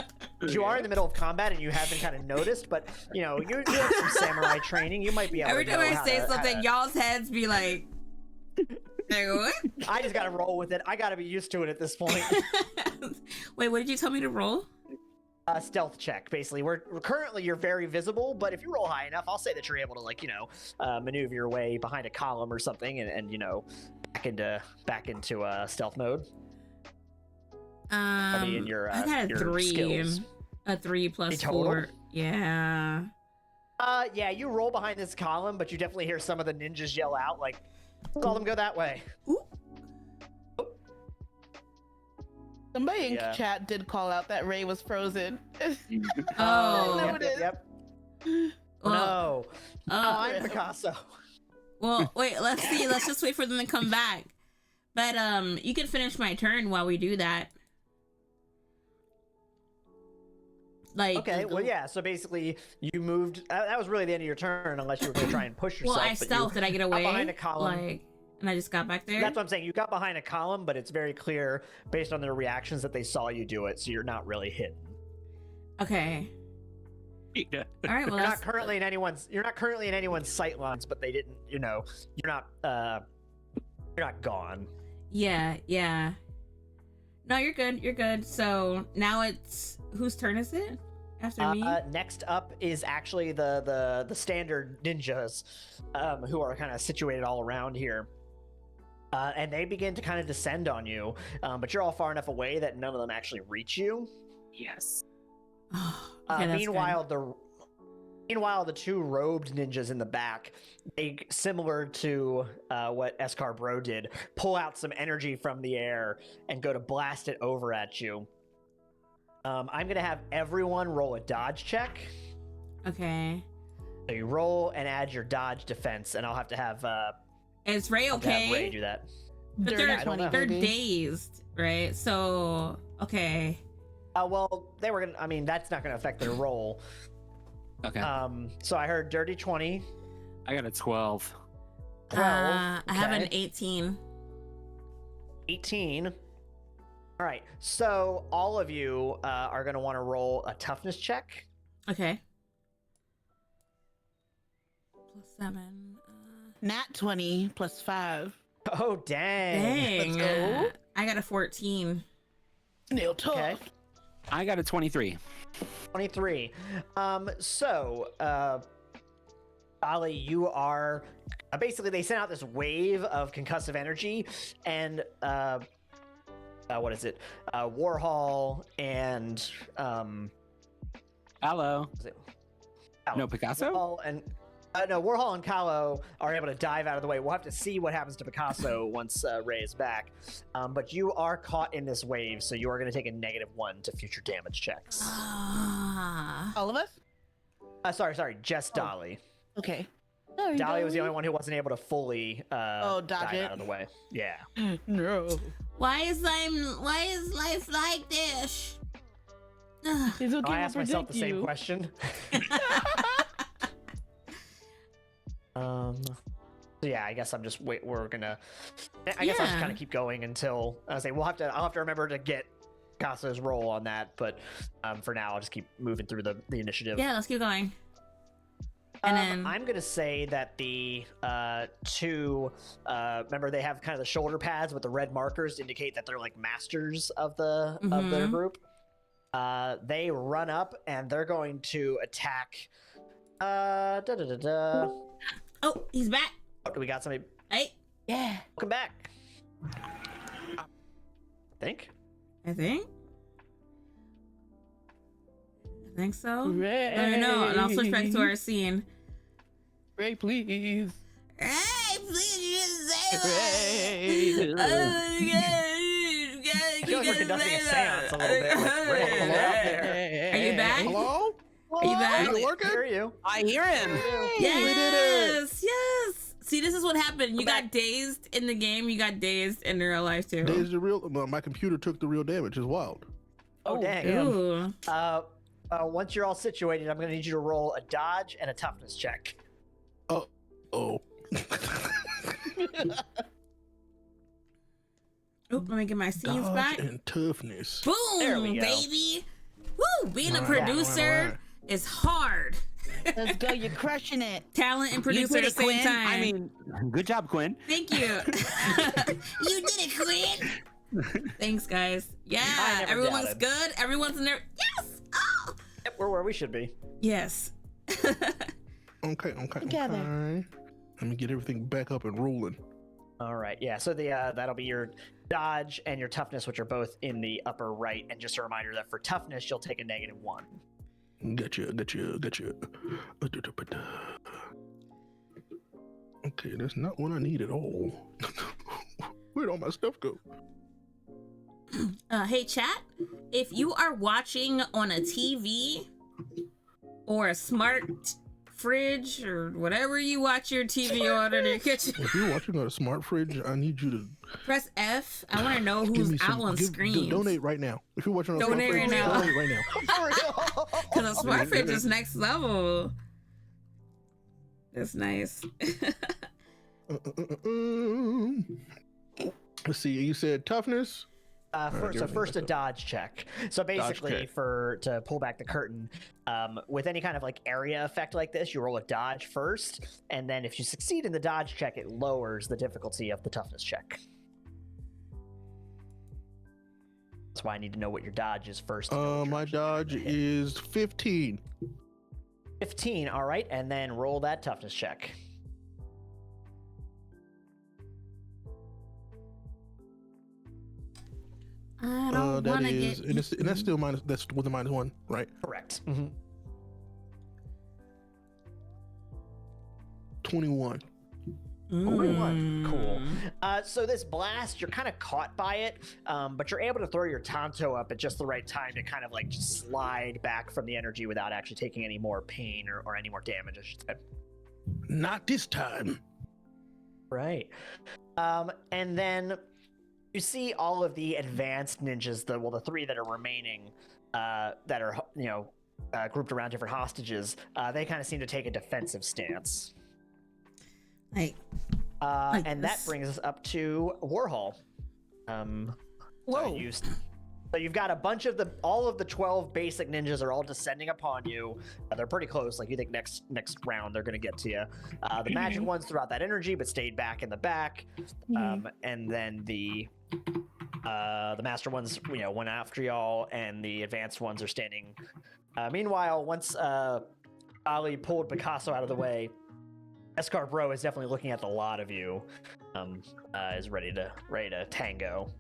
B: 'Cause you are in the middle of combat and you have been kind of noticed, but you know you have some samurai training. You might be able
A: Every
B: to
A: time
B: know
A: I
B: how
A: say
B: to-
A: something,
B: how
A: y'all's heads be like, what?
B: to- I just gotta roll with it. I gotta be used to it at this point.
A: Wait, what did you tell me to roll?
B: Stealth check. Basically, we're currently you're very visible, but if you roll high enough, I'll say that you're able to maneuver your way behind a column or something, and back into stealth mode. In your
A: I got a
B: your
A: 3.
B: skills.
A: A 3 plus
B: A total?
A: 4. Yeah.
B: Yeah, you roll behind this column, but you definitely hear some of the ninjas yell out, like, "Saw them go that way."
A: Ooh.
D: Somebody in
B: Yeah.
D: chat did call out that Ray was frozen.
A: Oh.
B: Yep.
A: Well,
B: No. I'm
D: yeah.
B: Picasso.
A: well, wait. Let's see. Let's just wait for them to come back. But you can finish my turn while we do that. Like.
B: Okay, well, yeah, so basically you moved. That was really the end of your turn, unless you were going to try and push yourself.
A: Well, I
B: but
A: stealthed. Did I get away?
B: behind a column.
A: Like, and I just got back there.
B: That's what I'm saying. You got behind a column, but it's very clear based on their reactions that they saw you do it, so you're not really hidden.
A: Okay. All right. Well,
B: You're not currently in anyone's sight lines, but they didn't. You're not gone.
A: Yeah. Yeah. No, you're good. You're good. So now it's whose turn is it? After me?
B: Next up is actually the standard ninjas, who are kind of situated all around here. And they begin to kind of descend on you, but you're all far enough away that none of them actually reach you.
E: Yes.
A: Okay, that's
B: Meanwhile, the two robed ninjas in the back, they, similar to what escar-bros did, pull out some energy from the air and go to blast it over at you. I'm gonna have everyone roll a dodge check.
A: Okay.
B: So you roll and add your dodge defense, and I'll have to have
A: Is Ray okay?
B: Ray do that.
A: But
D: Dirty
B: I don't know.
A: they're
D: baby.
A: dazed, right? So okay.
B: Well, they were gonna. I mean, that's not gonna affect their roll.
E: Okay.
B: So I heard dirty 20.
E: I got a 12.
B: 12.
A: I have an
B: okay.
A: 18.
B: 18. All right. So all of you are gonna want to roll a toughness check.
A: Okay. +7.
D: Nat 20 plus 5.
B: Oh dang!
A: Dang.
B: Let's go.
A: I got a 14.
D: Snail tough.
B: Okay.
E: I got a 23.
B: 23. Ali, you are basically, they sent out this wave of concussive energy, and what is it? Warhol and
E: Hello.
B: was it?
E: No, Picasso?
B: Warhol and Warhol and Kahlo are able to dive out of the way. We'll have to see what happens to Picasso once Ray is back. But you are caught in this wave, so you are going to take a -1 to future damage checks.
A: Ah.
D: All of us?
B: Sorry, just Dolly.
D: Okay.
B: Dolly was the only one who wasn't able to fully
D: dodge
B: dive
D: it.
B: out of the way. Yeah.
D: No.
A: Why is life like this? Ugh.
D: It's okay.
B: I
D: we'll
B: asked myself the
D: protect
B: same
D: you.
B: question. So yeah, I guess I'm just wait. We're gonna. I guess I'll just
A: Yeah.
B: kind of keep going until I say I'll have to remember to get Casso's roll on that. But for now, I'll just keep moving through the initiative.
A: Yeah, let's keep going. And then
B: I'm gonna say that the two remember they have kind of the shoulder pads with the red markers to indicate that they're like masters of their
A: Mhm.
B: group. They run up and they're going to attack.
A: oh, he's back.
B: Oh, do we got somebody?
A: Hey,
D: Yeah.
B: Welcome back. I think.
A: I think so.
D: Ray.
A: Let me know, and I'll switch back to our scene.
D: Ray, please.
A: Hey, please just say
D: Ray.
A: that.
B: I feel like we're conducting a seance a little bit. With Ray.
A: Are you back?
C: Hello?
A: Are you back?
C: Is it working?
B: I hear you.
E: I hear him.
A: Yes, yes. See, this is what happened. You got dazed in the game. You got dazed in real life too.
C: There's the real. Well, my computer took the real damage. It's wild.
B: Oh, dang.
A: Ooh.
B: Once you're all situated, I'm going to need you to roll a dodge and a toughness check.
C: Oh.
A: Oop, let me get my scenes
C: Dodge
A: back.
C: and toughness.
B: There we
A: Boom,
B: go.
A: baby. Woo, being a
C: All right,
A: producer is hard.
D: Let's go. You're crushing it.
A: Talent and producer at the same
E: Quinn.
A: time.
E: I mean, good job, Quinn.
A: Thank you. You did it, Quinn. Thanks, guys. Yeah,
B: I never
A: everyone looks
B: doubted.
A: good. Everyone's in there. Yes. Oh,
B: Yep, we're where we should be.
A: Yes.
C: Okay.
D: Together.
C: Let me get everything back up and rolling.
B: All right, yeah. So the that'll be your dodge and your toughness, which are both in the upper right. And just a reminder that for toughness, you'll take a -1.
C: Gotcha. Okay, that's not what I need at all. Where'd all my stuff go?
A: Hey, chat. If you are watching on a TV or a smart fridge or whatever you watch your TV on in your kitchen,
C: If you're watching on a smart fridge, I need you to
A: press F. I want to know
C: give
A: who's
C: me
A: out on screen.
C: donate right now. If you're watching on a smart
A: Donate
C: fridge,
A: right now.
C: donate right now.
B: For real?
A: Because a smart fridge is next level. That's nice.
C: Let's see. You said toughness.
B: First a dodge check. So basically, to pull back the curtain, with any kind of like area effect like this, you roll a dodge first, and then if you succeed in the dodge check, it lowers the difficulty of the toughness check. That's why I need to know what your dodge is first.
C: My dodge is 15.
B: 15. All right, and then roll that toughness check.
A: I don't
C: That
A: want to
C: is,
A: get.
C: and that's still minus. That's with a -1, right?
B: Correct.
C: 21.
B: 21. Cool. So this blast, you're kind of caught by it, but you're able to throw your Tonto up at just the right time to kind of like just slide back from the energy without actually taking any more pain or any more damage, I should say.
C: Not this time.
B: Right. And then you see all of the advanced ninjas, the 3 that are remaining, that are, grouped around different hostages. They kind of seem to take a defensive stance.
A: Like
B: And that brings us up to Warhol.
A: Whoa.
B: So you've got a bunch of all of the 12 basic ninjas are all descending upon you. They're pretty close. Like you think next round they're going to get to you. The magic ones threw out that energy, but stayed back in the back. And then the master ones, went after y'all, and the advanced ones are standing. Meanwhile, once Ali pulled Picasso out of the way, escar-bros is definitely looking at the lot of you. Is ready to tango.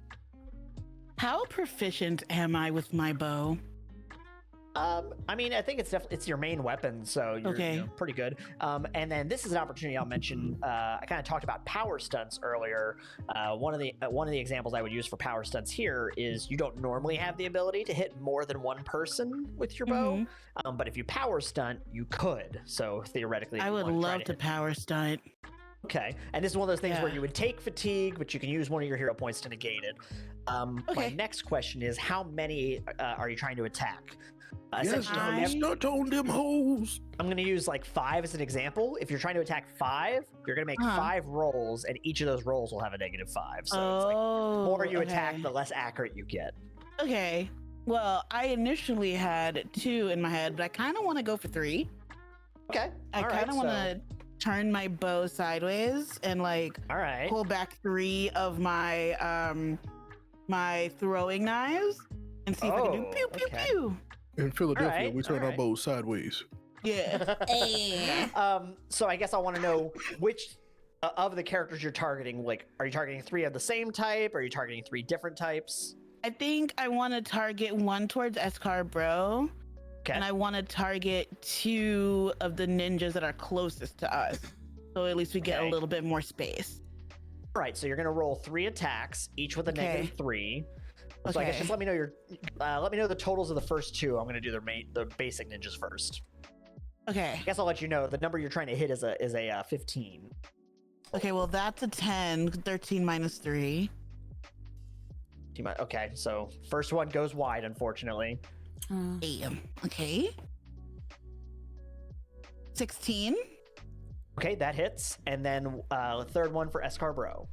D: How proficient am I with my bow?
B: I think it's your main weapon, so you're pretty good. And then this is an opportunity I'll mention. I kind of talked about power stunts earlier. One of the examples I would use for power stunts here is you don't normally have the ability to hit more than one person with your bow, but if you power stunt, you could. So theoretically,
D: I would love to power stunt.
B: Okay, and this is one of those things where you would take fatigue, but you can use one of your hero points to negate it. My next question is, how many are you trying to attack?
C: Yes, stunt on them hoes.
B: I'm going to use like 5 as an example. If you're trying to attack 5, you're going to make 5 rolls, and each of those rolls will have a -5. So it's like the more you attack, the less accurate you get.
D: Okay. Well, I initially had 2 in my head, but I kind of want to go for 3.
B: Okay.
D: I kind of want to turn my bow sideways and pull back 3 of my my throwing knives and see if I can do pew pew pew.
C: In Philadelphia, we turn our bows sideways.
D: Yeah.
B: So I guess I want to know which of the characters you're targeting. Like, are you targeting 3 of the same type? Are you targeting 3 different types?
D: I think I want to target 1 towards escar-bros.
B: Okay.
D: And I want to target 2 of the ninjas that are closest to us. So at least we get a little bit more space.
B: All right, so you're going to roll 3 attacks, each with a -3. So I guess just let me know the totals of the first 2. I'm going to do the basic ninjas first.
D: Okay.
B: I guess I'll let you know the number you're trying to hit is a 15.
D: Okay, well that's a 10. 13 minus 3.
B: Okay, so first one goes wide, unfortunately.
D: Okay. 16.
B: Okay, that hits. And then the third one for escar-bros.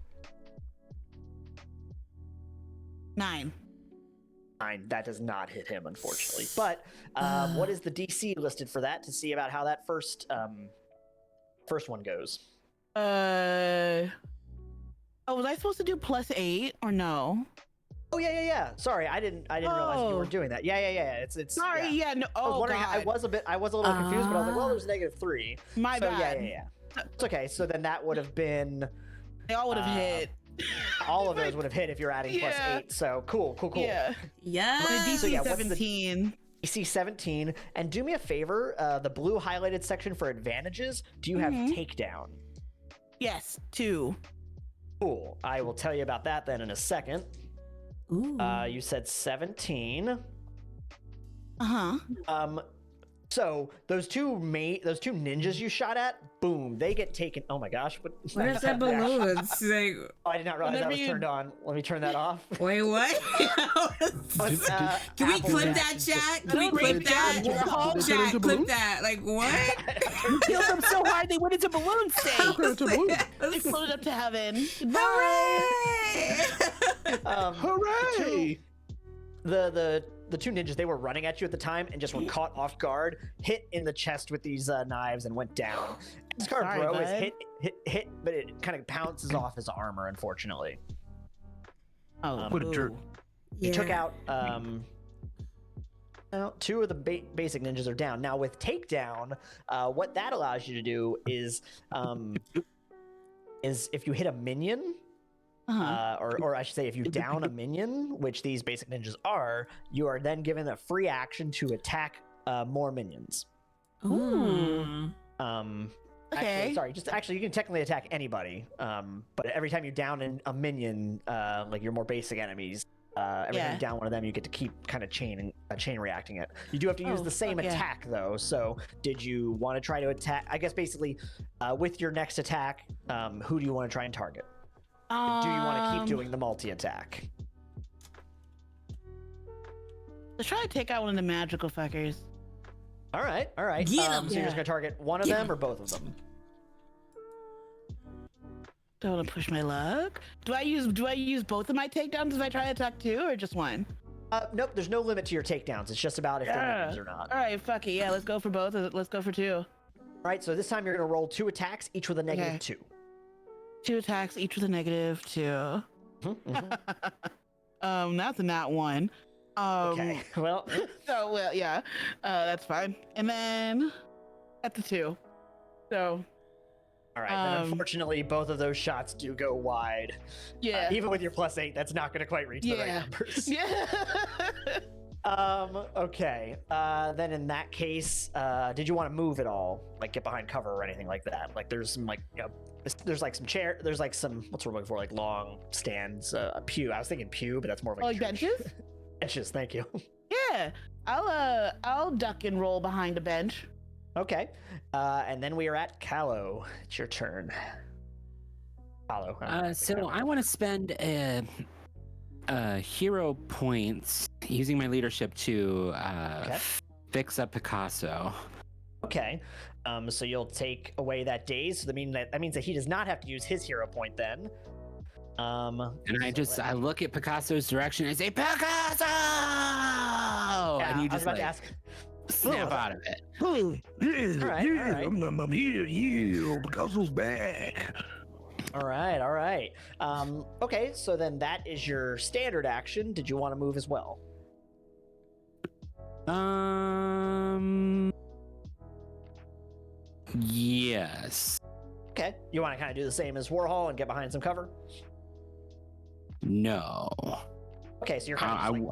D: 9.
B: 9. That does not hit him, unfortunately. But what is the DC listed for that to see about how that first one goes?
D: Was I supposed to do +8 or no?
B: Oh yeah. Sorry, I didn't realize you were doing that. Yeah. It's
D: Sorry,
B: yeah.
D: no.
B: I was
D: Oh
B: wondering.
D: God.
B: I was a little confused, but I was like, well, there's -3.
D: My
B: so
D: bad.
B: Yeah. It's okay. So then that would have been.
D: They all would have hit.
B: All of those would have hit if you're adding +8. So cool.
D: Yeah.
A: Yeah.
D: DC
B: So, yeah, what's the-
D: 17.
B: DC 17, and do me a favor. The blue highlighted section for advantages. Do you have takedown?
D: Yes, 2.
B: Cool. I will tell you about that then in a second.
A: Ooh.
B: You said 17. So those two ninjas you shot at, boom, they get taken. Oh my gosh!
A: Where's that balloon? It's like,
B: Oh, I did not realize that was turned on. Let me turn that off.
A: wait, what? Can we clip that, chat? Can we clip that? Chat, clip that. Like, what?
D: You killed them so hard they went into balloon state. They
A: Hooray!
D: floated up to heaven.
C: Hooray!
B: The two ninjas, they were running at you at the time and just were caught off guard, hit in the chest with these knives and went down. Escar-bros is hit, but it kind of bounces off his armor, unfortunately.
D: Oh,
C: What a jerk.
B: He took out two of the basic ninjas are down. Now with takedown, what that allows you to do is if you hit a minion, or I should say, if you down a minion, which these basic ninjas are, you are then given a free action to attack more minions.
A: Ooh.
D: Okay.
B: Actually, you can technically attack anybody, but every time you down a minion, like your more basic enemies, every time you down one of them, you get to keep kind of chain reacting it. You do have to use the same attack though. So, did you want to try to attack? I guess basically, with your next attack, who do you want to try and target? Do you want to keep doing the multi-attack?
D: Let's try to take out one of the magical fuckers.
B: All right.
A: Get 'em.
B: So you're just gonna target one of them or both of them?
D: Don't want to push my luck. Do I use both of my takedowns if I try to attack 2 or just 1?
B: Nope. There's no limit to your takedowns. It's just about if they're minions or not.
D: All right, fuck it. Yeah, let's go for both. Let's go for 2.
B: All right. So this time you're gonna roll 2 attacks, each with a -2.
D: 2 attacks, each with a -2. That's a nat 1.
B: Okay. Well.
D: Yeah. That's fine. And then at the 2. So.
B: All right. Then unfortunately, both of those shots do go wide.
D: Yeah.
B: Even with your +8, that's not gonna quite reach the right numbers.
D: Yeah.
B: Okay. Then in that case, did you want to move at all? Like get behind cover or anything like that? Like there's some there's like some chair. There's like some what's we're looking for, like long stands, pew. I was thinking pew, but that's more of like
D: benches.
B: Benches. Thank you.
D: Yeah. I'll duck and roll behind a bench.
B: Okay. And then we are at Callow. It's your turn. Callow.
E: So I want to spend hero points using my leadership to fix up Picasso.
B: Okay. So you'll take away that daze. So that means that he does not have to use his hero point then.
E: And I look at Picasso's direction and say, Picasso!
B: Yeah,
E: and you
B: I was
E: just
B: about to ask.
E: snap out of it.
B: All right.
C: I'm here. Picasso's back.
B: All right. Okay, so then that is your standard action. Did you want to move as well?
E: Yes.
B: Okay. You want to kind of do the same as Warhol and get behind some cover?
E: No.
B: Okay, so you're kind of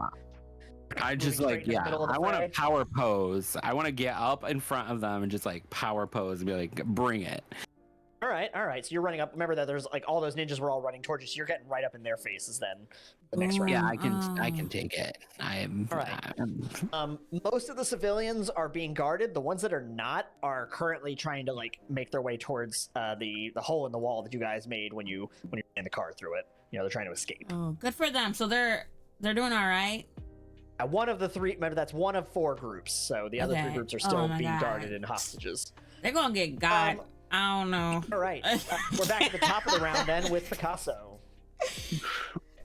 E: I just
B: moving
E: like,
B: straight in the middle of the
E: I want
B: fray?
E: to power pose. I want to get up in front of them and just like power pose and be like, bring it.
B: All right. So you're running up. Remember that there's like all those ninjas were all running towards you, so you're getting right up in their faces then. The next round.
E: Yeah, I can take it. I'm
B: All right. Most of the civilians are being guarded. The ones that are not are currently trying to like make their way towards the hole in the wall that you guys made when you ran the car through it. You know, they're trying to escape.
A: Oh, good for them. So they're doing all right.
B: One of the 3. Remember, that's one of 4 groups. So the other 3 groups are still being
A: God.
B: guarded and hostages.
A: They're gonna get got. I don't know.
B: All right. We're back at the top of the round then with Picasso.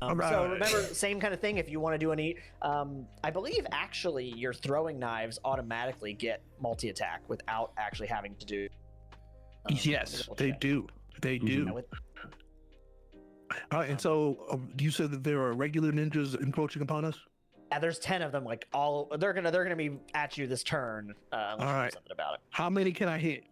B: So remember, same kind of thing. If you want to do any, I believe actually your throwing knives automatically get multi-attack without actually having to do.
C: Yes, they do. They do. All right, and so you said that there are regular ninjas encroaching upon us.
B: Yeah, there's 10 of them. Like they're gonna be at you this turn. Unless you do
C: right.
B: something about it.
C: How many can I hit?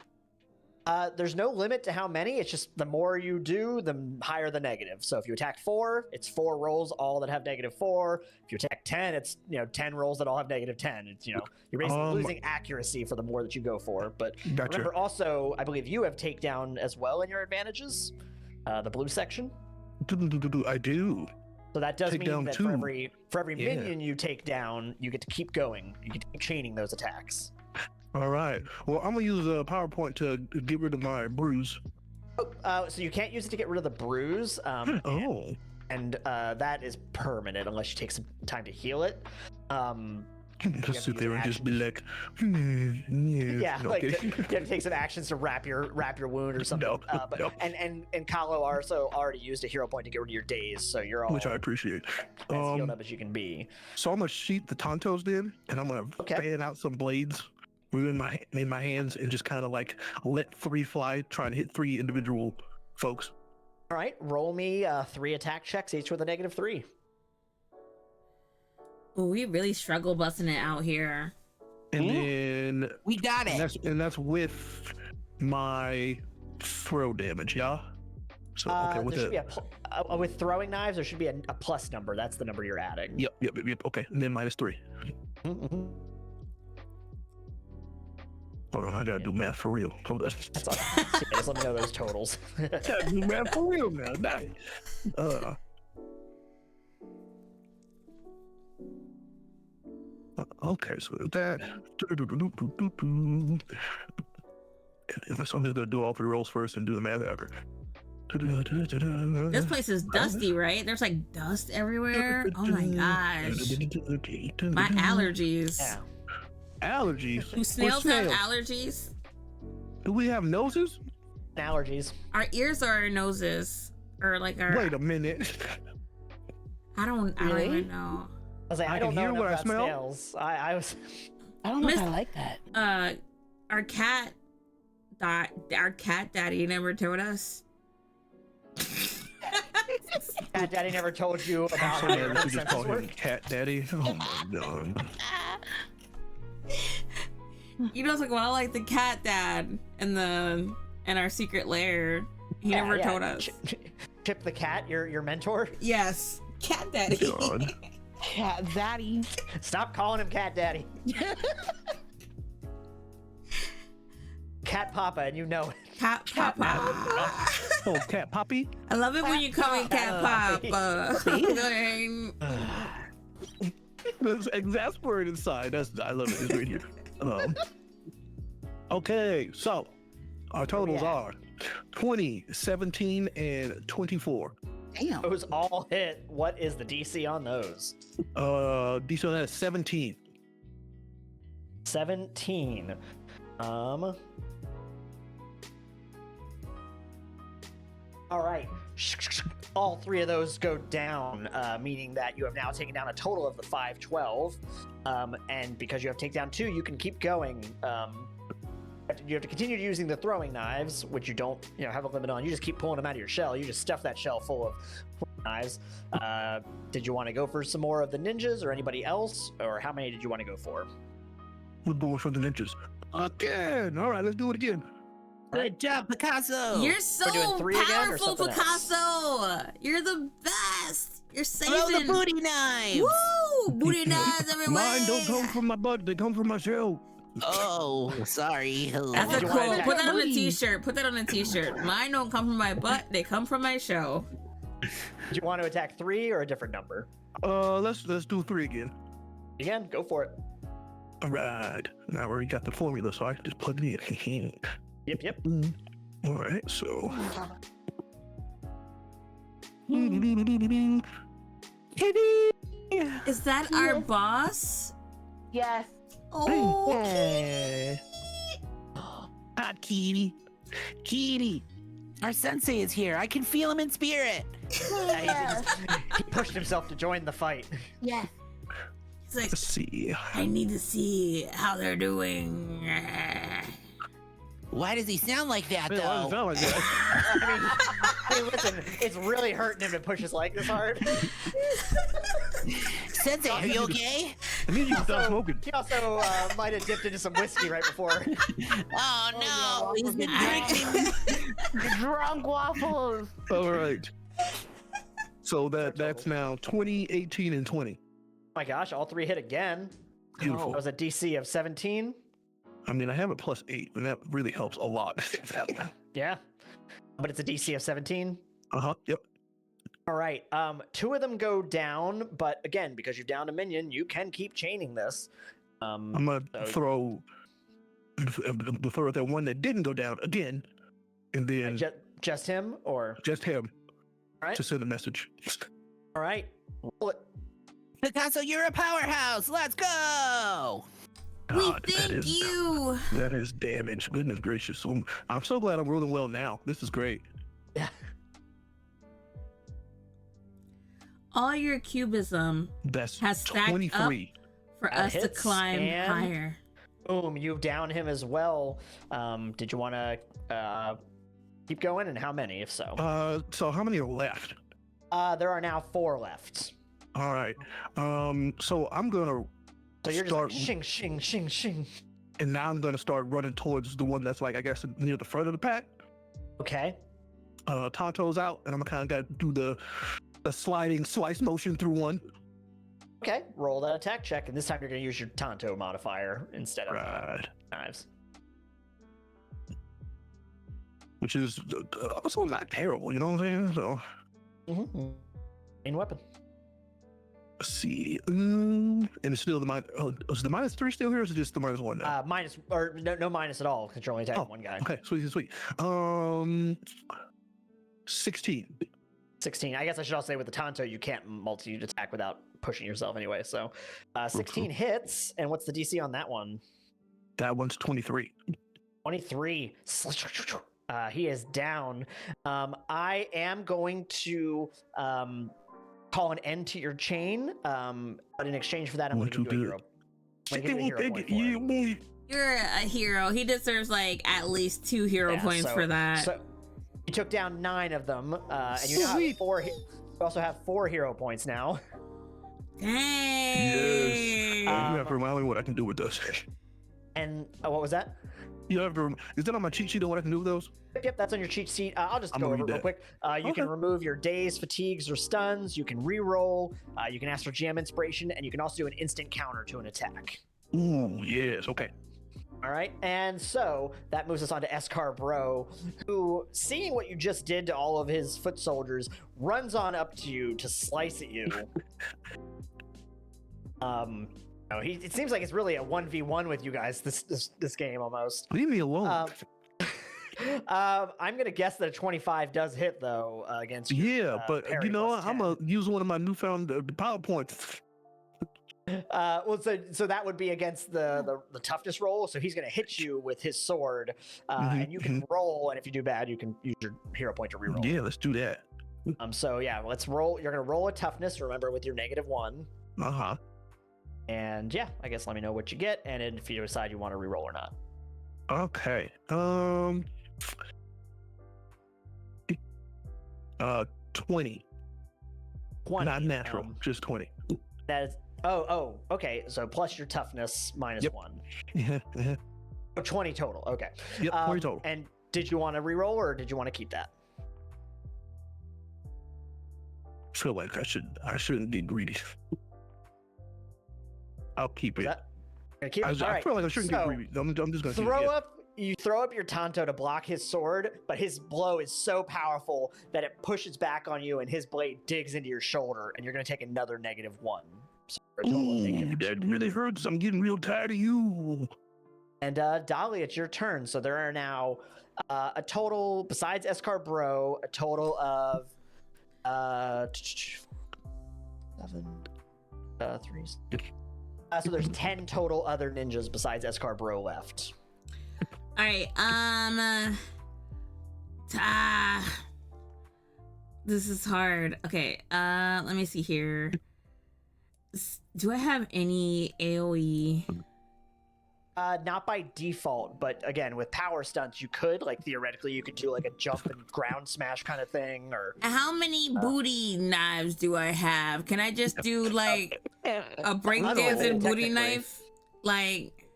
B: There's no limit to how many. It's just the more you do, the higher the negative. So if you attack 4, it's 4 rolls all that have -4. If you attack 10, it's 10 rolls that all have -10. It's you're basically losing accuracy for the more that you go for. But
C: Gotcha.
B: remember, also, I believe you have takedown as well in your advantages. The blue section.
C: I do.
B: So that does
C: Take
B: mean
C: down
B: that
C: 2.
B: for every
C: Yeah.
B: minion you take down, you get to keep going. You get to keep chaining those attacks.
C: All right. Well, I'm gonna use a PowerPoint to get rid of my bruise.
B: So you can't use it to get rid of the bruise.
C: Oh.
B: And that is permanent unless you take some time to heal it.
C: Just sit there and just be like,
B: Yeah,
C: no,
B: like
C: okay.
B: you have to take some actions to wrap your wound or something.
C: No,
B: But
C: no.
B: and Kahlo also already used a hero point to get rid of your daze, so you're all
C: Which I appreciate.
B: as healed up as you can be.
C: So I'm gonna sheath the tontos then, and I'm gonna fan out some blades within my hands and just kind of like let 3 fly, trying to hit 3 individual folks.
B: All right, roll me 3 attack checks, each with a -3.
A: Ooh, we really struggle busting it out here.
C: And then
E: We got it.
C: and that's with my throw damage, yeah. So okay, with
B: there should be
C: it.
B: with throwing knives, there should be a plus number. That's the number you're adding.
C: Yep. Okay, and then -3.
B: Mm-hmm.
C: Hold on, I gotta do math for real. Hold on.
B: That's all. Just let me know those totals.
C: Gotta do math for real now. Nice. Okay, so that. So I'm just gonna do all 3 rolls first and do the math after.
A: This place is dusty, right? There's like dust everywhere. Oh my gosh. My allergies.
B: Yeah.
C: Allergies?
A: Do snails
C: What
A: have
C: snails?
A: allergies?
C: Do we have noses?
B: Allergies.
A: Our ears are our noses. Or like our
C: Wait a minute.
A: I don't
B: Really?
A: even know.
B: I was like,
C: I
B: I
C: can
B: don't know
C: hear
B: enough
C: what I
B: about
C: smell.
B: snails. I was.
D: I don't know if
A: Miss-
D: I like that.
A: Our cat daddy never told us.
B: Cat Daddy never told you about
C: I'm so
B: how
C: mad
B: your
C: that you just
B: senses
C: called him
B: work.
C: Cat Daddy. Oh my god.
A: You know, it's like, well, like the cat dad in our secret lair. He
B: Yeah,
A: never
B: yeah.
A: told us.
B: Chip the cat, your mentor.
A: Yes, cat daddy.
C: God.
D: Cat daddy.
B: Stop calling him Cat Daddy. Cat Papa, and you know it.
A: Cat papa.
C: Oh, Cat Poppy?
A: I love it when you call me cat papa.
C: That's exasperated inside. I love it. It's right here. Okay, so our totals are 20, 17, and 24.
D: Damn.
B: Those all hit. What is the DC on those?
C: DC on that is 17.
B: 17. All right. All 3 of those go down, meaning that you have now taken down a total of the 512. And because you have takedown 2, you can keep going. You have to continue using the throwing knives, which you don't, have a limit on. You just keep pulling them out of your shell. You just stuff that shell full of knives. Did you want to go for some more of the ninjas or anybody else, or how many did you want to go for?
C: We're going for the ninjas. Again. All right, let's do it again.
E: Good job, Picasso.
A: You're so
B: doing 3 again or
A: powerful,
B: something else?
A: Picasso. You're the best. You're saving.
E: Throw the booty knives.
A: Woo! Booty knives everywhere.
C: Mine don't come from my butt. They come from my shell.
E: Oh, sorry.
A: That's a
B: Did you wanna
A: quote.
B: attack
A: Put that on a
D: booty?
A: t-shirt. Put that on a t-shirt. Mine don't come from my butt. They come from my show.
B: Did you want to attack 3 or a different number?
C: Let's do 3 again.
B: Again, go for it.
C: All right. Now we already got the formula, so I can just plug it in.
B: Yep.
C: All right, so.
A: Is that our boss?
D: Yes.
A: Oh,
C: Hi, Kitty. Kitty.
E: Our sensei is here. I can feel him in spirit.
D: Yes.
B: He pushed himself to join the fight.
D: Yes.
A: he's like,
C: Let's see.
A: I need to see how they're doing.
E: Why does he sound like that,
C: Why does it
E: though?
C: sound like that?
B: mean, listen, it's really hurting him to push his leg this hard.
G: Sensei, are you okay?
C: I need you to stop smoking.
B: He also might have dipped into some whiskey right before.
G: Oh no, he's been drinking.
D: Drunk waffles.
C: All right. So that's now 20, 18, and 20.
B: Oh my gosh, all three hit again.
C: Beautiful.
B: That was a DC of 17.
C: I mean, I have a +8, and that really helps a lot.
B: Yeah. But it's a DC of 17.
C: Yep.
B: All right. Two of them go down, but again, because you've downed a minion, you can keep chaining this.
C: I'm gonna throw that one that didn't go down again, and then
B: just him, or
C: just him
B: all right.
C: to send a message.
B: All right. Roll it.
G: Picasso, you're a powerhouse. Let's go.
C: God,
A: we thank you.
C: That is damage. Goodness gracious. I'm so glad I'm rolling well now. This is great.
B: Yeah.
A: All your cubism
C: That's
A: has stacked
C: 23.
A: up for us to
B: hits,
A: climb
B: and
A: higher.
B: Boom, you down him as well. Did you want to keep going, and how many, if so?
C: So how many are left?
B: There are now 4 left.
C: All right. So I'm gonna
B: So you're
C: start,
B: just like, shing, shing, shing, shing.
C: and now I'm gonna start running towards the one that's like, I guess, near the front of the pack.
B: Okay.
C: Tonto's out, and I'm kind of got to do the sliding slice motion through one.
B: Okay. Roll that attack check, and this time you're going to use your Tonto modifier instead of
C: Right.
B: knives.
C: Which is also not terrible, you know what I'm saying? So
B: Mm-hmm. Main weapon.
C: let's see. And it's still the minus. Is the -3 still here, or is it just the -1 now?
B: Minus, or no minus at all, because you're only attacking one guy.
C: Okay, sweet. 16.
B: 16. I guess I should also say with the Tonto, you can't multi-attack without pushing yourself anyway. So 16 hits. And what's the DC on that one?
C: That one's 23.
B: 23. He is down. I am going to call an end to your chain. But in exchange for that, I'm going to give you a hero. I'm gonna give you a hero point for it.
A: You're a hero. He deserves like at least 2 hero points for that.
B: So you took down 9 of them, and you now have 4. You also have 4 hero points now.
A: Dang.
C: Yes. You have to remind me what I can do with those.
B: And what was that?
C: You have to. Is that on my cheat sheet on what I can do with those?
B: Yep, that's on your cheat sheet. I'll just go over it real quick. You can remove your daze, fatigues, or stuns. You can re-roll. You can ask for GM inspiration, and you can also do an instant counter to an attack.
C: Ooh, yes. Okay.
B: All right, and so that moves us on to escar-bros, who, seeing what you just did to all of his foot soldiers, runs on up to you to slice at you. It seems like it's really a 1v1 with you guys this game almost.
C: Leave me alone.
B: I'm gonna guess that a 25 does hit though against you.
C: Yeah, but
B: parry
C: you know
B: plus
C: what? I'm
B: 10.
C: gonna use one of my newfound PowerPoints.
B: Well, so that would be against the toughness roll. So he's gonna hit you with his sword, and you can roll. And if you do bad, you can use your hero point to reroll.
C: Yeah, let's do that.
B: So yeah, let's roll. You're gonna roll a toughness. Remember, with your -1. And yeah, I guess let me know what you get, and if you decide you want to reroll or not.
C: Okay. 20.
B: 20.
C: Not natural, just 20.
B: That is. Oh. Okay. So plus your toughness -1.
C: Yeah.
B: Oh, 20 total. Okay.
C: Yep. 20 total.
B: And did you want to reroll or did you want to keep that?
C: I feel like I shouldn't be greedy. I'll keep it.
B: Keep it?
C: I feel like I shouldn't get greedy. I'm just gonna
B: You throw up your Tonto to block his sword, but his blow is so powerful that it pushes back on you, and his blade digs into your shoulder, and you're going to take another -1. So for a total of negative
C: that really hurts. I'm getting real tired of you.
B: And Dolly, it's your turn. So there are now a total, besides escar-bros, a total of 7, 3. So there's 10 total other ninjas besides escar-bros left.
A: All right. This is hard. Okay. Let me see here. Do I have any AOE?
B: Not by default, but again, with power stunts, you could, like, theoretically, you could do, like, a jump and ground smash kind of thing, or...
A: How many booty knives do I have? Can I just do, like, a breakdancing booty knife? Like,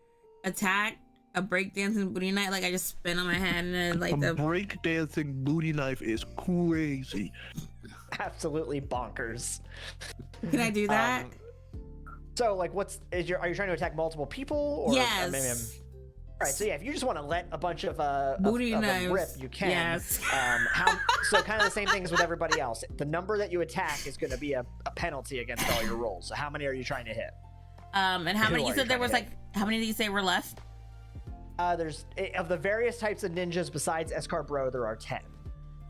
A: attack? A breakdancing booty knife? Like, I just spin on my head and then, like, the...
C: breakdancing booty knife is crazy.
B: Absolutely bonkers.
A: Can I do that?
B: So, like, are you trying to attack multiple people? Or,
A: yes.
B: All right, so yeah, if you just want to let a bunch of
A: booty
B: of
A: knives
B: them rip, you can.
A: Yes.
B: So kind of the same thing as with everybody else. The number that you attack is going to be a penalty against all your rolls. So how many are you trying to hit?
A: And how many? You said there was like, how many did you say were left?
B: There's of the various types of ninjas besides escar-bros, there are 10.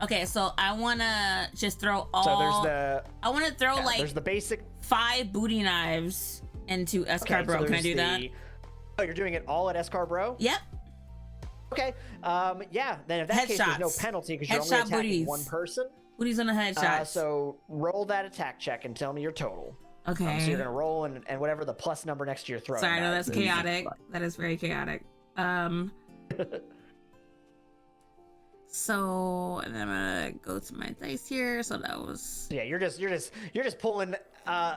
A: Okay, so I wanna just throw all.
B: So
A: I wanna throw like.
B: There's the basic
A: 5 booty knives into escar-bros.
B: So
A: Can I do that?
B: Oh, you're doing it all at escar-bros?
A: Yep.
B: Okay. Yeah. Then in that case, there's no penalty because you're only attacking
A: booties.
B: one person.
A: Booties on a headshot.
B: So roll that attack check and tell me your total.
A: Okay.
B: So you're gonna roll and whatever the plus number next to your throw.
A: Sorry, no, that's chaotic. That is very chaotic. So, and then I'm gonna go to my dice here. So that was.
B: Yeah, you're just pulling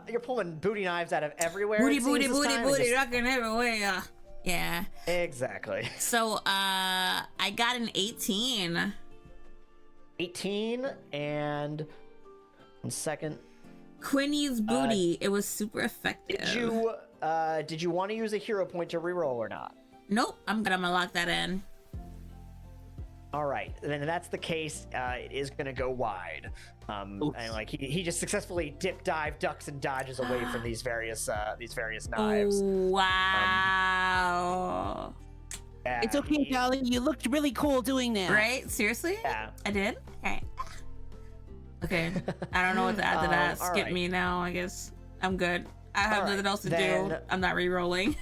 B: you're pulling booty knives out of everywhere.
A: Booty, rocking everywhere. Yeah.
B: Exactly.
A: So, I got an 18.
B: 18 and 1 second.
A: Quinny's booty. It was super effective.
B: Did you want to use a hero point to reroll or not?
A: Nope. I'm gonna lock that in.
B: All right, then if that's the case, it is going to go wide. And like he just successfully dive, ducks, and dodges away from these various knives.
A: Wow.
B: Yeah,
G: It's okay, darling. You looked really cool doing that.
A: Right? Seriously?
B: Yeah.
A: I did? Okay. Okay. I don't know what to add to that. Skip
B: right.
A: me now, I guess. I'm good. I have nothing else to do. I'm not re-rolling.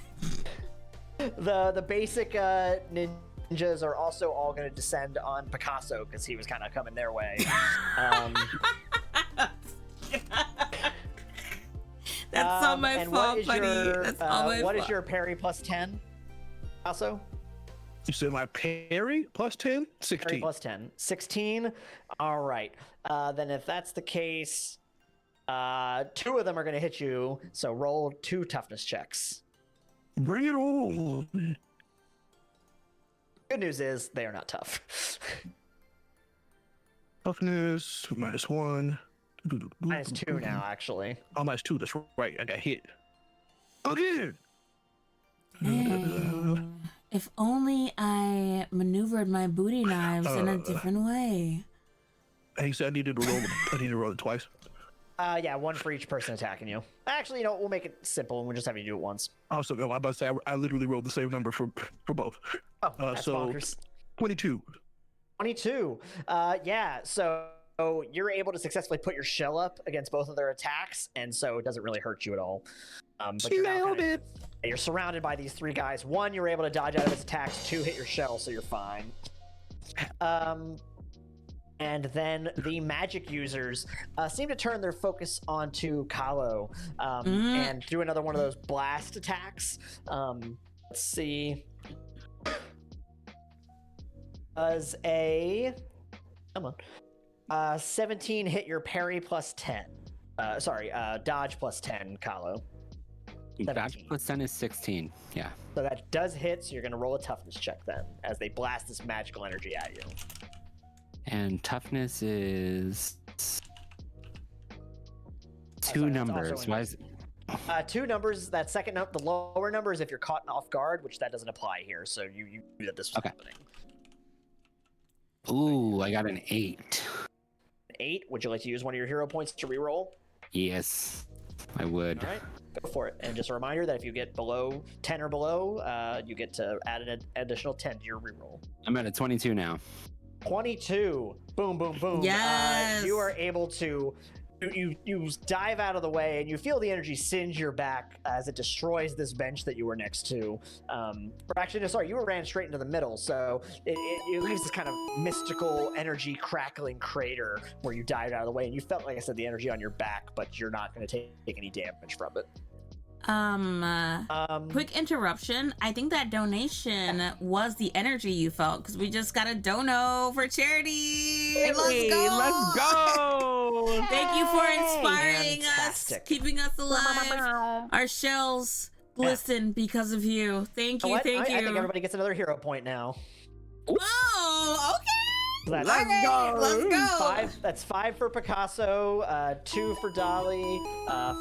B: The basic ninjas are also all going to descend on Picasso because he was kind of coming their way.
A: That's all my fault, buddy. That's all my fault.
B: What is your parry plus 10, Picasso?
C: You said my parry plus 10? 16.
B: Parry plus 10. 16? All right. Then if that's the case, 2 of them are going to hit you, so roll 2 toughness checks.
C: Bring it on.
B: Good news is they are not tough.
C: Toughness, -1.
B: -2 now, actually.
C: Oh, -2, that's right. I got hit. Again!
A: If only I maneuvered my booty knives in a different way.
C: He said I needed to roll it twice.
B: Yeah, 1 for each person attacking you. Actually, we'll make it simple and we'll just have you do it once.
C: Also, no, I'm about to say I literally rolled the same number for both.
B: Oh, that's
C: so
B: bonkers.
C: 22.
B: 22. Yeah, so you're able to successfully put your shell up against both of their attacks, and so it doesn't really hurt you at all. But you're surrounded by these 3 guys. 1, you're able to dodge out of his attacks. 2, hit your shell, so you're fine. And then the magic users seem to turn their focus onto Kahlo and do another one of those blast attacks. Let's see. Does a 17 hit your parry plus 10? Dodge plus 10, Kahlo.
E: Dodge plus 10 is 16. Yeah.
B: So that does hit. So you're going to roll a toughness check then, as they blast this magical energy at you.
E: And toughness is 2 numbers. Why is it?
B: 2 numbers. That second number, the lower number, is if you're caught off guard, which that doesn't apply here. So you knew that this was happening.
E: Ooh, I got an 8.
B: 8. Would you like to use one of your hero points to reroll?
E: Yes, I would.
B: All right, go for it. And just a reminder that if you get below 10 or below, you get to add an additional 10 to your reroll.
E: I'm at a 22 now.
B: 22. Boom, boom, boom.
A: Yes.
B: You are able to. You dive out of the way and you feel the energy singe your back as it destroys this bench that you were next to. Or actually, no, sorry, you ran straight into the middle, so it leaves this kind of mystical energy crackling crater where you dived out of the way, and you felt, like I said, the energy on your back, but you're not going to take any damage from it.
A: Quick interruption. I think that donation was the energy you felt because we just got a dono for charity. Let's go.
E: Let's go.
A: Thank you for inspiring
B: Fantastic.
A: us, keeping us alive. Our shells glisten because of you. Thank you.
B: What?
A: Thank you.
B: I think everybody gets another hero point now.
A: Oh, okay.
B: Let's
A: go. Let's go.
B: That's 5 for Picasso, 2 for Dali,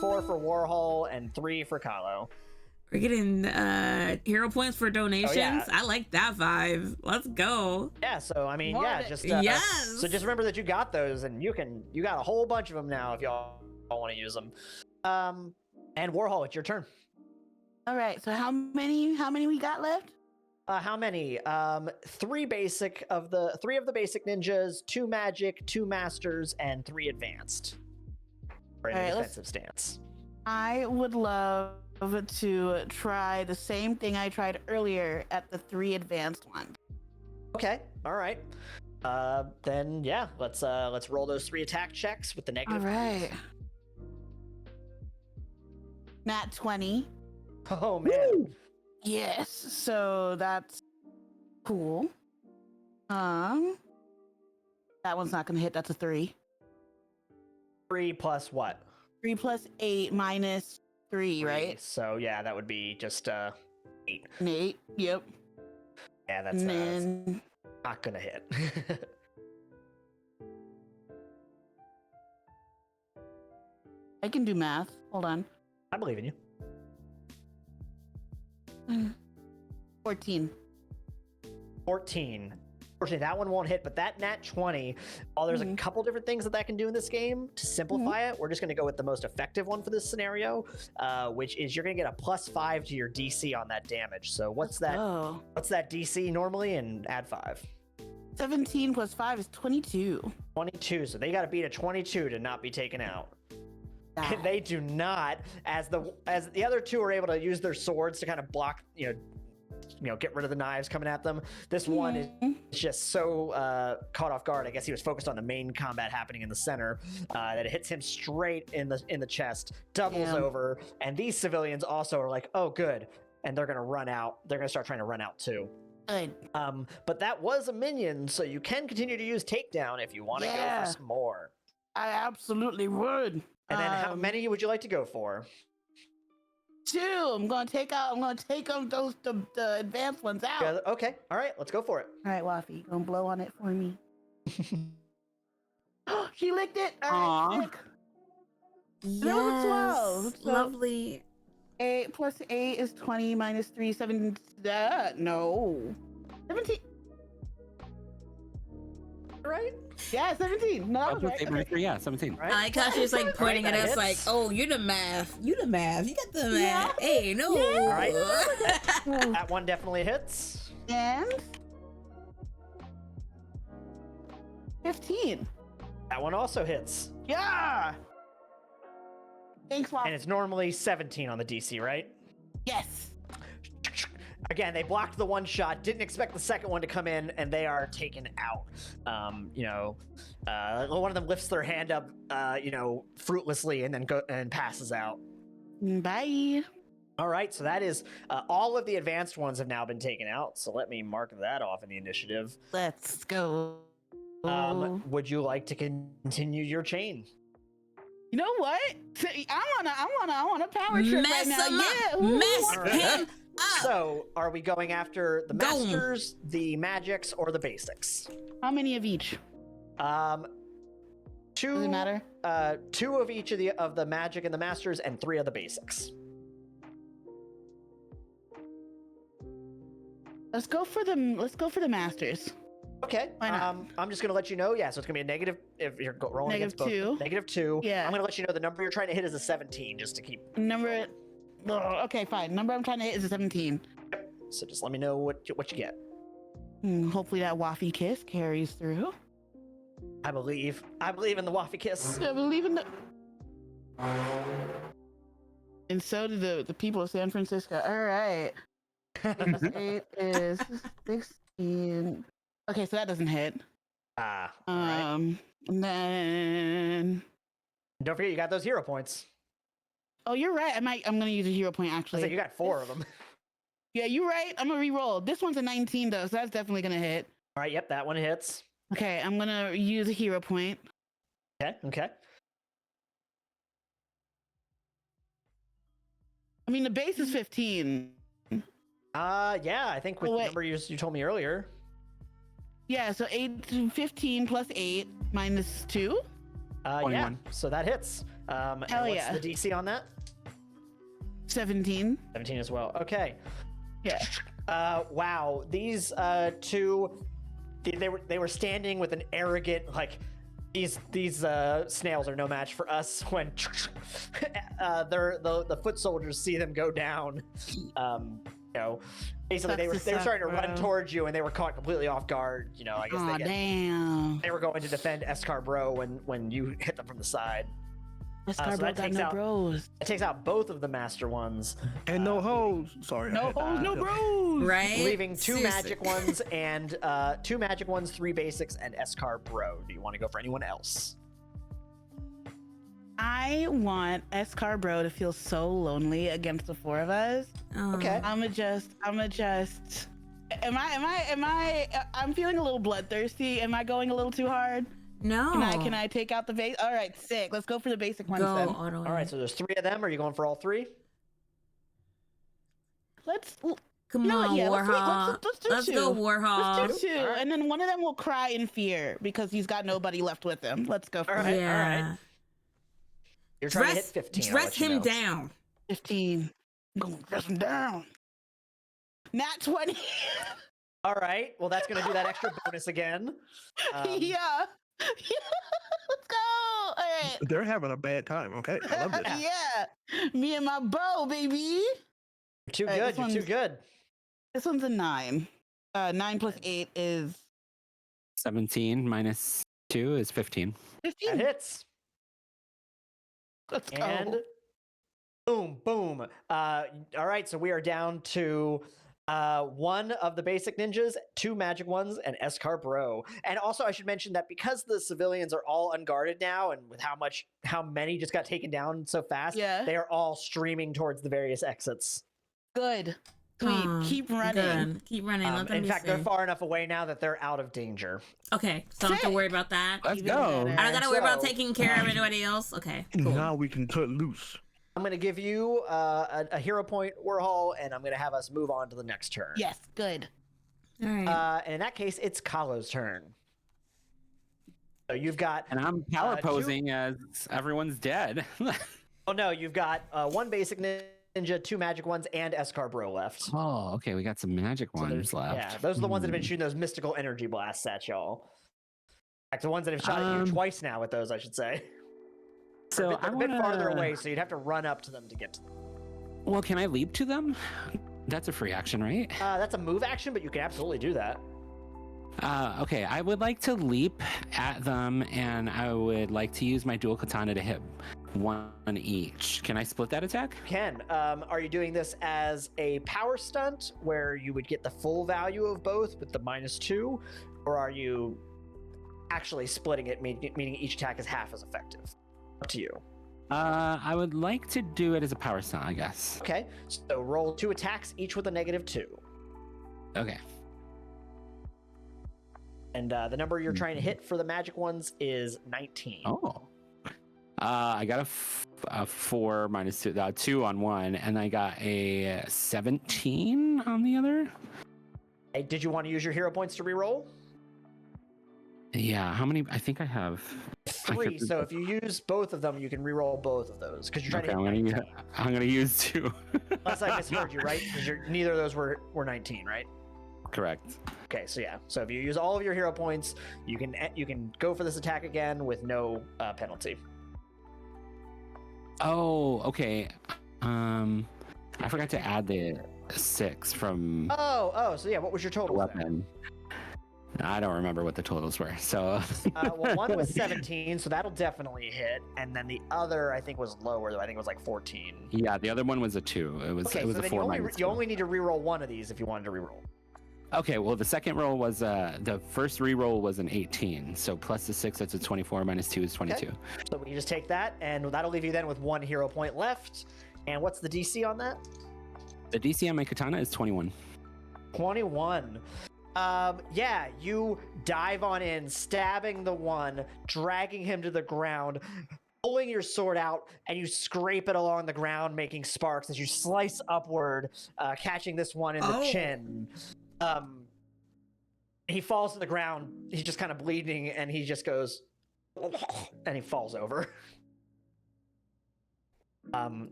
B: 4 for Warhol, and 3 for Kahlo.
A: We're getting hero points for donations.
B: Oh, yeah.
A: I like that vibe. Let's go.
B: Yeah, so I mean, just
A: yes.
B: So just remember that you got those, and you got a whole bunch of them now if y'all want to use them. And Warhol, it's your turn.
D: All right. So how many we got left?
B: How many? 3 basic of the 3 of the basic ninjas, 2 magic, 2 masters, and 3 advanced. For a defensive stance.
D: I would love to try the same thing I tried earlier at the 3 advanced ones.
B: Okay. All right. Then yeah, let's roll those 3 attack checks with the negative.
D: All right. Nat 20.
B: Oh man.
D: Woo! Yes, so that's cool. That one's not gonna hit. That's a 3.
B: 3 plus what?
D: 3 plus 8 minus 3, right?
B: So yeah, that would be just 8.
D: An 8. Yep.
B: Yeah, that's
D: And then
B: not gonna hit.
D: I can do math. Hold on.
B: I believe in you.
D: 14.
B: 14. Unfortunately, that one won't hit, but that nat 20, while there's a couple different things that can do in this game, to simplify it, we're just going to go with the most effective one for this scenario, which is you're going to get a +5 to your DC on that damage. So what's that?
D: Oh.
B: What's that DC normally? And add 5.
D: 17 plus 5 is 22.
B: 22. So they got to beat a 22 to not be taken out.
D: Ah.
B: They do not, as the other 2 are able to use their swords to kind of block, get rid of the knives coming at them. This one is just so caught off guard. I guess he was focused on the main combat happening in the center that it hits him straight in the chest, doubles over, and these civilians also are like, oh, good, and they're gonna run out. They're gonna start trying to run out too.
D: Good.
B: But that was a minion, so you can continue to use takedown if you want to go for some more.
D: I absolutely would.
B: And then how many would you like to go for?
D: 2. I'm gonna take those the advanced ones out.
B: Yeah, okay, all right, let's go for it.
D: All right, Waffy, gonna blow on it for me. She licked it. All right, sick.
A: Yes.
D: 12. So
A: Lovely.
D: 8 plus 8 is 20 minus 3, 7. No. 17.
B: Right?
D: Yeah, 17. No, I was right. Okay.
E: Yeah, 17.
B: Right?
A: I like how she's like pointing
B: Right,
A: at
B: that
A: us like,
B: hits.
A: oh, you the math. You the math. You got the math.
D: Yeah.
A: Hey, no.
B: All right. That one definitely hits.
D: And 15.
B: That one also hits.
D: Yeah. Thanks,
B: And
D: Waffy.
B: it's normally 17 on the DC, right?
D: Yes.
B: Again, they blocked the one shot, didn't expect the second one to come in, and they are taken out. One of them lifts their hand up, fruitlessly, and then passes out.
D: Bye.
B: All right, so that is all of the advanced ones have now been taken out. So let me mark that off in the initiative.
D: Let's go.
B: Would you like to continue your chain?
D: You know what? I want a power trip right
A: Mess
D: now.
A: him
D: Yeah.
A: up.
D: Ooh.
A: Mess
B: Alright.
A: him up.
B: So, are we going after the
A: Go.
B: masters, the magics, or the basics?
D: How many of each?
B: 2.
D: Does it matter?
B: 2 of each of the magic and the masters, and 3 of the basics.
D: Let's go for the masters.
B: Okay.
D: Why not?
B: I'm just gonna let you know. Yeah, so it's gonna be a negative if you're rolling against both.
D: -2.
B: -2.
D: Yeah.
B: I'm gonna let you know the number you're trying to hit is a 17, just to keep.
D: Number. Oh, okay, fine. Number I'm trying to hit is a 17.
B: So just let me know what you get.
D: Hopefully that waffy kiss carries through.
B: I believe in the Waffy Kiss.
D: I believe in the. And so do the people of San Francisco. All right. 8 is 16. Okay, so that doesn't hit.
B: All right.
D: And then
B: Don't forget you got those hero points.
D: Oh, you're right. I'm gonna use a hero point
B: I
D: actually.
B: said you got 4 of them.
D: Yeah, you're right. I'm gonna re-roll. This one's a 19 though, so that's definitely gonna hit.
B: All right, yep, that one hits.
D: Okay, I'm gonna use a hero point.
B: Okay.
D: I mean, the base is 15.
B: Yeah, I think with
D: Oh,
B: the
D: wait.
B: number you told me earlier.
D: Yeah, so 15 plus 8 minus 2.
B: Yeah,
E: 21.
B: so that hits. And
D: Hell
B: what's
D: yeah.
B: the DC on that?
D: 17.
B: 17 as well. Okay.
D: Yeah.
B: Wow, these two, they were standing with an arrogant like. These snails are no match for us when the foot soldiers see them go down. Basically they were starting to run towards you and they were caught completely off guard. I guess
D: Oh, damn.
B: they were going to defend escar-bros when you hit them from the side.
D: Escar-bros
B: that
D: got
B: takes
D: no
B: out-
D: bros.
B: It takes out both of the master ones,
C: And no hoes. Sorry.
D: No hoes, no bros.
A: Right?
B: leaving 2
A: Seriously.
B: magic ones and 2 magic ones, 3 basics, and escar-bros. Do you want to go for anyone else?
D: I want escar-bros to feel so lonely against the 4 of us.
A: Oh.
B: Okay.
D: I'm feeling a little bloodthirsty. Am I going a little too hard?
A: No.
D: Can I take out the base? All right, sick. Let's go for the basic ones
A: go
D: then.
A: auto?
B: All right, so there's 3 of them. Are you going for all 3?
D: Let's
A: Come
D: no,
A: on,
D: yeah,
A: Warhol.
D: let's do
A: Let's
D: 2.
A: go, Warhol.
D: Let's do 2,
B: All right.
D: and then one of them will cry in fear because he's got nobody left with him. Let's go for
B: All right.
D: it.
A: Yeah.
B: You're trying to hit 15. I'll
A: Dress
B: let you
A: him
B: know.
A: down.
D: 15. I'm gonna dress him down. Nat 20.
B: All right. Well, that's going to do that extra bonus again.
D: Yeah. Let's go. All right.
C: They're having a bad time. Okay, I love this.
D: Yeah. Me and my bow, baby.
B: You're too
D: All right,
B: good.
D: this
B: You're too
D: one's-
B: good.
D: This one's a 9. 9 plus 8 is
E: 17 minus 2 is 15.
D: 15.
B: That hits.
D: Let's go.
B: And boom, boom. All right. So we are down to 1 of the basic ninjas, 2 magic ones, and escar-bros. And also, I should mention that because the civilians are all unguarded now, and with how many just got taken down so fast,
D: Yeah.
B: they are all streaming towards the various exits.
D: Good. Sweet. Keep running.
A: Good. Keep running. Let them
B: In
A: be
B: fact, they're
A: safe.
B: far enough away now that they're out of danger.
A: Okay, so I don't have to
D: Sick.
A: worry about that.
E: Let's
D: Even
E: go.
D: better.
A: I don't gotta worry about
B: So-
A: taking care of anybody else. Okay, cool.
C: Now we can cut loose.
B: I'm going to give you a hero point, Warhol, and I'm going to have us move on to the next turn.
D: Yes, good.
A: All right.
B: And in that case, it's Kalo's turn. So you've got...
E: And I'm power
B: 2
E: posing as everyone's dead.
B: Oh, no, you've got 1 basic ninja, 2 magic ones, and escar-bros left.
E: Oh, okay. We got some magic
B: So
E: ones
B: there's-
E: left.
B: Yeah, those are the ones that have been
E: Hmm.
B: shooting those mystical energy blasts at y'all. In fact, the ones that have shot at you twice now with those, I should say.
E: So
B: They're
E: I
B: a bit farther
E: wanna-
B: away, so you'd have to run up to them to get to them.
E: Well, can I leap to them? That's a free action, right?
B: That's a move action, but you can absolutely do that.
E: Okay, I would like to leap at them, and I would like to use my dual katana to hit 1 each. Can I split that attack?
B: Ken, are you doing this as a power stunt where you would get the full value of both with the -2, or are you actually splitting it, meaning each attack is half as effective? Up to you.
E: I would like to do it as a power stunt, I guess.
B: Okay, so roll 2 attacks, each with a -2.
E: Okay.
B: And the number you're trying to hit for the magic ones is 19.
E: Oh. I got a 4 minus 2, 2 on one, and I got a 17 on the other.
B: Hey, did you want to use your hero points to reroll?
E: Yeah, how many? I think I have
B: 3. So if you use both of them, you can reroll both of those because you're trying
E: Okay,
B: to hit 19.
E: I'm gonna use 2.
B: Unless I misheard you, right? Because neither of those were 19, right?
E: Correct.
B: Okay, so yeah. So if you use all of your hero points, you can go for this attack again with no penalty.
E: Oh, okay. I forgot to add the 6 from
B: Oh, so yeah. What was your
E: the
B: total?
E: weapon. I don't remember what the totals were. So
B: Well, one was 17, so that'll definitely hit, and then the other I think was lower. I think it was like 14.
E: yeah, the other one was a 2. It was
B: Okay,
E: it was
B: so
E: a
B: then
E: 4
B: you
E: minus
B: you
E: 2.
B: only need to reroll one of these if you wanted to reroll.
E: Okay, well, the second roll was the first re-roll was an 18, so plus the 6, that's a 24. Minus 2 is 22.
B: Okay. So we just take that, and that'll leave you then with 1 hero point left. And what's the DC on that?
E: The DC on my katana is 21.
B: 21. Yeah, you dive on in, stabbing the one, dragging him to the ground, pulling your sword out, and you scrape it along the ground, making sparks as you slice upward, catching this one in the chin. He falls to the ground. He's just kind of bleeding, and he just goes, and he falls over.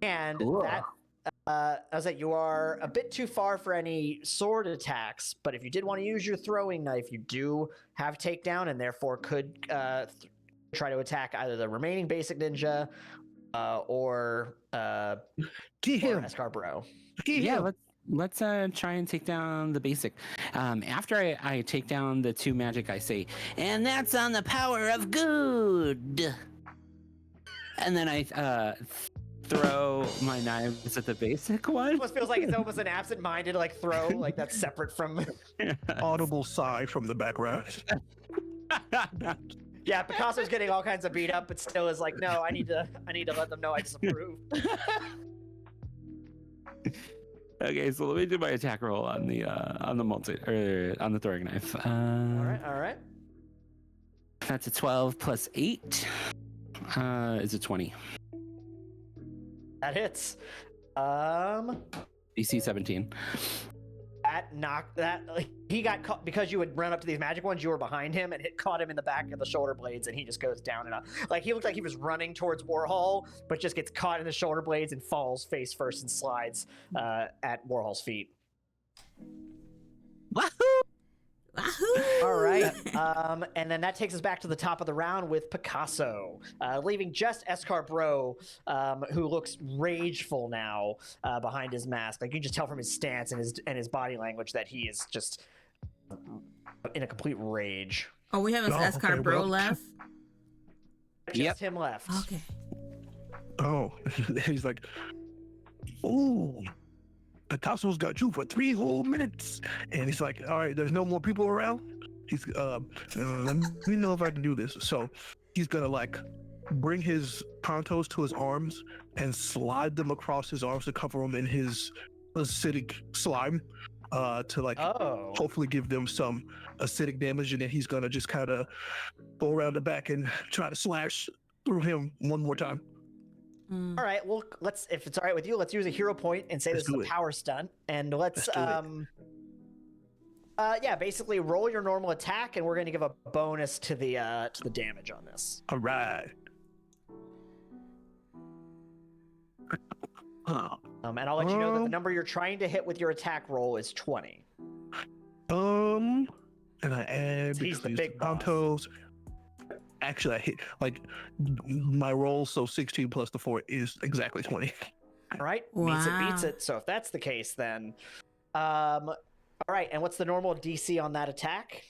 B: And
E: Cool.
B: that, I was like, you are a bit too far for any sword attacks, but if you did want to use your throwing knife, you do have takedown, and therefore could try to attack either the remaining basic ninja or escar-bros.
E: Yeah, let's try and take down the basic. After I take down the 2 magic, I say,
G: And that's on the power of good.
E: and then I throw my knives at the basic one.
B: Almost feels like it's almost an absent-minded like throw, like that's separate from.
C: Audible sigh from the background.
B: Yeah, Picasso's getting all kinds of beat up, but still is like, no, I need to let them know I disapprove.
E: Okay, so let me do my attack roll on the on the throwing knife.
B: All right.
E: That's a 12 plus 8. Is a 20.
B: That hits.
E: DC 17.
B: He got caught because you had run up to these magic ones. You were behind him, and it caught him in the back of the shoulder blades, and he just goes down and up. Like he looked like he was running towards Warhol, but just gets caught in the shoulder blades and falls face first and slides at Warhol's feet.
G: Wahoo!
A: Wahoo!
B: All right, and then that takes us back to the top of the round with Picasso, leaving just escar-bros, who looks rageful now behind his mask. Like you can just tell from his stance and his body language that he is just in a complete rage.
A: Oh, we have an escar-bros left?
B: Just him left.
A: Okay.
C: Oh, he's like, ooh, Picasso's got you for 3 whole minutes. And he's like, all right, there's no more people around. He's, let me know if I can do this. So he's gonna like bring his pontos to his arms and slide them across his arms to cover him in his acidic slime, to like hopefully give them some acidic damage. And then he's gonna just kind of go around the back and try to slash through him one more time.
B: All right, well, if it's all right with you, let's use a hero point and say this is a power stunt, and let's basically roll your normal attack, and we're going to give a bonus to the damage on this.
C: All right.
B: And I'll let you know that the number you're trying to hit with your attack roll is 20.
C: And I add
B: He's the big boss.
C: pontos. Actually, I hit like my roll, so 16 plus the 4 is exactly 20.
B: All right,
A: Wow.
B: beats it. So if that's the case, then, all right. And what's the normal DC on that attack?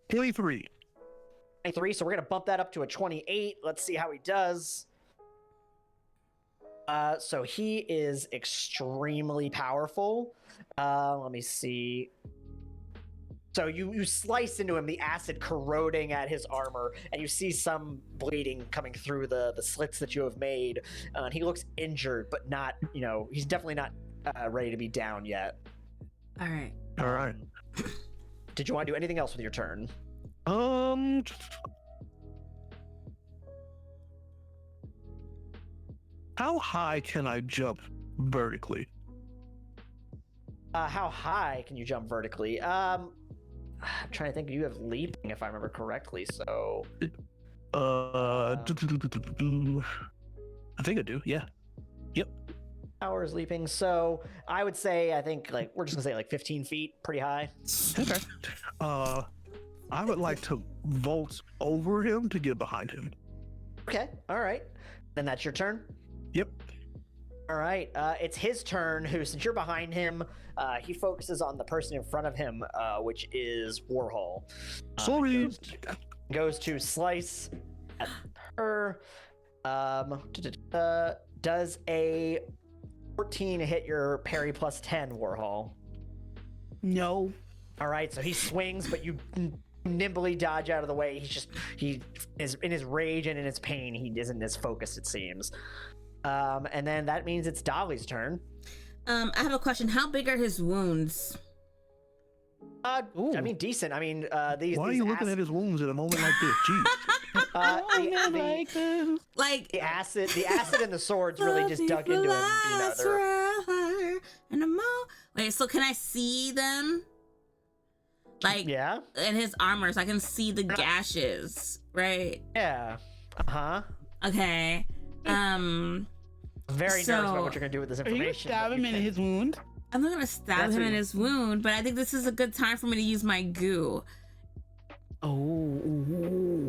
C: 23.
B: 23. So we're gonna bump that up to a 28. Let's see how he does. So he is extremely powerful. Let me see. So you slice into him, the acid corroding at his armor, and you see some bleeding coming through the slits that you have made. And he looks injured, but not, he's definitely not ready to be down yet.
A: All right.
C: All right.
B: Did you want to do anything else with your turn?
C: How high can I jump vertically?
B: How high can you jump vertically? I'm trying to think. You have leaping, if I remember correctly. So,
C: I think I do. Yeah. Yep.
B: Hours leaping. So I would say, I think we're just gonna say 15 feet, pretty high.
C: Okay. I would like to vault over him to get behind him.
B: Okay. All right. Then that's your turn.
C: Yep.
B: All right. It's his turn. Who, since you're behind him, he focuses on the person in front of him, which is Warhol.
C: Sorry.
B: Goes to slice at her. Does a 14 hit your parry plus 10, Warhol?
G: No.
B: All right, so he swings, but you nimbly dodge out of the way. He is in his rage and in his pain. He isn't as focused, it seems. And then that means it's Dolly's turn.
A: I have a question. How big are his wounds?
B: I mean, decent. I mean, these.
C: Why are you looking at his wounds at a moment like this? Jeez.
A: Like
B: the acid and the swords really just dug into him.
A: Wait, so can I see them? Like,
B: yeah,
A: in his armor, so I can see the gashes, right?
B: Yeah.
A: Okay.
B: Very nervous about what you're gonna do with this
D: Are you
B: information.
D: gonna stab him in his wound?
A: I'm not gonna stab him in his wound, but I think this is a good time for me to use my goo.
C: Oh.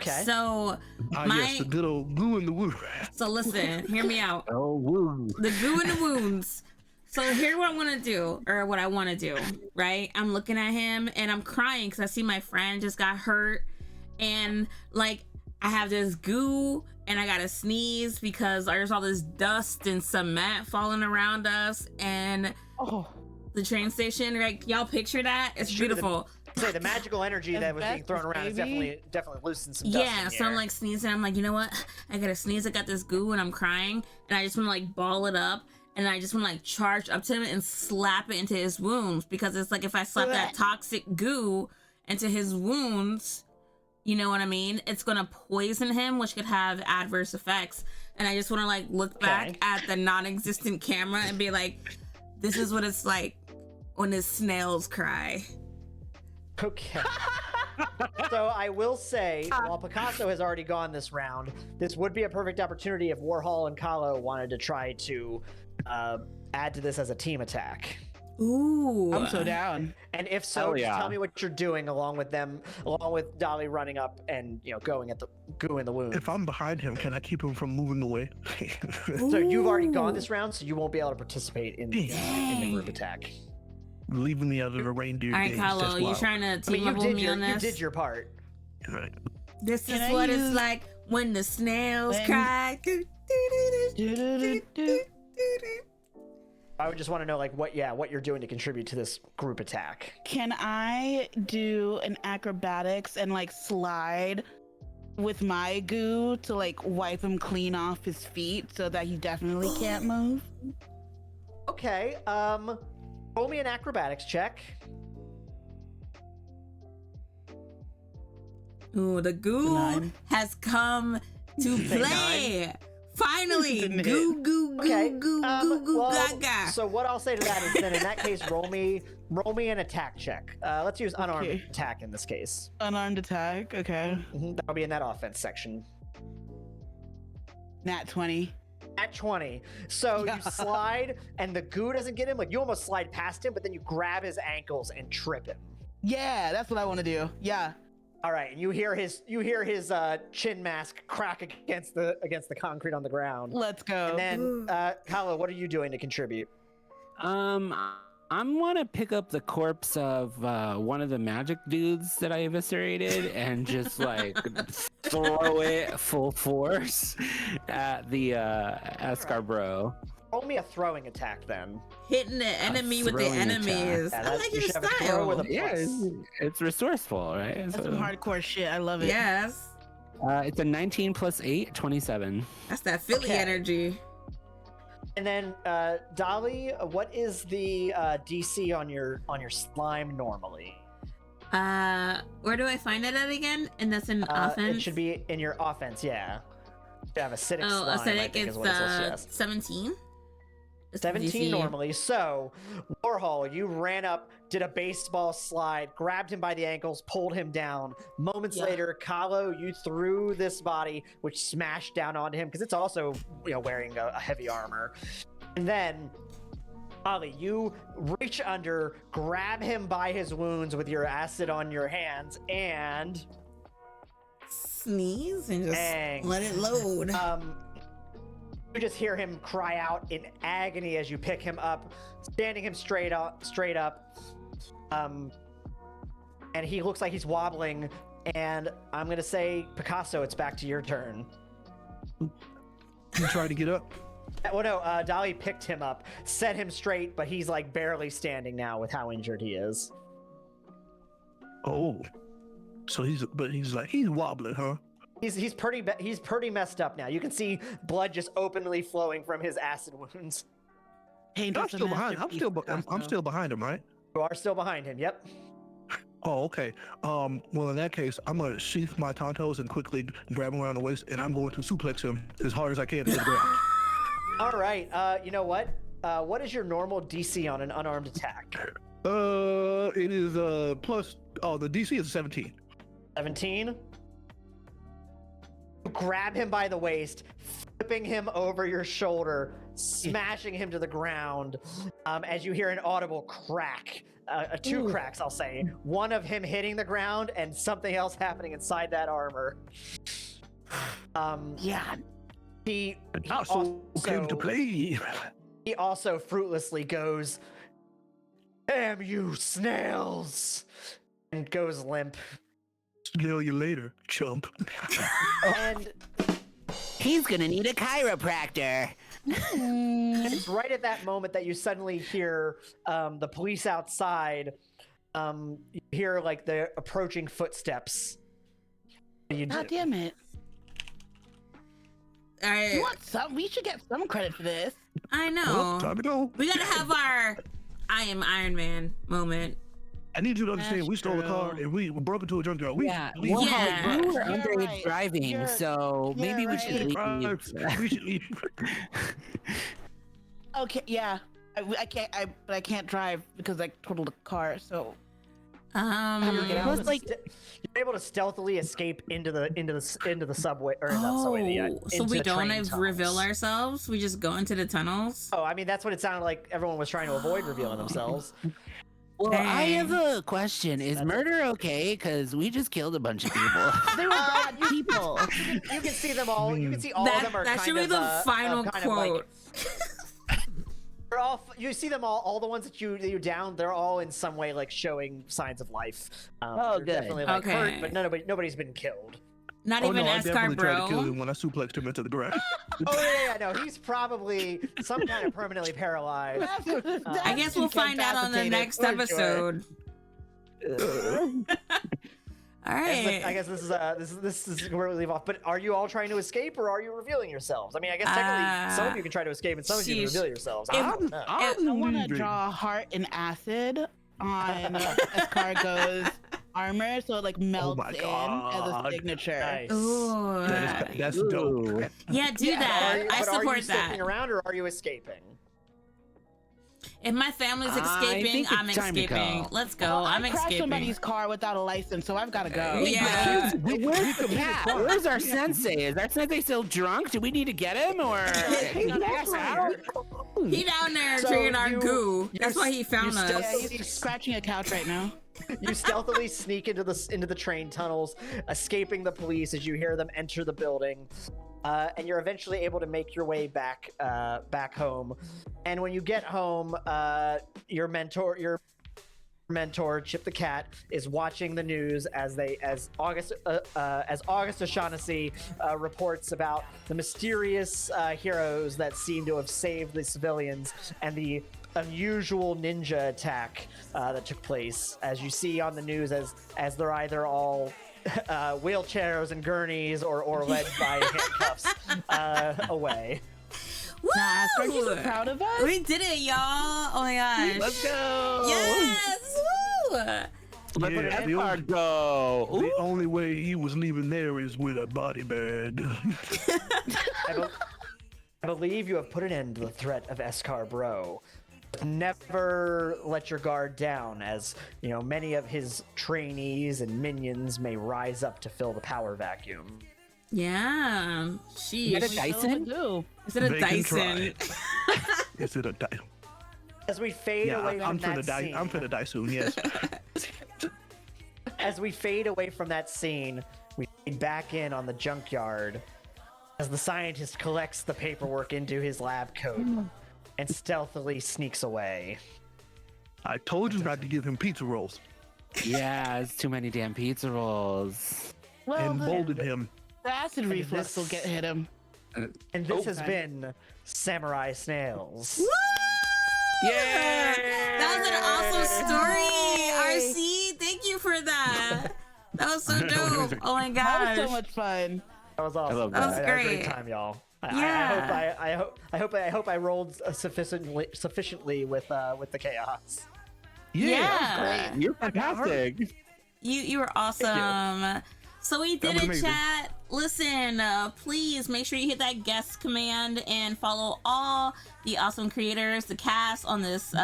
B: Okay.
A: So
C: Yes, the good old goo in the wound.
A: So listen, hear me out.
C: Oh, wound.
A: The goo in the wounds. So here's what I want to do, or what I want to do, right? I'm looking at him and I'm crying because I see my friend just got hurt, and like I have this goo and I gotta sneeze because there's all this dust and cement falling around us and the train station. Right? Y'all picture that? It's beautiful.
B: The magical energy that was being thrown around is definitely loosened some dust.
A: Yeah, so I'm like sneezing. I'm like, you know what? I gotta sneeze. I got this goo and I'm crying, and I just want to like ball it up. And I just want to like charge up to him and slap it into his wounds, because it's like if I slap that toxic goo into his wounds, you know what I mean? It's going to poison him, which could have adverse effects. And I just want to like look back at the non-existent camera and be like, this is what it's like when his snails cry.
B: Okay. So I will say, while Picasso has already gone this round, this would be a perfect opportunity if Warhol and Kahlo wanted to try to add to this as a team attack.
A: Ooh,
D: I'm so down.
B: And if so, just tell me what you're doing along with Dolly running up and going at the goo in the wound.
C: If I'm behind him, can I keep him from moving away?
B: So you've already gone this round, so you won't be able to participate in the group attack.
C: Leaving me out of the reindeer.
A: All right, Kahlo, you trying to team level me on this?
B: You did your part.
C: Right.
A: This is what it's like when the snails cry.
B: I would just want to know what you're doing to contribute to this group attack.
D: Can I do an acrobatics and slide with my goo to wipe him clean off his feet so that he definitely can't move?
B: Okay, roll me an acrobatics check.
A: Ooh, the goo has come to play. Finally, goo, gaga.
B: So what I'll say to that is then in that case, roll me an attack check. Let's use unarmed attack in this case.
D: Unarmed attack, okay.
B: That'll be in that offense section.
D: Nat 20.
B: At 20. So you slide and the goo doesn't get him. You almost slide past him, but then you grab his ankles and trip him.
D: Yeah, that's what I want to do. Yeah.
B: All right, and you hear his chin mask crack against the concrete on the ground.
D: Let's go.
B: And then, Kahlo, what are you doing to contribute?
E: I want to pick up the corpse of one of the magic dudes that I eviscerated and just throw it full force at the escar-bros.
B: Roll me a throwing attack then.
A: Hitting the enemy with the enemies.
B: Yeah,
A: I like your style.
E: It's resourceful, right?
D: That's some hardcore shit. I love it.
A: Yes.
E: It's a 19 plus 8, 27.
A: That's that Philly energy.
B: And then, Dolly, what is the DC on your slime normally?
A: Where do I find it at again? And that's in offense?
B: It should be in your offense, yeah. You have acidic slime,
A: acidic,
B: I think
A: it's
B: is what it says, yes.
A: 17?
B: 17 normally. So, Warhol, you ran up, did a baseball slide, grabbed him by the ankles, pulled him down. Moments later, Kahlo, you threw this body, which smashed down onto him because it's also wearing a heavy armor. And then, Ollie, you reach under, grab him by his wounds with your acid on your hands, and
A: sneeze and just let it load.
B: You just hear him cry out in agony as you pick him up, standing him straight up. And he looks like he's wobbling. And I'm gonna say, Picasso, it's back to your turn.
C: You try to get up.
B: Well, no, Dolly picked him up, set him straight, but he's like barely standing now with how injured he is.
C: Oh, so he's wobbling, huh?
B: He's pretty messed up now. You can see blood just openly flowing from his acid wounds.
C: I'm still behind. I'm still behind him, right?
B: You are still behind him. Yep.
C: Oh, okay. Well, in that case, I'm gonna sheath my tontos and quickly grab him around the waist, and I'm going to suplex him as hard as I can to the ground.
B: All right. You know what? What is your normal DC on an unarmed attack?
C: It is plus. Oh, the DC is 17.
B: 17. Grab him by the waist, flipping him over your shoulder, smashing him to the ground. As you hear an audible crack. Two cracks, I'll say. One of him hitting the ground and something else happening inside that armor.
G: Yeah.
B: He
C: also came to play.
B: He also fruitlessly goes, "Damn you, Snails!" and goes limp.
C: Snail you later, chump.
B: And
G: He's gonna need a chiropractor.
B: it's right at that moment that you suddenly hear the police outside. You hear like the approaching footsteps.
D: God damn it.
A: All right.
D: You want some? We should get some credit for this.
A: I know.
C: Well, time to go.
A: We gotta have our I am Iron Man moment.
C: I need you to understand,
D: That's
C: we stole a car
D: true.
C: and we broke into a junkyard.
E: Yeah,
C: we
E: well,
A: Yeah.
E: you were
D: You're
E: underage
D: right.
E: driving, so maybe
D: you're
E: we should
D: right.
E: leave.
C: We should leave.
D: Okay, yeah. I can't drive because I totaled a car. So
B: You're
D: like,
B: able to stealthily escape into the subway or not subway.
A: so
B: into
A: we
B: the
A: don't
B: train
A: reveal
B: tunnels.
A: ourselves. We just go into the tunnels.
B: Oh, I mean that's what it sounded like. Everyone was trying to avoid revealing themselves.
E: Well, I have
A: Dang.
E: a question. Is murder okay? Because we just killed a bunch of people.
D: they were bad people.
B: You can see them all. You can see all of them are
A: That
B: kind
A: should be
B: of,
A: the final
B: kind of like-
A: quote.
B: they're all. You see them all the ones that you downed. They're all in some way like showing signs of life.
E: Oh,
B: they're
E: good.
B: Definitely like
A: Okay.
B: hurt, but nobody's been killed.
A: Not
C: Oh
A: even
C: no, I definitely tried to kill
A: escar-bro.
C: him when I suplexed him into the ground.
B: Oh yeah, no, he's probably some kind of permanently paralyzed.
A: I guess we'll find out on the next
B: for sure.
A: episode. All right.
B: I guess this is where we leave off. But are you all trying to escape, or are you revealing yourselves? I mean, I guess technically some of you can try to escape, and some of you can
A: sheesh.
B: reveal yourselves.
A: If-
B: I don't know.
D: I want to
C: leaving.
D: draw a heart in acid on escargot's armor, so it like melts
C: my
D: in as a
C: God.
D: signature.
B: Nice.
A: Ooh.
C: That's dope.
E: Ooh.
A: Yeah, do that. I
B: But are you
A: support
B: sticking
A: that.
B: around, or are you escaping?
A: If my family's
E: I
A: escaping,
E: think
A: I'm
E: it's time to
A: escaping.
E: go.
A: Let's go.
D: Well,
A: I'm
D: I crashed
A: escaping.
D: somebody's car without a license, so I've got to go.
A: Yeah.
E: Where's the cat? Where's our sensei? Is our sensei still drunk? Do we need to get him or?
B: He
E: pass out?
A: He down there
B: So
A: drinking our
B: you-
A: goo.
B: you
A: That's why he found
B: you
A: us.
B: still-
D: Yeah, he's scratching a couch right now.
B: You stealthily sneak into the train tunnels, escaping the police as you hear them enter the building, and you're eventually able to make your way back home. And when you get home, your mentor Chip the cat is watching the news as August O'Shaughnessy reports about the mysterious heroes that seem to have saved the civilians and the unusual ninja attack that took place. As you see on the news, as they're either all wheelchairs and gurneys or led by handcuffs away.
A: Woo!
D: Are you so proud of us?
A: We did it, y'all. Oh my gosh.
E: Let's go.
A: Yes. Woo!
C: Yeah, the only way he was leaving there is with a body bag.
B: I believe you have put an end to the threat of escar-bros. Never let your guard down, as you know many of his trainees and minions may rise up to fill the power vacuum.
A: Yeah.
E: Is it a
A: Sheesh.
E: Dyson?
A: Is it a
C: They can
A: Dyson?
C: Is it a Dyson?
B: As we fade
C: Yeah,
B: away from
C: I'm
B: that
C: finna
B: scene,
C: die. I'm finna die soon. Yes.
B: as we fade away from that scene, we fade back in on the junkyard as the scientist collects the paperwork into his lab coat and stealthily sneaks away.
C: I told you not to give him pizza rolls,
E: Yeah, it's too many damn pizza rolls.
D: Well,
C: and
D: the
C: molded him.
D: acid reflux will hit him.
B: And this has been Samurai Snails.
A: Woo!
E: Yay!
A: That was an awesome story, RC. Thank you for that. That was so dope. Oh my gosh.
D: That was so much fun.
B: That was awesome.
E: I love
A: that. That was
B: I had a
A: great.
B: great time, y'all.
A: Yeah.
B: I hope I rolled sufficiently with the chaos.
A: Yeah.
E: You're fantastic.
A: You were awesome. So we did
C: was
A: it,
C: amazing.
A: chat. Listen, please make sure you hit that guest command and follow all the awesome creators, the cast on this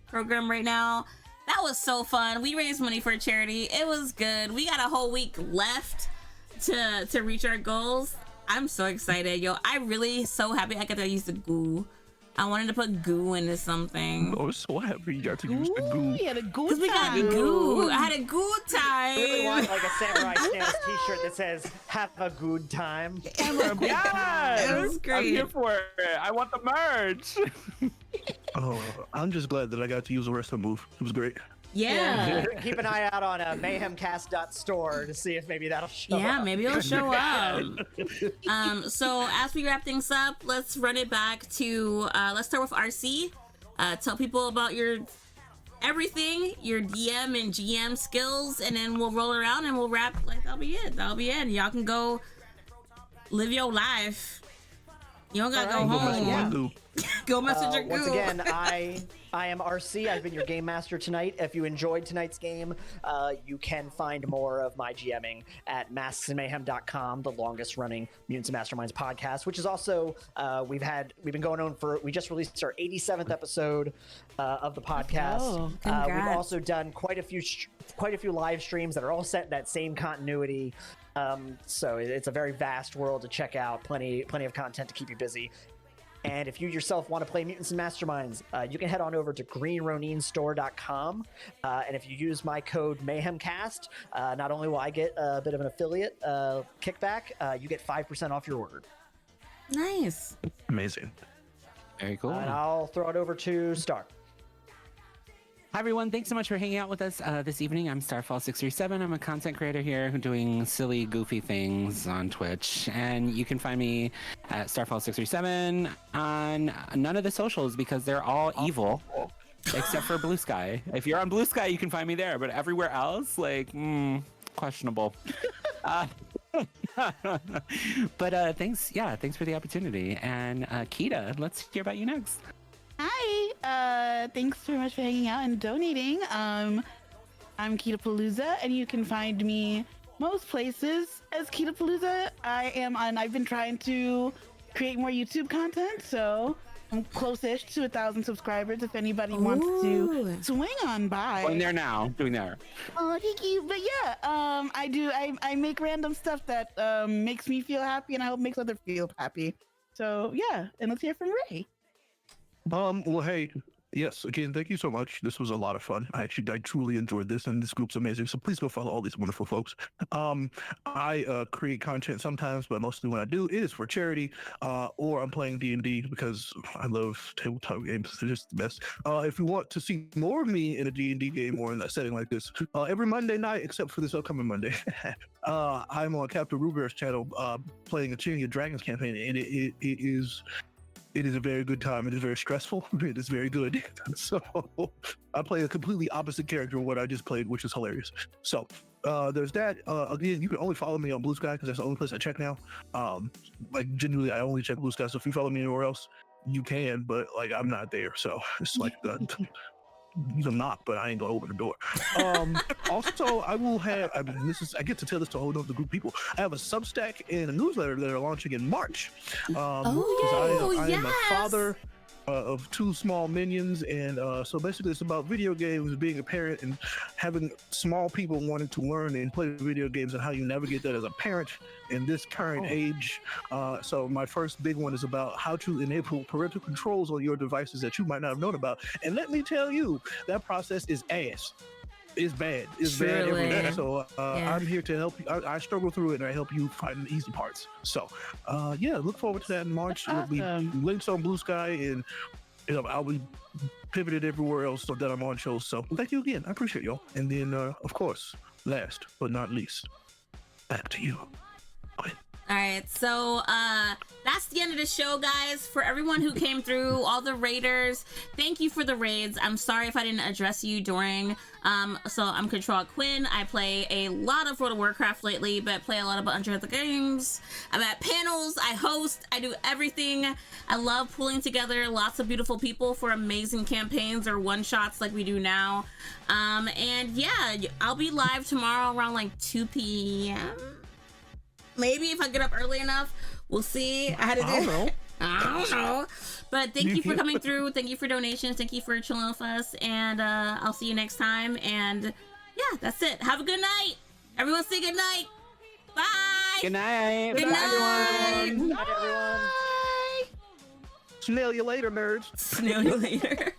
A: program right now. That was so fun. We raised money for a charity. It was good. We got a whole week left to reach our goals. I'm so excited, yo. I'm really so happy I got to use the goo. I wanted to put goo into something.
C: I was so happy you got to use the goo.
D: We had a goo
A: Because we got
D: time.
A: goo. I had a goo
B: I really
A: time.
B: want like a Samurai Snails t-shirt that says "Have a good time."
E: Yes!
A: It was
E: I'm
A: great.
E: here for it. I want the merch.
C: Oh, I'm just glad that I got to use the rest of the move. It was great.
A: Yeah.
B: Keep an eye out on mayhemcast.store to see if maybe that'll show
A: Yeah,
B: up.
A: maybe it'll show up. So as we wrap things up, let's run it back to let's start with RC. Tell people about your everything, your DM and GM skills, and then we'll roll around and we'll wrap. Like that'll be it. That'll be it. Y'all can go live your life. You don't gotta go
C: Go mess with
A: home.
C: my
A: Yeah.
C: goo.
A: Go message your
B: Once
A: goo.
B: again, I am RC. I've been your game master tonight. If you enjoyed tonight's game, you can find more of my GMing at masksandmayhem.com, the longest running Mutants and Masterminds podcast, which is also we've been going on for. We just released our 87th episode of the podcast.
A: Oh,
B: We've
A: congrats.
B: also done quite a few live streams that are all set in that same continuity. So it's a very vast world to check out. Plenty of content to keep you busy. And if you yourself want to play Mutants and Masterminds, you can head on over to greenroninstore.com. And if you use my code MayhemCast, not only will I get a bit of an affiliate kickback, you get 5% off your order.
A: Nice.
C: Amazing.
E: Very cool.
B: And I'll throw it over to Star.
E: Hi everyone, thanks so much for hanging out with us this evening. I'm Starfall637. I'm a content creator here who's doing silly, goofy things on Twitch. And you can find me at Starfall637 on none of the socials because they're all evil. Except for Blue Sky. If you're on Blue Sky, you can find me there. But everywhere else, like, questionable. But thanks for the opportunity. And Kita, let's hear about you next.
D: Hi, thanks very much for hanging out and donating. I'm Kita Palooza, and you can find me most places as Kita Palooza. I've been trying to create more YouTube content, so I'm close-ish to 1,000 subscribers. If anybody wants to swing on by.
E: Going there now, doing there.
D: Oh, thank you. But yeah, I make random stuff that makes me feel happy, and I hope makes others feel happy. So yeah, and let's hear from Ray.
C: Well, hey, yes, again, thank you so much. This was a lot of fun. I truly enjoyed this, and this group's amazing. So please go follow all these wonderful folks. I create content sometimes, but mostly when I do, it is for charity, or I'm playing D&D because I love tabletop games. They're just the best. If you want to see more of me in a D&D game or in a setting like this, every Monday night, except for this upcoming Monday, I'm on Captain Rubert's channel playing a Cheering Your Dragons campaign, and it is a very good time. It is very stressful. It is very good. So I play a completely opposite character of what I just played, which is hilarious. So there's that. Again, you can only follow me on Blue Sky because that's the only place I check now. Like genuinely, I only check Blue Sky. So if you follow me anywhere else, you can, but like I'm not there. So it's like you can knock, but I ain't gonna open the door. Also, I will have. I mean, I get to tell this to a whole other group of people. I have a Substack and a newsletter that are launching in March. I am a father of 2 small minions, and so basically it's about video games, being a parent, and having small people wanting to learn and play video games, and how you navigate that as a parent in this current age. So my first big one is about how to enable parental controls on your devices that you might not have known about. And let me tell you, that process is ass. It's bad. It's bad everywhere. So I'm here to help you. I struggle through it, and I help you find the easy parts. So yeah, look forward to that in March. It'll be links on Blue Sky, and I'll be pivoted everywhere else so that I'm on shows. So thank you again. I appreciate y'all. And then of course, last but not least, back to you.
A: All right, so that's the end of the show, guys. For everyone who came through, all the raiders, thank you for the raids. I'm sorry if I didn't address you during. So I'm Control Quinn. I play a lot of World of Warcraft lately, but play a lot of other games. I'm at panels, I host, I do everything. I love pulling together lots of beautiful people for amazing campaigns or one-shots like we do now. And yeah, I'll be live tomorrow around like 2 p.m. Maybe if I get up early enough. We'll see. I don't know. But thank you for coming through. Thank you for donations. Thank you for chilling with us. And I'll see you next time. And yeah, that's it. Have a good night. Everyone say good night. Bye.
E: Good night.
A: Good night.
B: Good night, everyone.
C: Snail you later, nerds.
A: Snail you later.